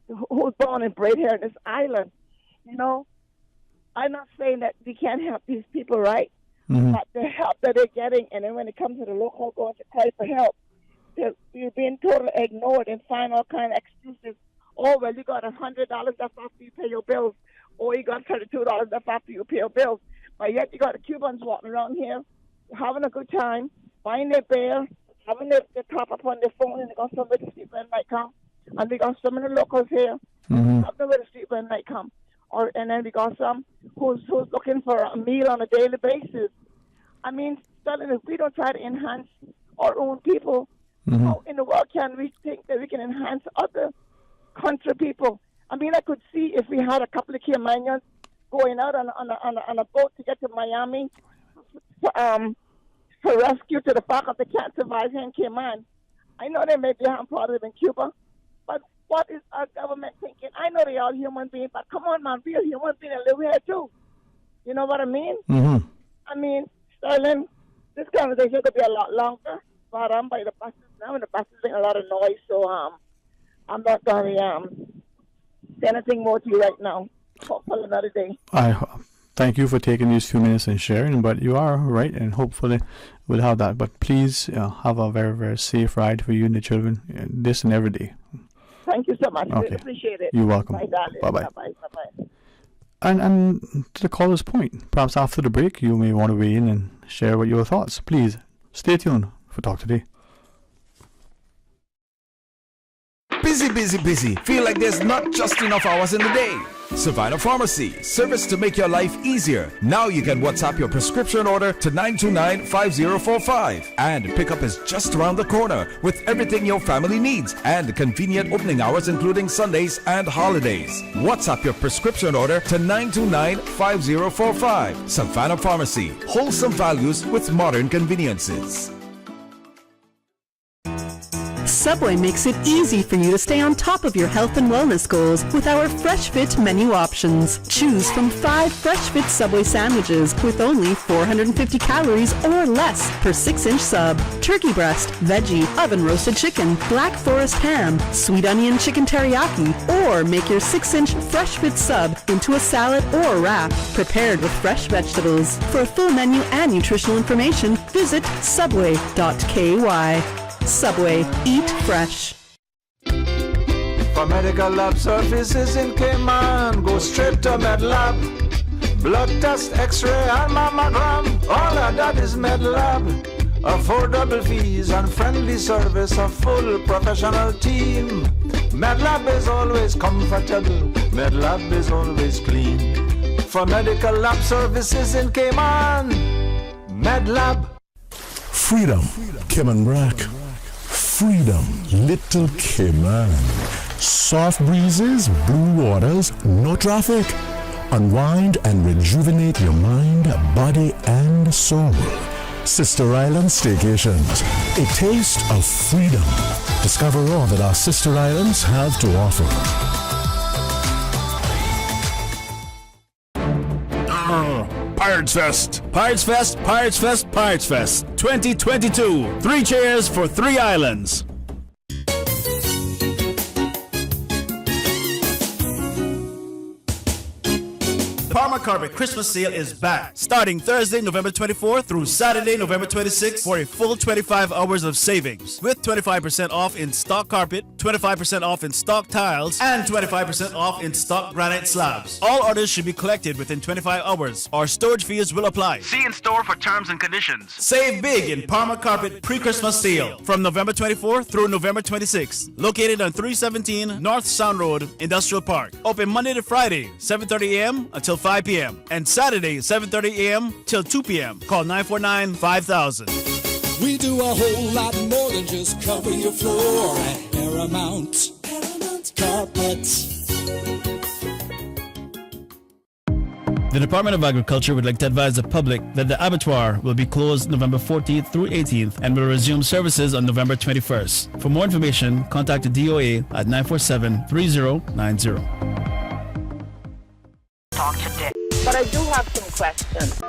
[SPEAKER 4] who's born and bred here on this island. I'm not saying that we can't help these people, right?
[SPEAKER 8] Mm-hmm.
[SPEAKER 4] But the help that they're getting, and then when it comes to the local going to cry for help, you're being totally ignored and find all kind of excuses. Oh, well, you got $100 left after you pay your bills, or you got $32 left after you pay your bills. But yet you got the Cubans walking around here, having a good time, buying their beer, having their top up on their phone, and they got somebody to sleep when night come. And we got some of the locals here,
[SPEAKER 8] mm-hmm.
[SPEAKER 4] have nowhere to sleep when night come. And then we got some who's looking for a meal on a daily basis. I mean, if we don't try to enhance our own people,
[SPEAKER 8] mm-hmm.
[SPEAKER 4] how in the world can we think that we can enhance other country people? I mean, I could see if we had a couple of Caymanians going out on a boat to get to Miami for rescue to the fact that they can't survive here in Cayman. I know they may be harm positive in Cuba, but what is our government thinking? I know they're all human beings, but come on, man, we're human beings and live here too. You know what I mean?
[SPEAKER 8] Mm-hmm.
[SPEAKER 4] I mean, Sterling, this conversation could be a lot longer, but I'm by the buses now, and the buses make a lot of noise, so I'm not going to say anything more to you right now. Hopefully another day.
[SPEAKER 8] I thank you for taking these few minutes and sharing, but you are right, and hopefully we'll have that. But please have a very, very safe ride for you and the children this and every day.
[SPEAKER 4] Thank you so much.
[SPEAKER 8] Okay.
[SPEAKER 4] Really appreciate it.
[SPEAKER 8] You're welcome.
[SPEAKER 4] Bye, darling.
[SPEAKER 8] Bye-bye.
[SPEAKER 4] Bye-bye.
[SPEAKER 8] And to the caller's point, perhaps after the break you may want to weigh in and share what your thoughts. Please stay tuned for Talk Today.
[SPEAKER 10] Busy. Feel like there's not just enough hours in the day. Savannah Pharmacy, service to make your life easier. Now you can WhatsApp your prescription order to 929-5045. And pickup is just around the corner with everything your family needs and convenient opening hours including Sundays and holidays. WhatsApp your prescription order to 929-5045. Savannah Pharmacy, wholesome values with modern conveniences.
[SPEAKER 13] Subway makes it easy for you to stay on top of your health and wellness goals with our Fresh Fit menu options. Choose from 5 Fresh Fit Subway sandwiches with only 450 calories or less per 6-inch sub. Turkey breast, veggie, oven roasted chicken, black forest ham, sweet onion chicken teriyaki, or make your 6-inch Fresh Fit sub into a salad or wrap prepared with fresh vegetables. For a full menu and nutritional information, visit subway.ky. Subway, eat fresh.
[SPEAKER 12] For medical lab services in Cayman, go straight to MedLab. Blood test, x-ray and mammogram, all of that is MedLab. Affordable fees and friendly service, a full professional team. MedLab is always comfortable, MedLab is always clean. For medical lab services in Cayman, MedLab.
[SPEAKER 1] Freedom, Cayman Brack. Freedom, Little Cayman. Soft breezes, blue waters, no traffic. Unwind and rejuvenate your mind, body, and soul. Sister Island Staycations, a taste of freedom. Discover all that our sister islands have to offer.
[SPEAKER 14] Pirates Fest! Pirates Fest, Pirates Fest, Pirates Fest 2022. 3 cheers for 3 islands. Parma Carpet Christmas sale is back, starting Thursday, November 24th through Saturday, November 26th for a full 25 hours of savings, with 25% off in stock carpet, 25% off in stock tiles, and 25% off in stock granite slabs. All orders should be collected within 25 hours, or storage fees will apply. See in store for terms and conditions. Save big in Parma Carpet pre-Christmas sale from November 24th through November 26th, located on 317 North Sound Road, Industrial Park. Open Monday to Friday, 7:30 a.m. until 5 p.m. and Saturday 7:30 a.m. till 2 p.m. Call 949-5000.
[SPEAKER 5] We do a whole lot more than just cover your floor at Paramount Carpet.
[SPEAKER 14] The Department of Agriculture would like to advise the public that the abattoir will be closed November 14th through 18th and will resume services on November 21st. For more information, contact the DOA at 947-3090.
[SPEAKER 27] Talk today. But I do have some questions.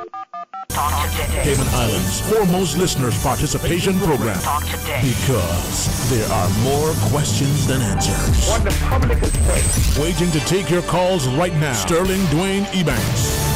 [SPEAKER 27] Talk today.
[SPEAKER 1] Cayman Islands' foremost listeners participation program.
[SPEAKER 27] Talk today.
[SPEAKER 1] Because there are more questions than answers.
[SPEAKER 27] What the public is saying.
[SPEAKER 1] Waiting to take your calls right now. Sterling Dwayne EBANKS.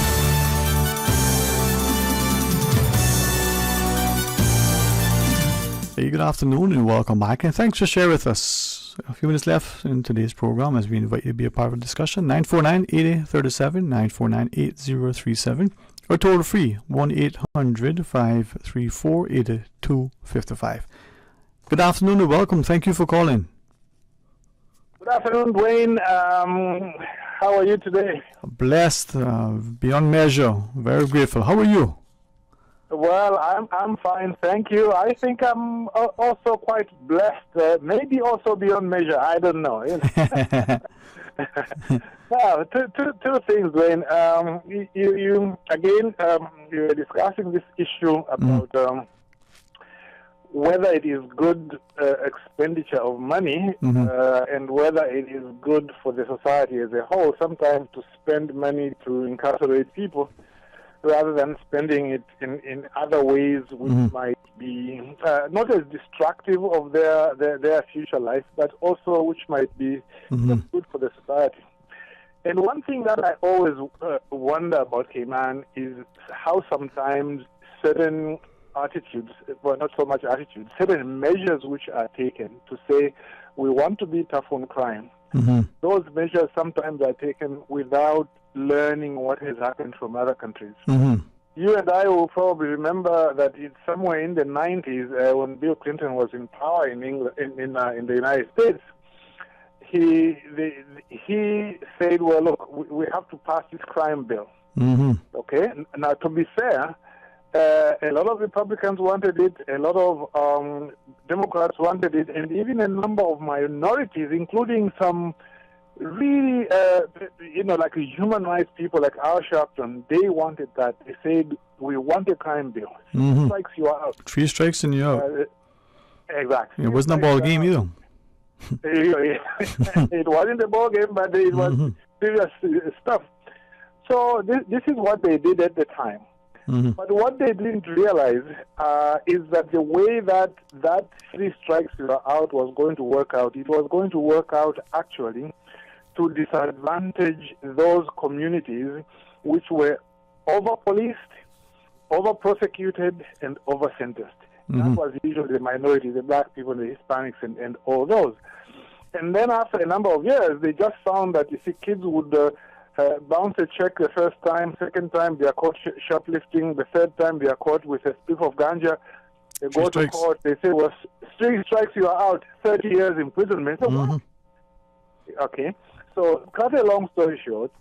[SPEAKER 8] Hey, good afternoon and welcome back, and thanks for sharing with us. A few minutes left in today's program as we invite you to be a part of the discussion. 949-8037, 949-8037, or toll free 1-800-534-8255. Good afternoon and welcome. Thank you for calling.
[SPEAKER 20] Good afternoon, Dwayne. How are you today?
[SPEAKER 8] Blessed, beyond measure. Very grateful. How are you?
[SPEAKER 20] Well, I'm fine, thank you. I think I'm also quite blessed, maybe also beyond measure. I don't know. Now, two things, Dwayne. You again, you were discussing this issue about whether it is good expenditure of money and whether it is good for the society as a whole. Sometimes to spend money to incarcerate people, rather than spending it in other ways which might be not as destructive of their future life, but also which might be good for the society. And one thing that I always wonder about Cayman is how sometimes certain attitudes, well, not so much attitudes, certain measures which are taken to say we want to be tough on crime. Those measures sometimes are taken without learning what has happened from other countries. You and I will probably remember that it's somewhere in the 90s when Bill Clinton was in power in England, in the United States. He said, "Well, look, we have to pass this crime bill." Okay. Now, to be fair, a lot of Republicans wanted it, a lot of Democrats wanted it, and even a number of minorities, including some really, like human rights people like Al Sharpton, they wanted that. They said, we want a crime bill. 3 strikes, you are out.
[SPEAKER 8] 3 strikes and you're out.
[SPEAKER 20] Exactly.
[SPEAKER 8] It wasn't a ball game either.
[SPEAKER 20] It wasn't a ball game, but it was serious stuff. So this is what they did at the time. But what they didn't realize is that the way that 3 strikes you are out was going to work out, it was going to work out actually to disadvantage those communities which were over-policed, over-prosecuted, and over-sentenced. That was usually the minority, the black people, the Hispanics, and all those. And then after a number of years, they just found that, you see, kids would bounce a check the first time, second time they are caught shoplifting, the third time they are caught with a spliff of ganja. They go to court, they say, well, 3 strikes, you are out, 30 years imprisonment. So what? Okay, so cut a long story short,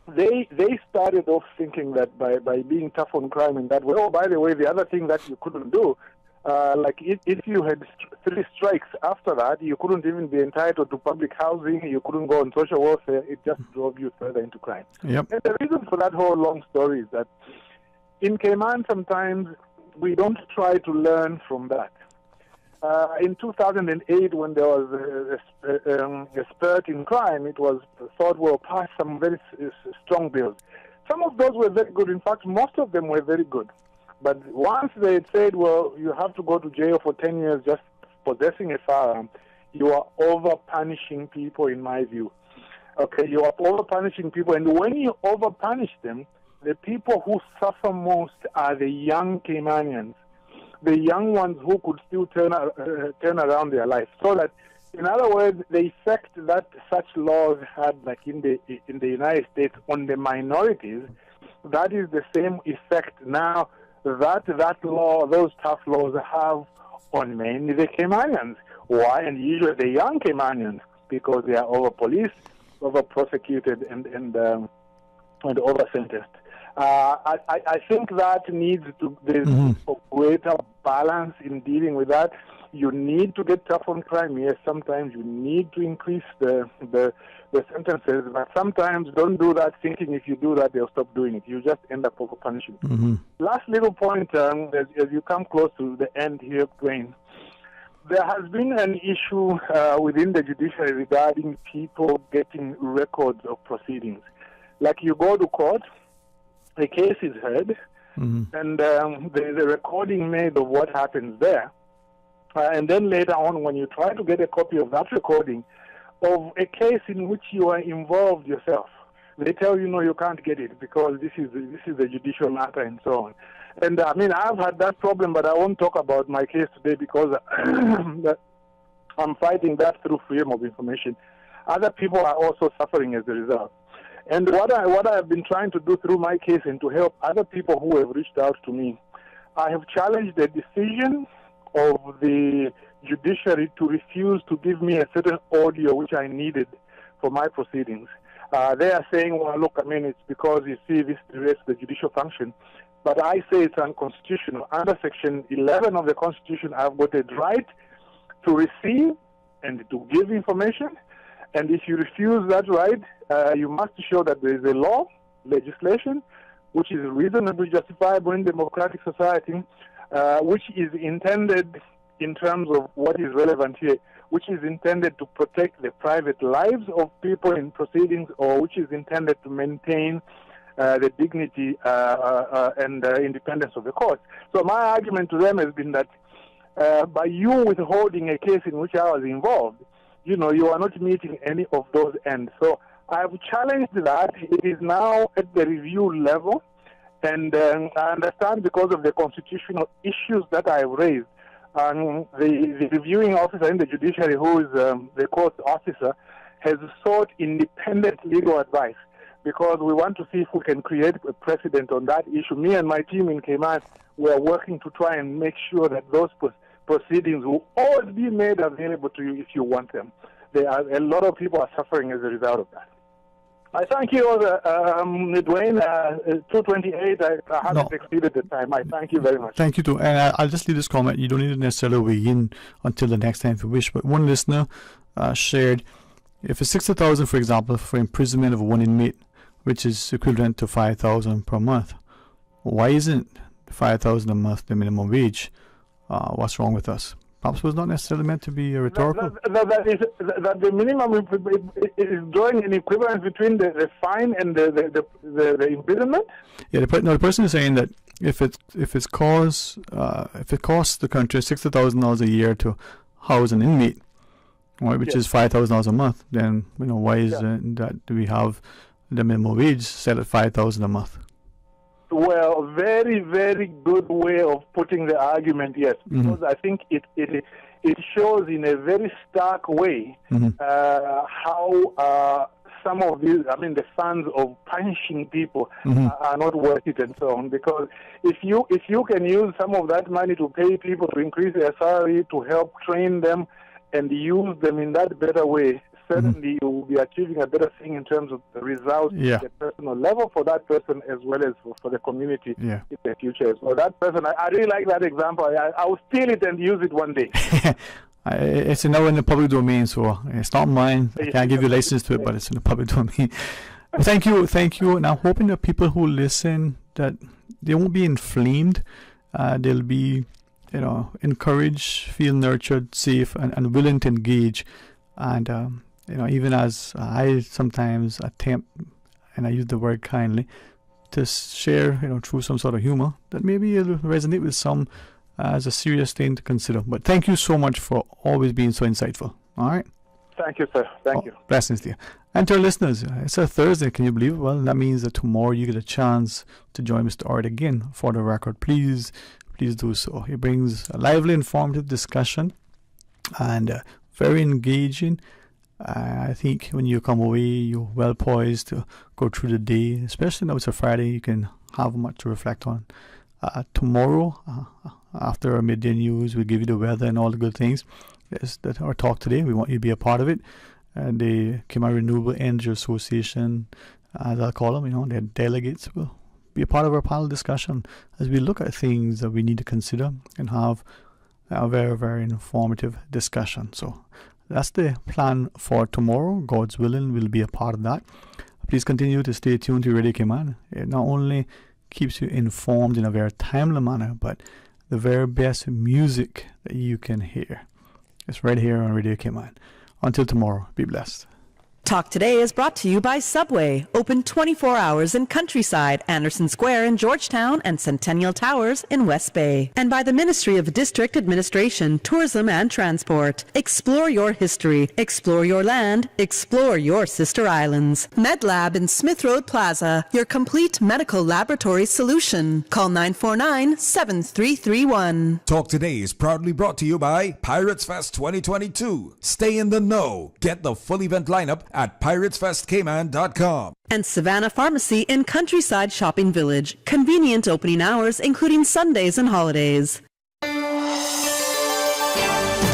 [SPEAKER 20] they started off thinking that by being tough on crime in that way, oh, by the way, the other thing that you couldn't do, like if you had 3 strikes after that, you couldn't even be entitled to public housing, you couldn't go on social welfare, it just drove you further into crime.
[SPEAKER 8] Yep.
[SPEAKER 20] And the reason for that whole long story is that in Cayman sometimes we don't try to learn from that. In 2008, when there was a spurt in crime, it was thought we'll pass some very strong bills. Some of those were very good. In fact, most of them were very good. But once they said, well, you have to go to jail for 10 years just possessing a firearm, you are over-punishing people, in my view. Okay, you are over-punishing people. And when you over-punish them, the people who suffer most are the young Caymanians, the young ones who could still turn around their life. So that, in other words, the effect that such laws had, like in the United States, on the minorities, that is the same effect now that law, those tough laws have on mainly the Caymanians. Why? And usually the young Caymanians, because they are over-policed, over-prosecuted, and over-sentenced. I think that needs to there's a greater balance in dealing with that. You need to get tough on crime. Yes, sometimes you need to increase the sentences, but sometimes don't do that thinking if you do that they'll stop doing it. You just end up over punishing. Last little point, as you come close to the end here, DWAYNE, there has been an issue within the judiciary regarding people getting records of proceedings. Like you go to court, a case is heard, and there's a recording made of what happens there. And then later on, when you try to get a copy of that recording of a case in which you are involved yourself, they tell you, no, you can't get it because this is a judicial matter and so on. And I mean, I've had that problem, but I won't talk about my case today because I'm fighting that through freedom of information. Other people are also suffering as a result. And what I have been trying to do through my case and to help other people who have reached out to me, I have challenged the decision of the judiciary to refuse to give me a certain audio which I needed for my proceedings. They are saying, well, look, I mean, it's because you see this relates to the judicial function. But I say it's unconstitutional. Under Section 11 of the Constitution, I've got a right to receive and to give information. And if you refuse that right, you must show that there is a law, legislation, which is reasonably justifiable in democratic society, which is intended in terms of what is relevant here, which is intended to protect the private lives of people in proceedings, or which is intended to maintain the dignity and independence of the court. So my argument to them has been that by you withholding a case in which I was involved, you know, you are not meeting any of those ends. So I've challenged that. It is now at the review level, and I understand because of the constitutional issues that I have raised, the reviewing officer in the judiciary, who is the court officer, has sought independent legal advice because we want to see if we can create a precedent on that issue. Me and my team in Cayman, we are working to try and make sure that those proceedings will always be made available to you if you want them. There are a lot of people are suffering as a result of that. I thank you, DWAYNE. 2:28. I haven't exceeded the time. I thank you very much.
[SPEAKER 8] Thank you too. And I'll just leave this comment. You don't need to necessarily weigh in until the next time if you wish. But one listener shared, if it's 60,000, for example, for imprisonment of one inmate, which is equivalent to 5,000 per month, why isn't 5,000 a month the minimum wage? What's wrong with us? Perhaps it was not necessarily meant to be rhetorical.
[SPEAKER 20] That the minimum is drawing an equivalence between the fine and the imprisonment.
[SPEAKER 8] Yeah, the person is saying that if it costs the country $60,000 a year to house an inmate, right, which is $5,000 a month, then why is that we have the minimum wage set at $5,000 a month?
[SPEAKER 20] Well, very, very good way of putting the argument, yes. Because I think it it shows in a very stark way how some of these, the funds of punishing people are not worth it and so on. Because if you can use some of that money to pay people, to increase their salary, to help train them, and use them in that better way, certainly you will be achieving a better thing in terms of the results at the personal level for that person as well as for the community in the future. So that person, I really like that example. I will steal it and use it one day.
[SPEAKER 8] It's now in the public domain, so it's not mine. I can't give you license to it, but it's in the public domain. Well, thank you. And I'm hoping that people who listen, that they won't be inflamed. They'll be, encouraged, feel nurtured, safe, and willing to engage. And even as I sometimes attempt, and I use the word kindly, to share, through some sort of humor, that maybe it'll resonate with some as a serious thing to consider. But thank you so much for always being so insightful. All right?
[SPEAKER 20] Thank you, sir. Thank you.
[SPEAKER 8] Blessings to you. And to our listeners, it's a Thursday. Can you believe it? Well, that means that tomorrow you get a chance to join Mr. Art again for the record. Please do so. He brings a lively, informative discussion and very engaging. I think when you come away, you're well poised to go through the day, especially now it's a Friday. You can have much to reflect on. Tomorrow, after our midday news, we'll give you the weather and all the good things. Yes, that our talk today. We want you to be a part of it. The Cayman Renewable Energy Association, as I'll call them, their delegates will be a part of our panel discussion as we look at things that we need to consider and have a very, very informative discussion. So that's the plan for tomorrow. God's willing, we'll be a part of that. Please continue to stay tuned to Radio Cayman. It not only keeps you informed in a very timely manner, but the very best music that you can hear. It's right here on Radio Cayman. Until tomorrow, be blessed.
[SPEAKER 13] Talk Today is brought to you by Subway, open 24 hours in Countryside, Anderson Square in Georgetown, and Centennial Towers in West Bay. And by the Ministry of District Administration, Tourism and Transport. Explore your history, explore your land, explore your sister islands. MedLab in Smith Road Plaza, your complete medical laboratory solution. Call 949-7331.
[SPEAKER 10] Talk Today is proudly brought to you by Pirates Fest 2022. Stay in the know. Get the full event lineup at piratesfestcayman.com.
[SPEAKER 13] And Savannah Pharmacy in Countryside Shopping Village. Convenient opening hours, including Sundays and holidays.